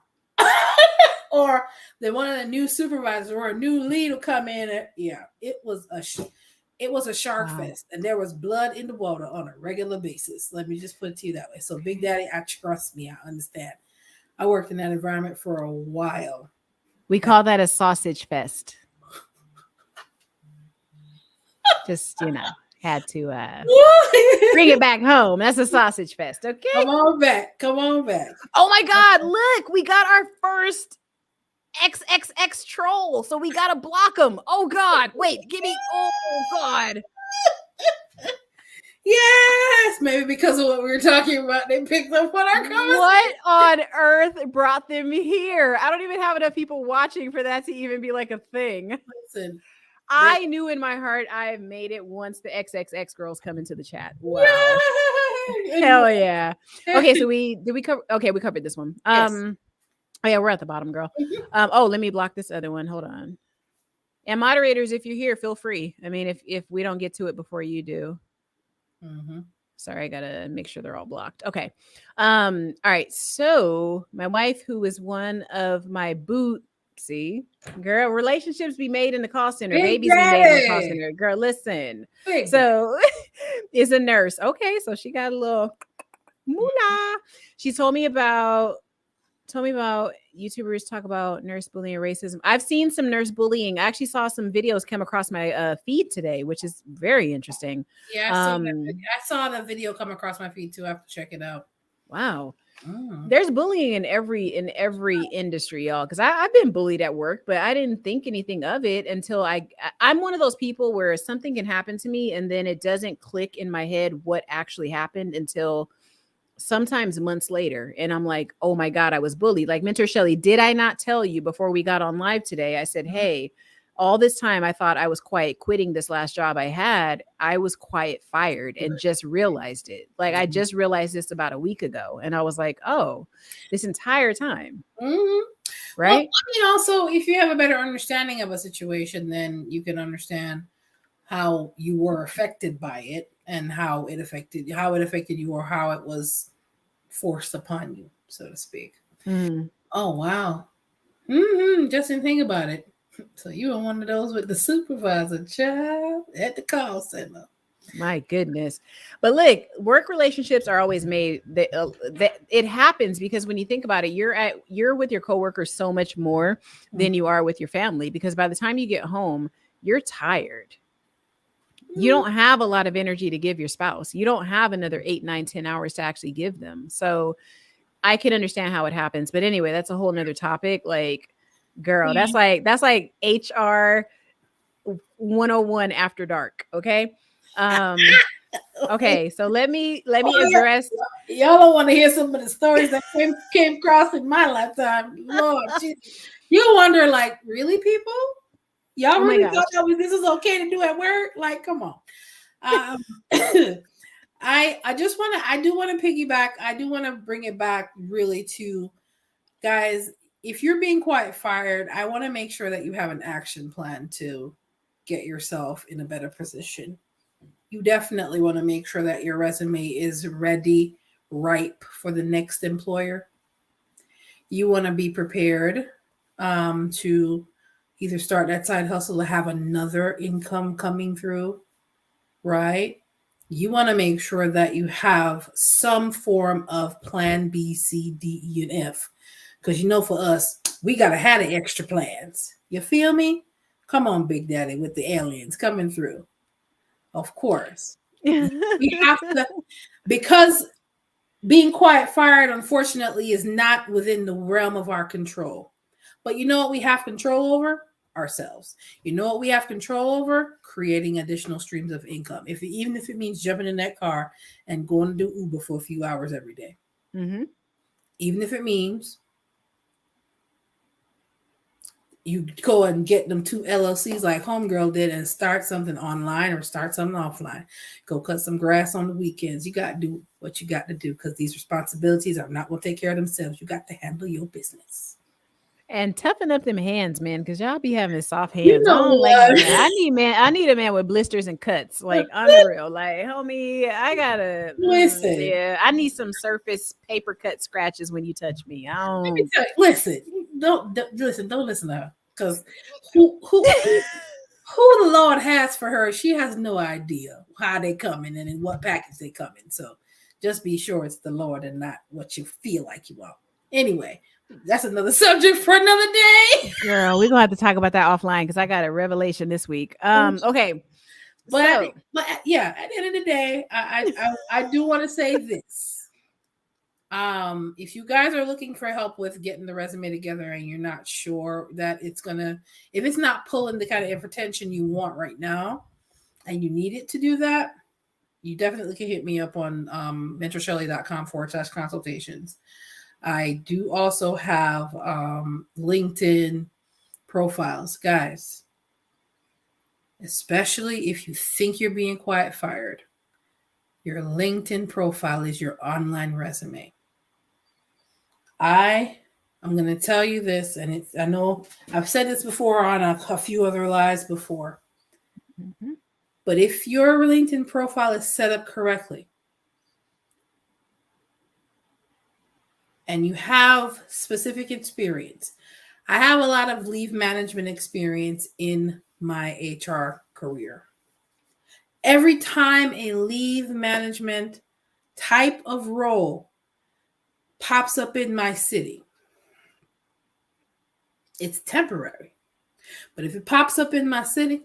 Or then one of the new supervisors or a new lead will come in and it was a shark Wow. fest, and there was blood in the water on a regular basis. Let me just put it to you that way. So Big Daddy, I trust me, I understand. I worked in that environment for a while. We call that a sausage fest. Just, had to bring it back home. That's a sausage fest, okay? Come on back. Come on back. Oh my God, look, we got our first XXX troll. So we got to block him. Oh God, wait, give me, oh God. Yes, maybe because of what we were talking about, they picked up on our conversation. What on earth brought them here? I don't even have enough people watching for that to even be like a thing. Listen, I knew in my heart I have made it once the XXX girls come into the chat. Wow. Yay! Hell yeah. Okay, so we covered this one. Yes. Oh yeah, we're at the bottom, girl. Let me block this other one. Hold on. And moderators, if you're here, feel free. I mean, if we don't get to it before you do. Mm-hmm. Sorry, I gotta make sure they're all blocked. Okay. All right. So my wife, who is one of my girl, relationships be made in the call center. Big Babies be made in the call Daddy. center. Girl, listen. Big So is a nurse. Okay, so she got a little moolah. She told me about YouTubers talk about nurse bullying and racism. I've seen some nurse bullying. I actually saw some videos come across my feed today, which is very interesting. Yeah, I saw the video come across my feed too. I have to check it out. Wow. There's bullying in every industry, y'all. Because I've been bullied at work, but I didn't think anything of it until I'm one of those people where something can happen to me and then it doesn't click in my head what actually happened until sometimes months later. And I'm like, oh my God, I was bullied. Like, Mentor Shelly, did I not tell you before we got on live today? I said, hey, all this time I thought I was quiet quitting this last job I had. I was quiet fired and just realized it. Like, I just realized this about a week ago. And I was like, oh, this entire time. Right. Well, also, if you have a better understanding of a situation, then you can understand how you were affected by it and how it affected you, or how it was forced upon you, so to speak. Oh wow. Just didn't think about it. So you were one of those with the supervisor child at the call center. My goodness. But look, work relationships are always made that it happens because when you think about it, you're with your coworkers so much more than you are with your family, because by the time you get home, you're tired. You don't have a lot of energy to give your spouse. You don't have another 8, 9, 10 hours to actually give them. So I can understand how it happens. But anyway, that's a whole nother topic. Like, girl, that's like HR 101 after dark. Okay. Okay. So let me address. Y'all don't want to hear some of the stories that came across in my lifetime. Lord, you wonder, like, really, people? Y'all really thought this is okay to do at work? Like, come on. I do want to piggyback. I do want to bring it back really to, guys, if you're being quiet fired, I want to make sure that you have an action plan to get yourself in a better position. You definitely want to make sure that your resume is ready, ripe for the next employer. You want to be prepared to either start that side hustle or have another income coming through, right? You want to make sure that you have some form of plan B, C, D, E, and F. Because for us, we got to have the extra plans. You feel me? Come on, Big Daddy, with the aliens coming through. Of course. We have to, because being quiet fired, unfortunately, is not within the realm of our control. But you know what we have control over? Ourselves. You know what we have control over? Creating additional streams of income. Even if it means jumping in that car and going to do Uber for a few hours every day. Mm-hmm. Even if it means you go and get them 2 LLCs like Homegirl did and start something online or start something offline. Go cut some grass on the weekends. You got to do what you got to do, because these responsibilities are not going to take care of themselves. You got to handle your business. And toughen up them hands, man, because y'all be having soft You hands. I know don't like what? that. I need a man with blisters and cuts, like unreal. Like, homie, I gotta Listen. yeah. I need some surface paper cut scratches when you touch me. I Let me don't. tell you, listen. Don't listen to her. Because who the Lord has for her, she has no idea how they coming and in what package they come in. So just be sure it's the Lord and not what you feel like you want. Anyway, that's another subject for another day. Girl, we're gonna have to talk about that offline because I got a revelation this week. Okay. But So yeah, at the end of the day, I do want to say this. If you guys are looking for help with getting the resume together and you're not sure that if it's not pulling the kind of attention you want right now and you need it to do that, you definitely can hit me up on mentorshelly.com/consultations. I do also have LinkedIn profiles, guys, especially if you think you're being quiet fired. Your LinkedIn profile is your online resume. I'm going to tell you this, and I know I've said this before on a few other lives before, but if your LinkedIn profile is set up correctly and you have specific experience, I have a lot of leave management experience in my HR career. Every time a leave management type of role pops up in my city, it's temporary. But if it pops up in my city,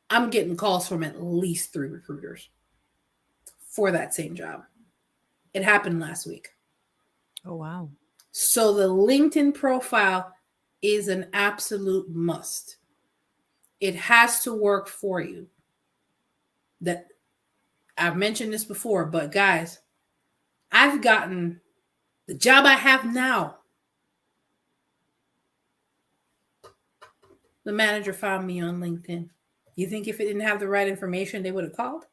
I'm getting calls from at least 3 recruiters for that same job. It happened last week. oh wow. So the LinkedIn profile is an absolute must. It has to work for you. That I've mentioned this before, but guys, I've gotten the job I have now. The manager found me on LinkedIn. You think if it didn't have the right information, they would have called?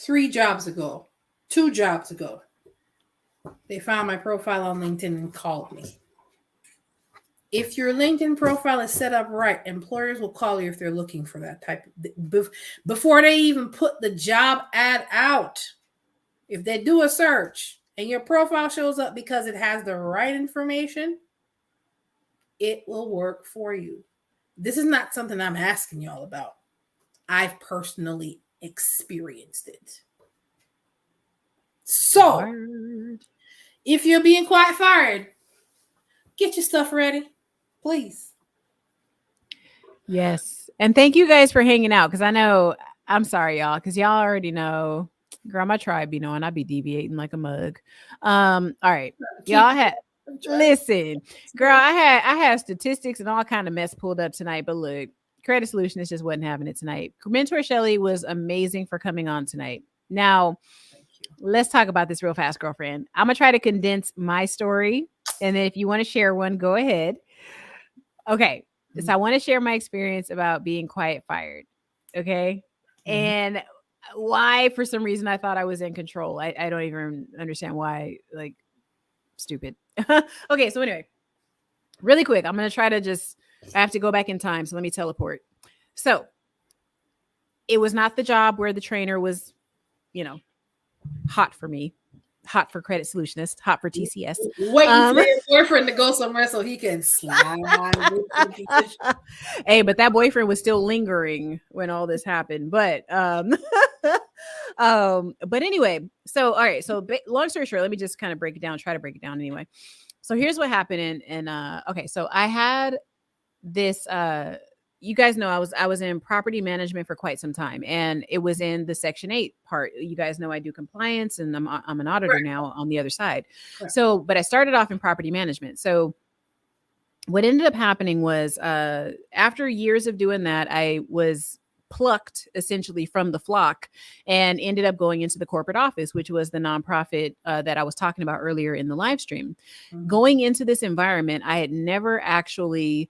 2 jobs ago, they found my profile on LinkedIn and called me. If your LinkedIn profile is set up right, employers will call you if they're looking for that type of, before they even put the job ad out. If they do a search and your profile shows up because it has the right information, it will work for you. This is not something I'm asking y'all about. I've personally experienced it. So, if you're being quiet fired, get your stuff ready, please. Yes. And thank you guys for hanging out, because I know, I'm sorry, y'all, because y'all already know, girl, my tribe be knowing I be deviating like a mug. All right. Y'all had, listen, girl, I had statistics and all kind of mess pulled up tonight, but look, Credit Solutionist just wasn't having it tonight. Mentor Shelly was amazing for coming on tonight. Now, let's talk about this real fast, girlfriend. I'm going to try to condense my story. And then if you want to share one, go ahead. Okay. So I want to share my experience about being quiet fired. Okay. And why, for some reason, I thought I was in control. I don't even understand why, like, stupid. Okay. So anyway, really quick, I'm going to try to I have to go back in time. So let me teleport. So it was not the job where the trainer was, hot for me. hot for Credit Solutionist, hot for TCS. Waiting for your boyfriend to go somewhere so he can slide. Hey, but that boyfriend was still lingering when all this happened. But but anyway, so all right. So long story short, let me just kind of break it down. Try to break it down anyway. So here's what happened. Okay, so I had this. You guys know I was in property management for quite some time, and it was in the Section 8 part. You guys know I do compliance, and I'm an auditor now on the other side. So, but I started off in property management. So what ended up happening was after years of doing that, I was plucked essentially from the flock and ended up going into the corporate office, which was the nonprofit that I was talking about earlier in the live stream. Going into this environment, I had never actually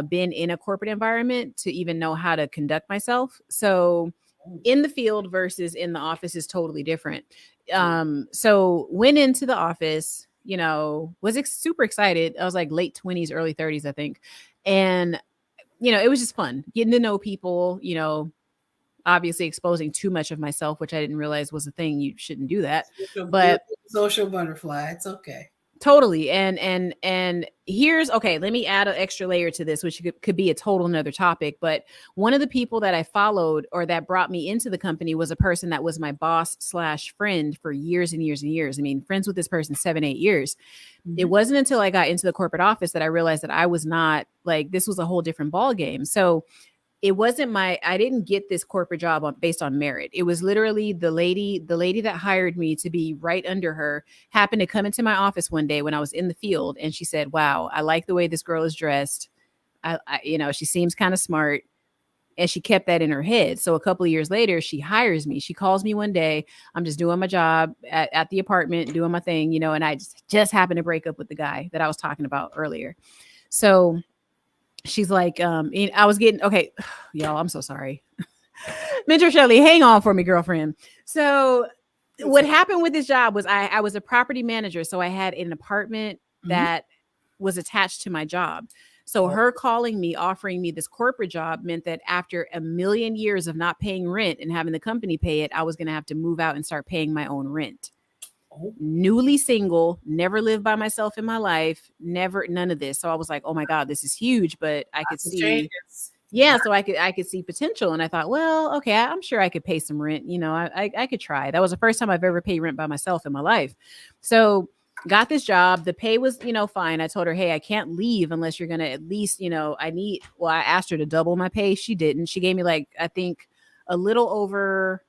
been in a corporate environment to even know how to conduct myself. So in the field versus in the office is totally different. So went into the office, was super excited. I was like late 20s, early 30s, I think. And, it was just fun getting to know people, obviously exposing too much of myself, which I didn't realize was a thing. You shouldn't do that. But social butterfly, it's okay. Totally. And here's, okay, let me add an extra layer to this, which could be a total another topic. But one of the people that I followed or that brought me into the company was a person that was my boss / friend for years and years and years. I mean, friends with this person, 7-8 years. It wasn't until I got into the corporate office that I realized that I was not like, this was a whole different ball game. So it wasn't I didn't get this corporate job based on merit. It was literally the lady that hired me to be right under her happened to come into my office one day when I was in the field. And she said, wow, I like the way this girl is dressed. I she seems kind of smart. And she kept that in her head. So a couple of years later, she hires me. She calls me one day. I'm just doing my job at the apartment, doing my thing, and I just happened to break up with the guy that I was talking about earlier. So she's like, I was getting, okay, y'all, I'm so sorry. Mentor Shelly, hang on for me, girlfriend. So what happened with this job was I was a property manager. So I had an apartment that was attached to my job. So her calling me, offering me this corporate job meant that after a million years of not paying rent and having the company pay it, I was going to have to move out and start paying my own rent. Newly single, never lived by myself in my life, none of this. So I was like, oh my God, this is huge, but I could see, so I could see potential. And I thought, well, okay, I'm sure I could pay some rent. I could try. That was the first time I've ever paid rent by myself in my life. So got this job. The pay was, fine. I told her, hey, I can't leave unless you're going to at least, I asked her to double my pay. She didn't. She gave me I think a little over,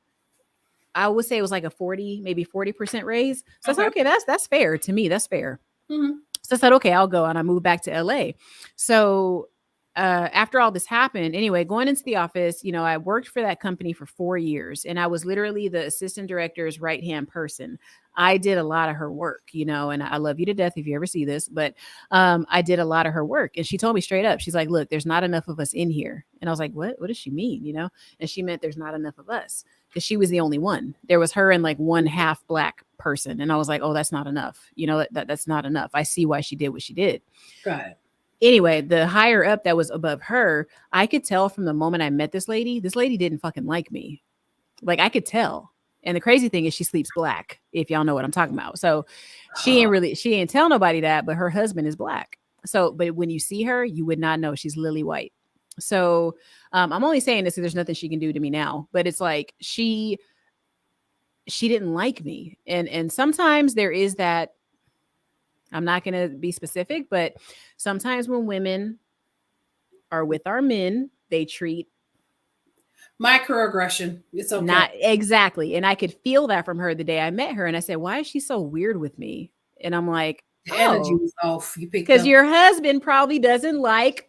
I would say it was like a 40% raise. So I said, okay, that's fair to me. That's fair. So I said, okay, I'll go. And I moved back to LA. So after all this happened, anyway, going into the office, I worked for that company for 4 years and I was literally the assistant director's right-hand person. I did a lot of her work, and I love you to death if you ever see this, but I did a lot of her work. And she told me straight up, she's like, look, there's not enough of us in here. And I was like, what does she mean? And she meant there's not enough of us because she was the only one. There was her and like one half black person. And I was like, oh, that's not enough. That's not enough. I see why she did what she did. Got it. Anyway, the higher up that was above her, I could tell from the moment I met this lady didn't fucking like me. Like I could tell. And the crazy thing is she sleeps black, if y'all know what I'm talking about. So she ain't tell nobody that, but her husband is black. So, but when you see her, you would not know she's lily white. So I'm only saying this because there's nothing she can do to me now, but it's like she didn't like me. And sometimes there is that, I'm not going to be specific, but sometimes when women are with our men, they treat microaggression. It's okay. Not exactly. And I could feel that from her the day I met her. And I said, why is she so weird with me? And I'm like, energy was off. Because your husband probably doesn't like.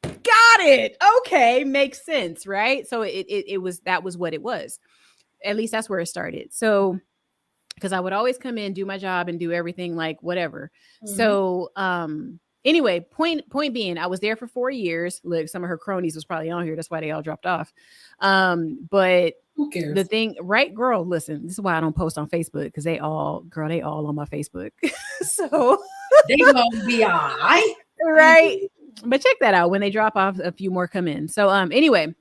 Got it. Okay. Makes sense. Right. So that was what it was. At least that's where it started. So, because I would always come in, do my job and do everything like whatever. So, anyway, point being, I was there for 4 years. Look, some of her cronies was probably on here. That's why they all dropped off. But who cares? The thing, right, girl, listen, this is why I don't post on Facebook because they all on my Facebook. So they gonna be all right. Right. But check that out. When they drop off, a few more come in. So anyway,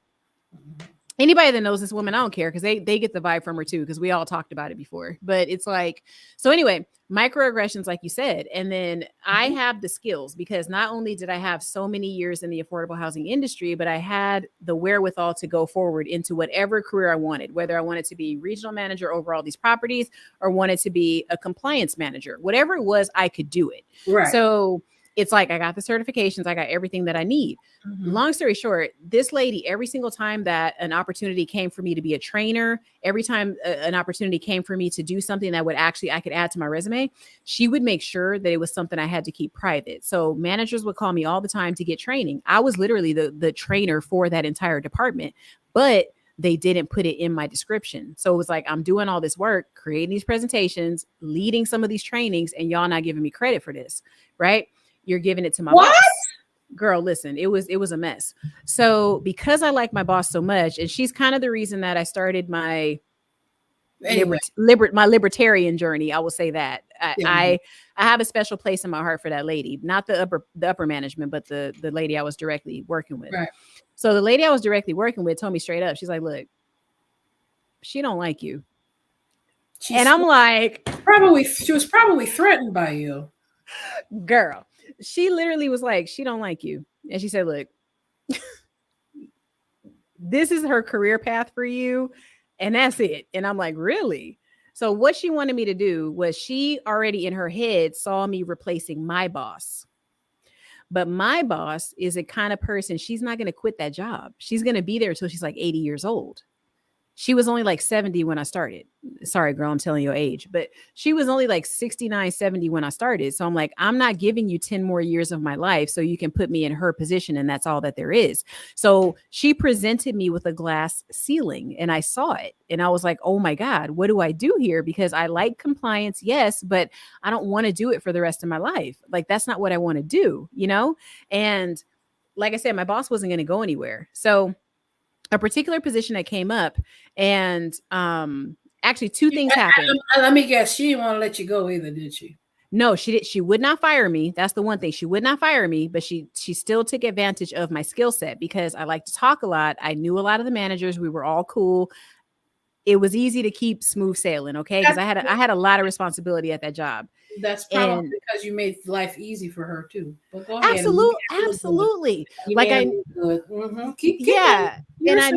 Anybody that knows this woman, I don't care, because they get the vibe from her too, because we all talked about it before. But it's like, so anyway, microaggressions, like you said. And then I have the skills, because not only did I have so many years in the affordable housing industry, but I had the wherewithal to go forward into whatever career I wanted, whether I wanted to be regional manager over all these properties or wanted to be a compliance manager, whatever it was, I could do it. Right. So it's like, I got the certifications, I got everything that I need. Long story short, this lady, every single time that an opportunity came for me to be a trainer, every time an opportunity came for me to do something that would actually, I could add to my resume, she would make sure that it was something I had to keep private. So managers would call me all the time to get training. I was literally the trainer for that entire department, but they didn't put it in my description. So it was like, I'm doing all this work, creating these presentations, leading some of these trainings, and y'all not giving me credit for this, right? You're giving it to my boss. Girl, listen, it was a mess. So because I like my boss so much, and she's kind of the reason that I started my my libertarian journey, I will say that I have a special place in my heart for that lady, not the upper management, but the lady I was directly working with. Right. So the lady I was directly working with told me straight up, she's like, look, she don't like you. And I'm like, she was probably threatened by you. Girl, she literally was like, she don't like you. And she said, look, this is her career path for you. And that's it. And I'm like, really? So what she wanted me to do was, she already in her head saw me replacing my boss. But my boss is a kind of person, she's not going to quit that job. She's going to be there until she's like 80 years old. She was only like 70 when I started. Sorry, girl, I'm telling your age, but she was only like 69, 70 when I started. So I'm like, I'm not giving you 10 more years of my life so you can put me in her position, and that's all that there is. So she presented me with a glass ceiling, and I saw it. And I was like, oh my God, what do I do here? Because I like compliance, yes, but I don't want to do it for the rest of my life. Like, that's not what I want to do, you know? And like I said, my boss wasn't going to go anywhere. So a particular position that came up, and actually two things happened. Let me guess, she didn't want to let you go either, did she? No, she did. She would not fire me. That's the one thing. She would not fire me, but she still took advantage of my skill set, because I like to talk a lot. I knew a lot of the managers. We were all cool. It was easy to keep smooth sailing, okay? Because I had a lot of responsibility at that job. That's probably because you made life easy for her too. But go ahead. Absolutely. Like yeah. And I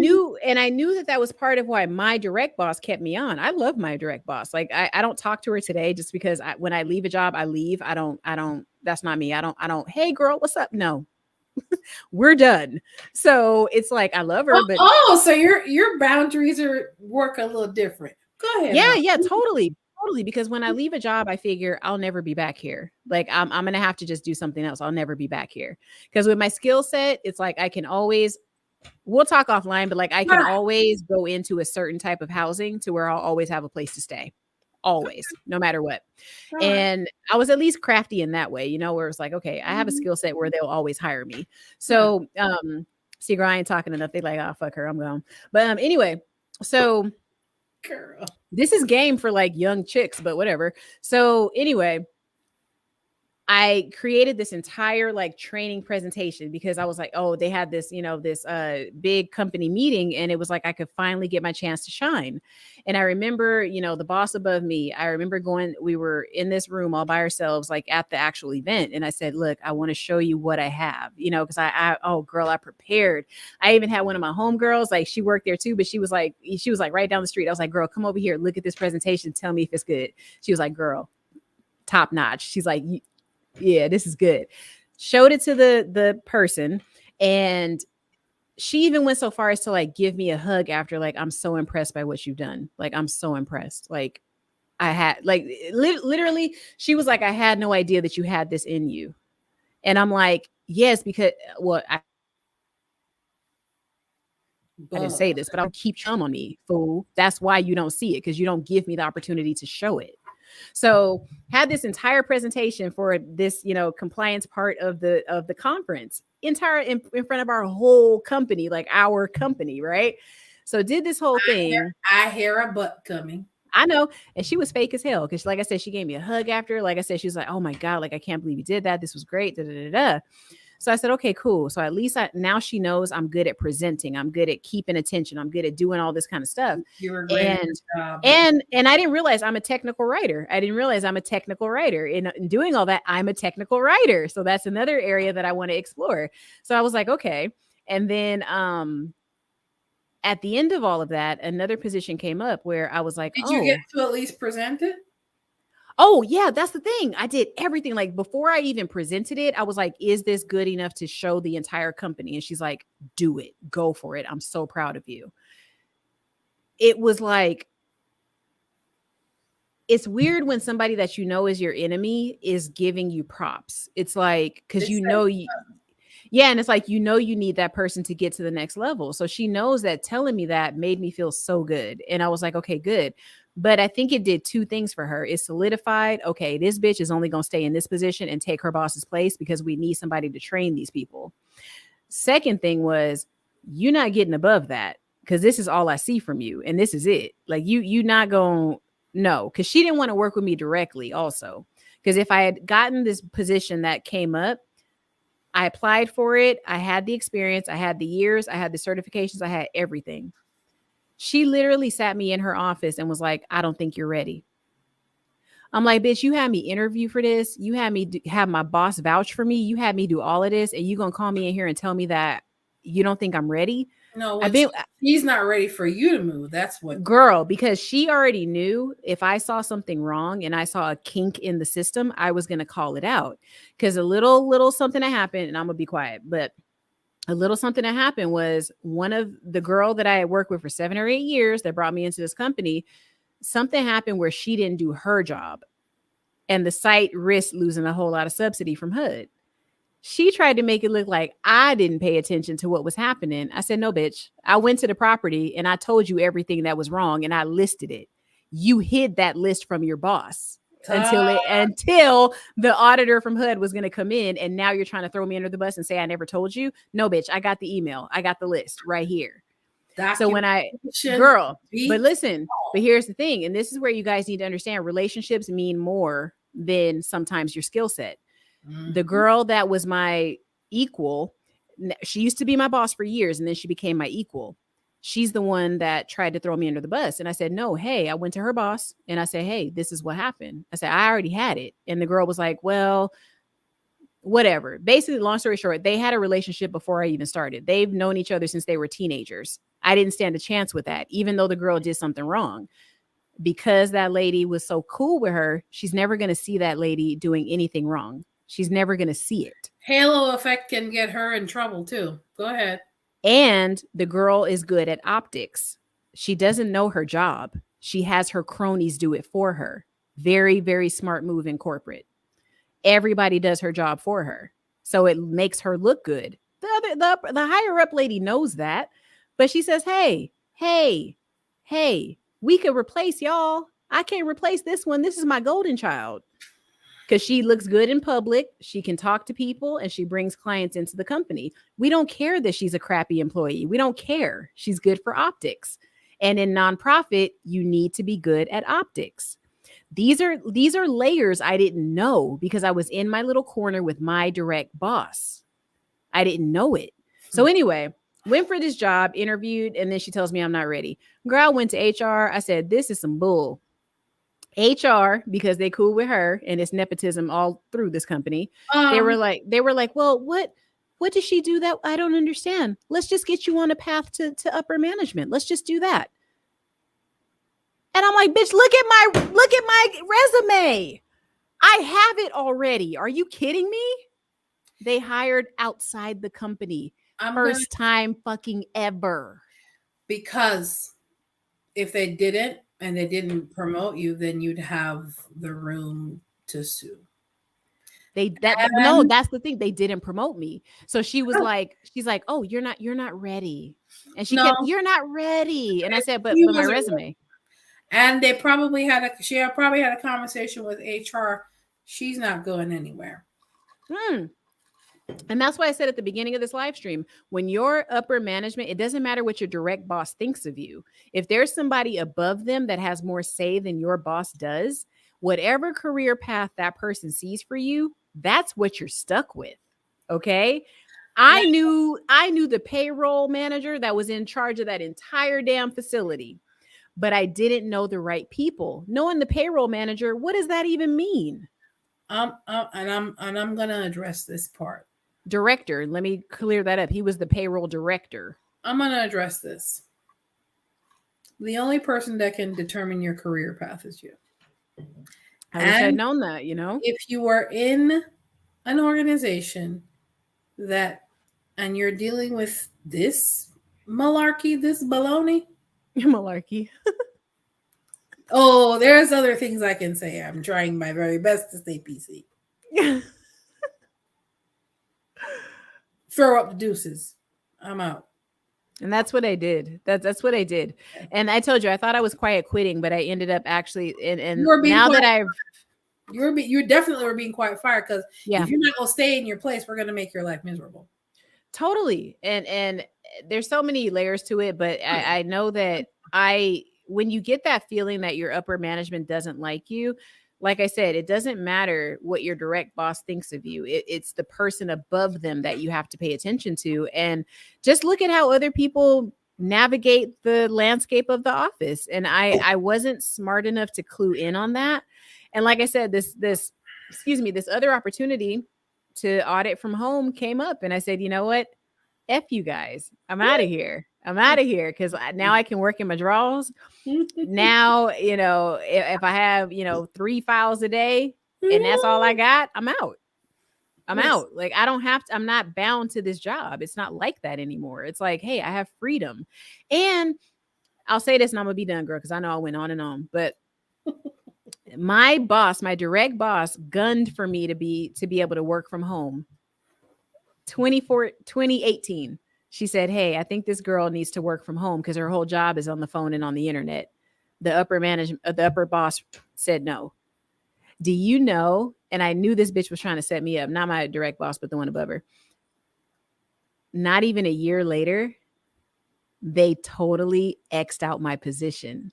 knew that was part of why my direct boss kept me on. I love my direct boss. Like I don't talk to her today just because when I leave a job, I leave. I don't, that's not me. I don't, hey girl, what's up? No, we're done. So it's like, I love her, but so your boundaries work a little different. Go ahead. Yeah, totally. Because when I leave a job, I figure I'll never be back here. Like I'm going to have to just do something else. I'll never be back here. Because with my skill set, it's like I can always, we'll talk offline, but like I can always go into a certain type of housing to where I'll always have a place to stay. Always, no matter what. And I was at least crafty in that way, you know, where it's like, okay, I have a skill set where they'll always hire me. So, see, girl, I ain't talking enough. They like, oh, fuck her, I'm gone. But anyway, so girl, this is game for like young chicks, but whatever. So anyway, I created this entire like training presentation because I was like, oh, they had this, you know, this big company meeting, and it was like I could finally get my chance to shine. And I remember, you know, the boss above me, I remember we were in this room all by ourselves, like at the actual event. And I said, look, I want to show you what I have, you know, because oh girl, I prepared. I even had one of my homegirls, like she worked there too, but she was like right down the street. I was like, girl, come over here, look at this presentation. Tell me if it's good. She was like, girl, top notch. She's like, yeah, this is good. Showed it to the person, and she even went so far as to like give me a hug after, like, I'm so impressed by what you've done. Like, I'm so impressed. Like, I had like literally, she was like, I had no idea that you had this in you. And I'm like, yes, because I didn't say this, but I'll keep chum on me, fool. That's why you don't see it, because you don't give me the opportunity to show it. So had this entire presentation for this, you know, compliance part of the conference, in front of our whole company, like our company, right? So did this whole thing. I hear a butt coming. I know. And she was fake as hell, because like I said, she gave me a hug after. Like I said, she was like, oh my God, like I can't believe you did that. This was great. Da, da, da, da. So I said, okay, cool. So at least now she knows I'm good at presenting. I'm good at keeping attention. I'm good at doing all this kind of stuff. You were great at And your job. and I didn't realize I'm a technical writer. I didn't realize I'm a technical writer. In doing all that, I'm a technical writer. So that's another area that I want to explore. So I was like, okay. And then at the end of all of that, another position came up where I was like, Did you get to at least present it? oh, yeah, that's the thing. I did everything. Like before I even presented it, I was like, is this good enough to show the entire company? And she's like, do it. Go for it. I'm so proud of you. It was like, it's weird when somebody that you know is your enemy is giving you props. It's like, because you know, yeah. And it's like, you know, you need that person to get to the next level. So she knows that telling me that made me feel so good. And I was like, okay, good. But I think it did two things for her. It solidified, okay, this bitch is only going to stay in this position and take her boss's place because we need somebody to train these people. Second thing was, you're not getting above that because this is all I see from you. And this is it. Like you not going, no, because she didn't want to work with me directly also. Because if I had gotten this position that came up, I applied for it. I had the experience. I had the years. I had the certifications. I had everything. She literally sat me in her office and was like, I don't think you're ready. I'm like, bitch, you had me interview for this. You had me have my boss vouch for me. You had me do all of this. And you going to call me in here and tell me that you don't think I'm ready? No, he's not ready for you to move. That's what. Girl, because she already knew if I saw something wrong and I saw a kink in the system, I was going to call it out. Because a little something that happened, and I'm going to be quiet, but a little something that happened was one of the girl that I had worked with for 7 or 8 years that brought me into this company, something happened where she didn't do her job and the site risked losing a whole lot of subsidy from HUD. She tried to make it look like I didn't pay attention to what was happening. I said, no, bitch, I went to the property and I told you everything that was wrong and I listed it. You hid that list from your boss. Until the auditor from HUD was going to come in, and now you're trying to throw me under the bus and say I never told you. No, bitch, I got the email. I got the list right here. So when but listen, but here's the thing, and this is where you guys need to understand: relationships mean more than sometimes your skill set. Mm-hmm. The girl that was my equal, she used to be my boss for years, and then she became my equal. She's the one that tried to throw me under the bus. And I said, no, hey, I went to her boss and I said, hey, this is what happened. I said, I already had it. And the girl was like, well, whatever. Basically, long story short, they had a relationship before I even started. They've known each other since they were teenagers. I didn't stand a chance with that, even though the girl did something wrong. Because that lady was so cool with her, she's never going to see that lady doing anything wrong. She's never going to see it. Halo effect can get her in trouble too. Go ahead. And the girl is good at optics. She doesn't know her job. She has her cronies do it for her. Very, very smart move in corporate. Everybody does her job for her. So it makes her look good. The higher up lady knows that. But she says, hey, we could replace y'all. I can't replace this one. This is my golden child. Because she looks good in public, she can talk to people, and she brings clients into the company. We don't care that she's a crappy employee. We don't care. She's good for optics. And in nonprofit, you need to be good at optics. These are layers I didn't know because I was in my little corner with my direct boss. I didn't know it. So anyway, went for this job, interviewed, and then she tells me I'm not ready. Girl, went to HR. I said, this is some bull. HR, because they cool with her and it's nepotism all through this company. They were like, well, what does she do that I don't understand? Let's just get you on a path to upper management. Let's just do that. And I'm like, bitch, look at my resume. I have it already. Are you kidding me? They hired outside the company. First time fucking ever. Because if they didn't, and they didn't promote you, then you'd have the room to sue. No, that's the thing. They didn't promote me. So she was like, she's like, oh, you're not ready. And she kept, you're not ready. And I said, but my resume. And she probably had a conversation with HR. She's not going anywhere. And that's why I said at the beginning of this live stream, when you're upper management, it doesn't matter what your direct boss thinks of you. If there's somebody above them that has more say than your boss does, whatever career path that person sees for you, that's what you're stuck with. Okay. Now, I knew the payroll manager that was in charge of that entire damn facility, but I didn't know the right people. Knowing the payroll manager, what does that even mean? I'm gonna address this part. Director, let me clear that up. He was the payroll director. I'm gonna address this. The only person that can determine your career path is you. I wish I'd And known that, you know? if you are in an organization that and you're dealing with this malarkey, this baloney. Malarkey. Oh, there's other things I can say. I'm trying my very best to stay PC. Throw up the deuces. I'm out. And that's what I did. That's what I did. And I told you I thought I was quiet quitting, but I ended up actually and You are being now quiet. that I've You definitely were being quiet fire because yeah, if you're not gonna stay in your place, we're gonna make your life miserable. totally. And there's so many layers to it, but I know that I when you get that feeling that your upper management doesn't like you, like I said, it doesn't matter what your direct boss thinks of you. It's the person above them that you have to pay attention to. And just look at how other people navigate the landscape of the office. And I wasn't smart enough to clue in on that. And like I said, this excuse me, this other opportunity to audit from home came up. And I said, you know what? F you guys. I'm out of here. I'm out of here because now I can work in my drawers. Now, if I have, 3 files a day and that's all I got, I'm out. I'm Listen, out. Like, I don't have to, I'm not bound to this job. It's not like that anymore. It's like, hey, I have freedom. And I'll say this and I'm going to be done, girl, because I know I went on and on. But my boss, my direct boss, gunned for me to be able to work from home 2018. She said, hey, I think this girl needs to work from home because her whole job is on the phone and on the internet. The upper boss said no. Do you know? And I knew this bitch was trying to set me up, not my direct boss, but the one above her. Not even a year later, they totally X'd out my position.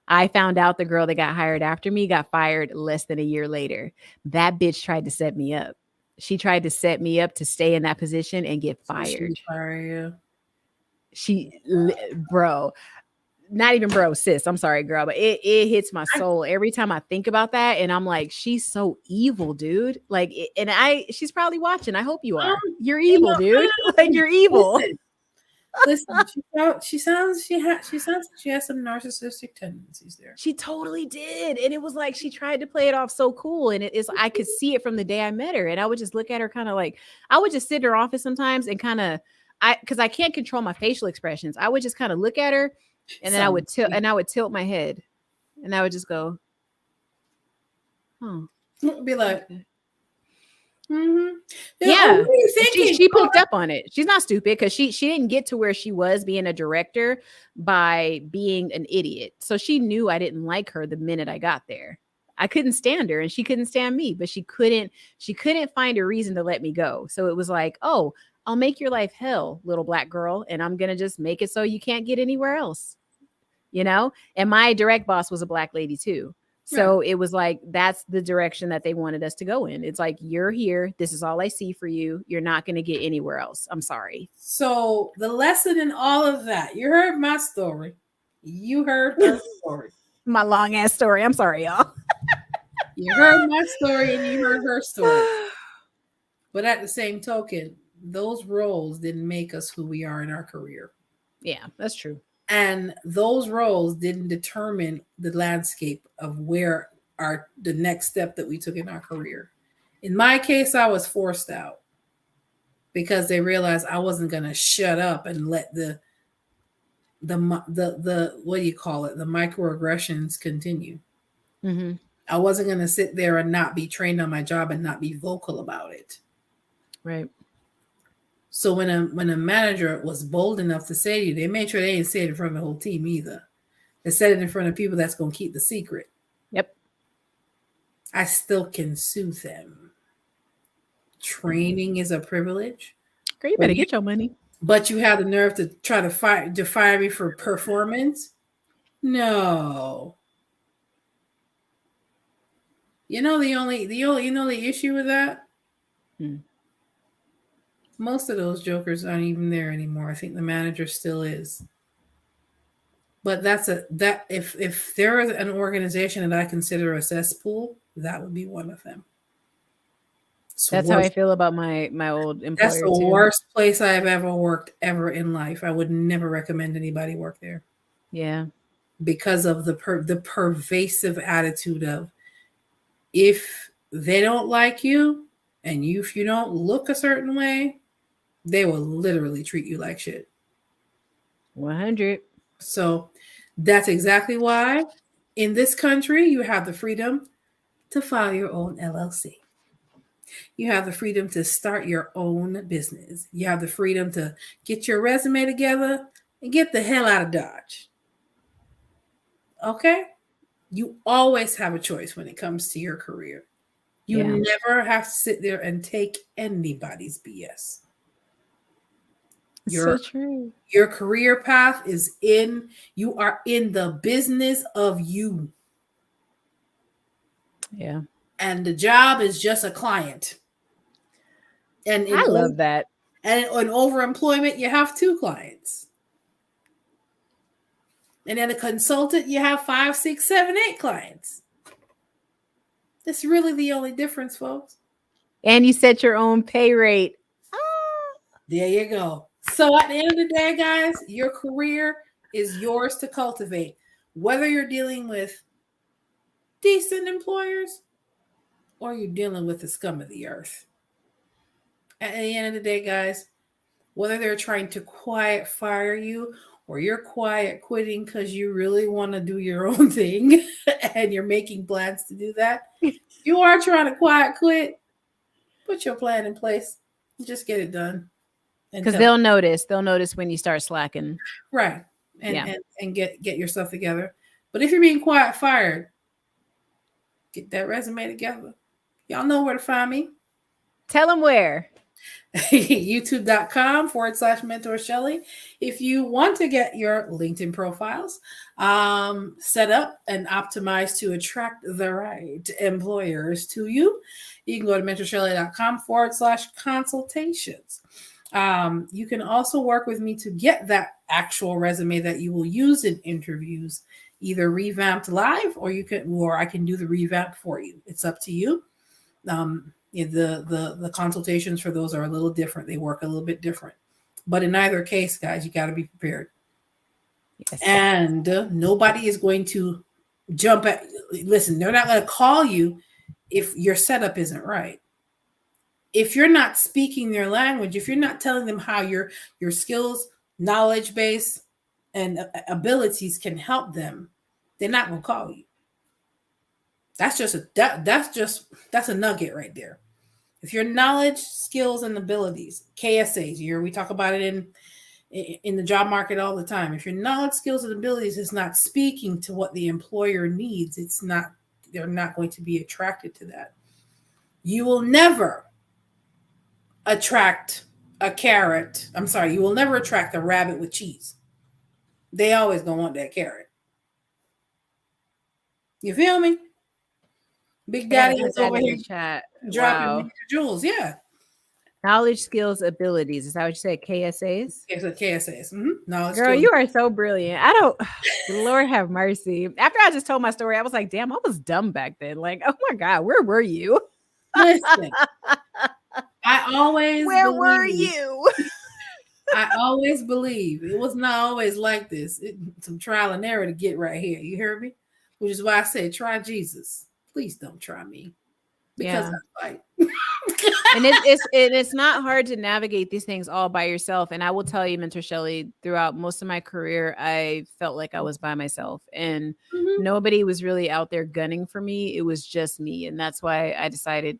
I found out the girl that got hired after me got fired less than a year later. That bitch tried to set me up. She tried to set me up to stay in that position and get fired. Bro, not even bro, sis. I'm sorry, girl, but it hits my soul every time I think about that. And I'm like, she's so evil, dude. Like, she's probably watching. I hope you are. You're evil, dude. Like, you're evil. Listen, she sounds like she has some narcissistic tendencies there. She totally did. And it was like she tried to play it off so cool. And it is, I could see it from the day I met her. And I would just look at her kind of like, I would just sit in her office sometimes and kind of, because I can't control my facial expressions. I would just kind of look at her and then I would tilt my head and I would just go, oh. Be like, mm-hmm. Yeah, she picked up on it. She's not stupid because she didn't get to where she was being a director by being an idiot. So she knew I didn't like her the minute I got there. I couldn't stand her and she couldn't stand me, but she couldn't find a reason to let me go. So it was like, oh, I'll make your life hell, little black girl, and I'm gonna just make it so you can't get anywhere else. And my direct boss was a black lady too. So it was like, that's the direction that they wanted us to go in. It's like, you're here. This is all I see for you. You're not going to get anywhere else. I'm sorry. So the lesson in all of that, you heard my story. You heard her story. My long ass story. I'm sorry, y'all. You heard my story and you heard her story. But at the same token, those roles didn't make us who we are in our career. Yeah, that's true. And those roles didn't determine the landscape of where the next step that we took in our career. In my case, I was forced out because they realized I wasn't going to shut up and let the what do you call it? The microaggressions continue. Mm-hmm. I wasn't going to sit there and not be trained on my job and not be vocal about it. Right. So when a manager was bold enough to say to you, they made sure they didn't say it in front of the whole team either. They said it in front of people that's going to keep the secret. Yep. I still can sue them. Training is a privilege. Girl, you better get your money. But you have the nerve to try to fire me for performance? No. You know the issue with that? Most of those jokers aren't even there anymore. I think the manager still is. But that if there is an organization that I consider a cesspool, that would be one of them. It's That's how I worst. feel about my old That's employer the too. worst place I've ever worked ever in life. I would never recommend anybody work there Yeah. because of the pervasive attitude of, if they don't like you and if you don't look a certain way, they will literally treat you like shit. 100. So that's exactly why in this country you have the freedom to file your own LLC. You have the freedom to start your own business. You have the freedom to get your resume together and get the hell out of Dodge. Okay? You always have a choice when it comes to your career. You Yeah. never have to sit there and take anybody's BS. It's so Your true. your career path is in, you are in the business of you. Yeah. And the job is just a client. And I love that. in overemployment, you have two clients. And then a consultant, you have 5, 6, 7, 8 clients. That's really the only difference, folks. And you set your own pay rate. Ah. There you go. So at the end of the day, guys, your career is yours to cultivate. Whether you're dealing with decent employers or you're dealing with the scum of the earth. At the end of the day, guys, whether they're trying to quiet fire you or you're quiet quitting because you really want to do your own thing and you're making plans to do that, you are trying to quiet quit, put your plan in place, just get it done. And Because tell they'll notice. They'll notice when you start slacking. right. Yeah. And get yourself together. But if you're being quiet fired, get that resume together. Y'all know where to find me. Tell them where. youtube.com/mentor Shelly. If you want to get your LinkedIn profiles set up and optimized to attract the right employers to you, you can go to mentorshelly.com/consultations. You can also work with me to get that actual resume that you will use in interviews, either revamped live or I can do the revamp for you. It's up to you. The consultations for those are a little different. They work a little bit different. But in either case, guys, you got to be prepared. Yes. And nobody is going to jump at, listen, they're not going to call you if your setup isn't right. If you're not speaking their language, if you're not telling them how your skills, knowledge base, and abilities can help them, they're not going to call you. That's a nugget right there. If your knowledge, skills, and abilities, KSAs, we talk about it in the job market all the time. If your knowledge, skills, and abilities is not speaking to what the employer needs, they're not going to be attracted to that. You will never attract a carrot. I'm sorry, you will never attract a rabbit with cheese. They always gonna want that carrot. You feel me? Big Daddy is over here chat. dropping major jewels. Yeah. Knowledge, skills, abilities. Is that what you said? KSAs? It's a KSAs. Mm-hmm. Knowledge, girl, skills. You are so brilliant. I don't, Lord have mercy. After I just told my story, I was like, damn, I was dumb back then. Like, oh my God, where were you? Listen, where were you? I always believe it was not always like this. Some trial and error to get right here. You hear me? Which is why I say, try Jesus. Please don't try me, because I fight. And it's not hard to navigate these things all by yourself. And I will tell you, Mentor Shelly, throughout most of my career, I felt like I was by myself, and nobody was really out there gunning for me. It was just me, and that's why I decided,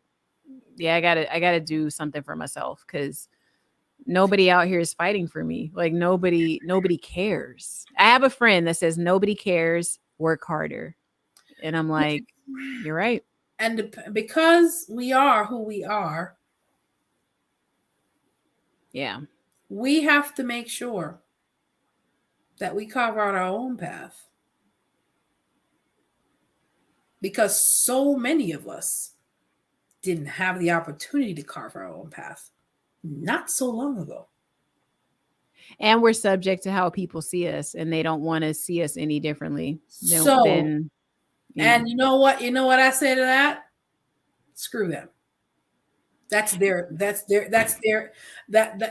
I gotta do something for myself, because nobody out here is fighting for me. Like nobody cares. I have a friend that says nobody cares, work harder, and I'm like, you're right. And because we are who we are, we have to make sure that we carve out our own path, because so many of us didn't have the opportunity to carve our own path. not so long ago. And we're subject to how people see us, and they don't want to see us any differently So, than and you know what? You know what I say to that? Screw them. That's their,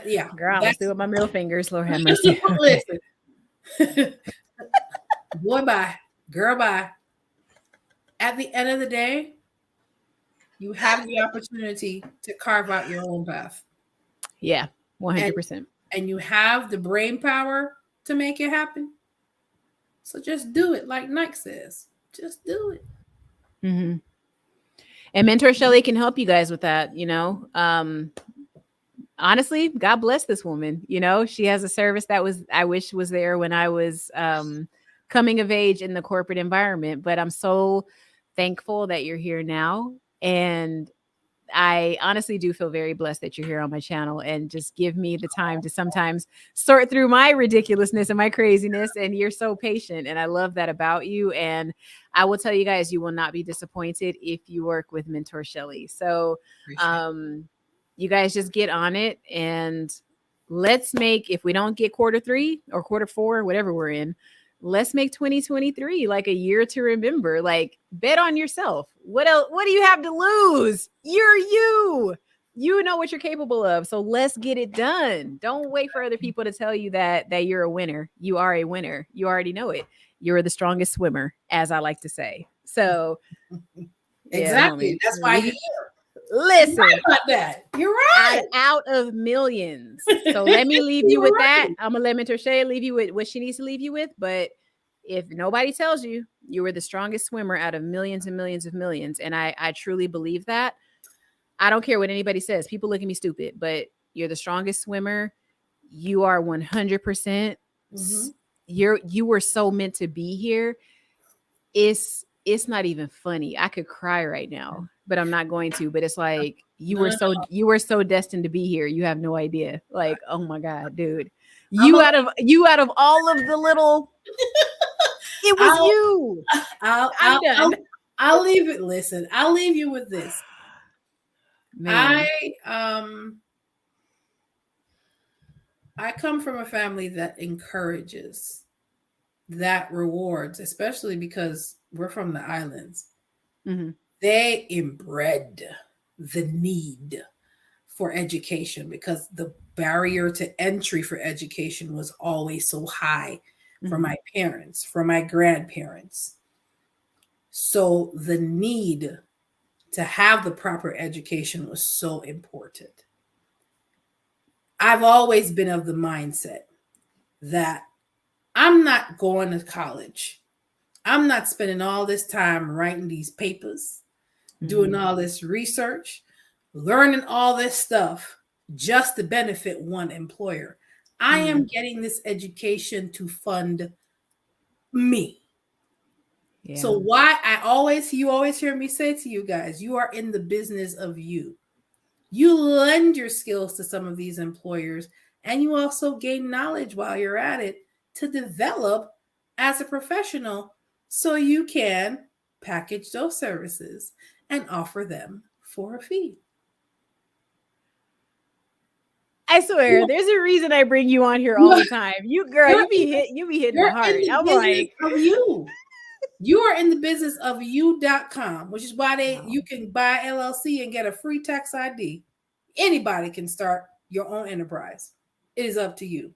yeah. Girl, I'm That's, still with my middle fingers. Lord have mercy. listen. Boy, bye. Girl, bye. At the end of the day, you have the opportunity to carve out your own path. Yeah, 100%. And you have the brain power to make it happen. So just do it, like Nike says. Just do it. Mm-hmm. And Mentor Shelly can help you guys with that, honestly, God bless this woman. She has a service that I wish was there when I was coming of age in the corporate environment. But I'm so thankful that you're here now. And I honestly do feel very blessed that you're here on my channel and just give me the time to sometimes sort through my ridiculousness and my craziness. And you're so patient. And I love that about you. And I will tell you guys, you will not be disappointed if you work with Mentor Shelly. So, you guys just get on it, and let's make, if we don't get quarter 3 or quarter 4, whatever we're in, let's make 2023 like a year to remember. Like, bet on yourself. What else? What do you have to lose? You're you. You know what you're capable of. So let's get it done. Don't wait for other people to tell you that you're a winner. You are a winner. You already know it. You're the strongest swimmer, as I like to say. So exactly. That's why you're here. Listen, you're right about that. You're right. Out of millions. So let me leave you with that. I'm gonna let Mentor Shay leave you with what she needs to leave you with. But if nobody tells you, you were the strongest swimmer out of millions and millions of millions, and I truly believe that. I don't care what anybody says. People look at me stupid, but you're the strongest swimmer. You are 100%. Mm-hmm. You were so meant to be here. It's not even funny. I could cry right now, but I'm not going to. But it's like you were so destined to be here. You have no idea. Like, oh my God, dude. Out of all of the little it was you. I'm done. I'll leave it. Listen, I'll leave you with this. Man. I come from a family that encourages, that rewards, especially because we're from the islands. Mm-hmm. They inbred the need for education because the barrier to entry for education was always so high for my parents, for my grandparents. So the need to have the proper education was so important. I've always been of the mindset that I'm not going to college. I'm not spending all this time writing these papers, doing all this research, learning all this stuff just to benefit one employer. I am getting this education to fund me. Yeah. So why you always hear me say to you guys, you are in the business of you. You lend your skills to some of these employers, and you also gain knowledge while you're at it to develop as a professional so you can package those services and offer them for a fee. I swear, there's a reason I bring you on here all the time. You be hitting the heart. I'm like, you are in the business of you.com, which is why you can buy LLC and get a free tax ID. Anybody can start your own enterprise. It is up to you.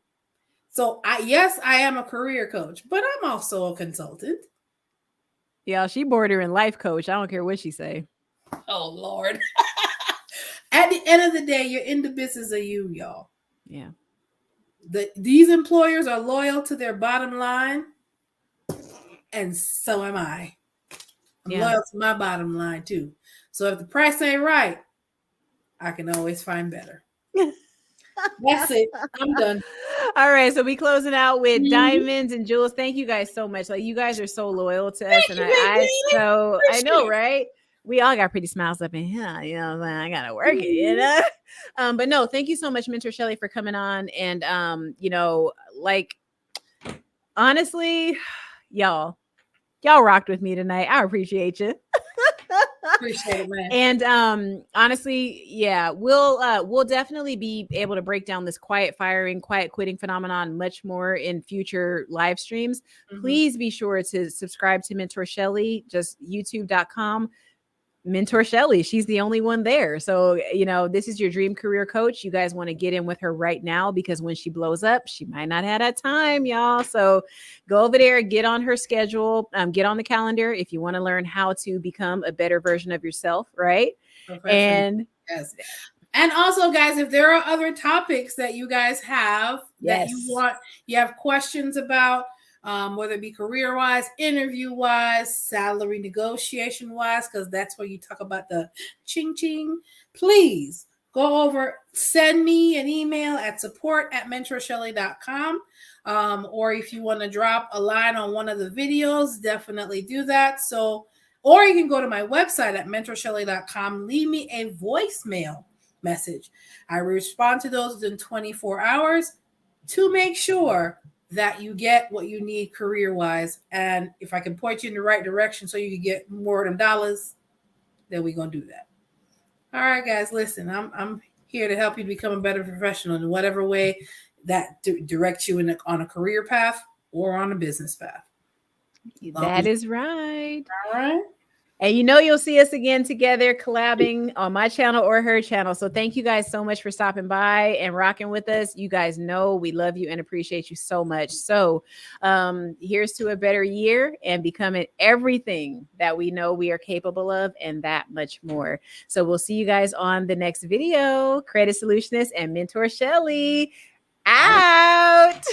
So I am a career coach, but I'm also a consultant. Yeah, she bordering life coach. I don't care what she say. Oh, Lord. At the end of the day, you're in the business of you, y'all. Yeah. These employers are loyal to their bottom line, and so am I. I'm loyal to my bottom line, too. So if the price ain't right, I can always find better. That's it. I'm done. All right. So we closing out with diamonds and jewels. Thank you guys so much. Like, you guys are so loyal to us. And I know, right? We all got pretty smiles up in here. You know, I got to work it, you know? But no, thank you so much, Mentor Shelly, for coming on. And, honestly, y'all rocked with me tonight. I appreciate you. Appreciate it, man. And honestly, yeah, we'll definitely be able to break down this quiet firing, quiet quitting phenomenon much more in future live streams. Please be sure to subscribe to Mentor Shelly, just youtube.com. Mentor Shelly. She's the only one there. So, this is your dream career coach. You guys want to get in with her right now, because when she blows up, she might not have that time, y'all. So go over there, get on her schedule, get on the calendar if you want to learn how to become a better version of yourself, right? And yes. And also, guys, if there are other topics that you guys have that you have questions about, whether it be career-wise, interview-wise, salary negotiation-wise, because that's where you talk about the ching-ching, please go over, send me an email at support@mentorshelly.com. Or if you want to drop a line on one of the videos, definitely do that. Or you can go to my website at mentorshelly.com, leave me a voicemail message. I respond to those within 24 hours to make sure that you get what you need career-wise. And if I can point you in the right direction so you can get more of them dollars, then we're going to do that. All right, guys, listen, I'm here to help you become a better professional in whatever way that directs you on a career path or on a business path. That is right. All right. And you'll see us again together collabing on my channel or her channel. So thank you guys so much for stopping by and rocking with us. You guys know we love you and appreciate you so much. So here's to a better year and becoming everything that we know we are capable of, and that much more. So we'll see you guys on the next video. Credit Solutionist and Mentor Shelly out.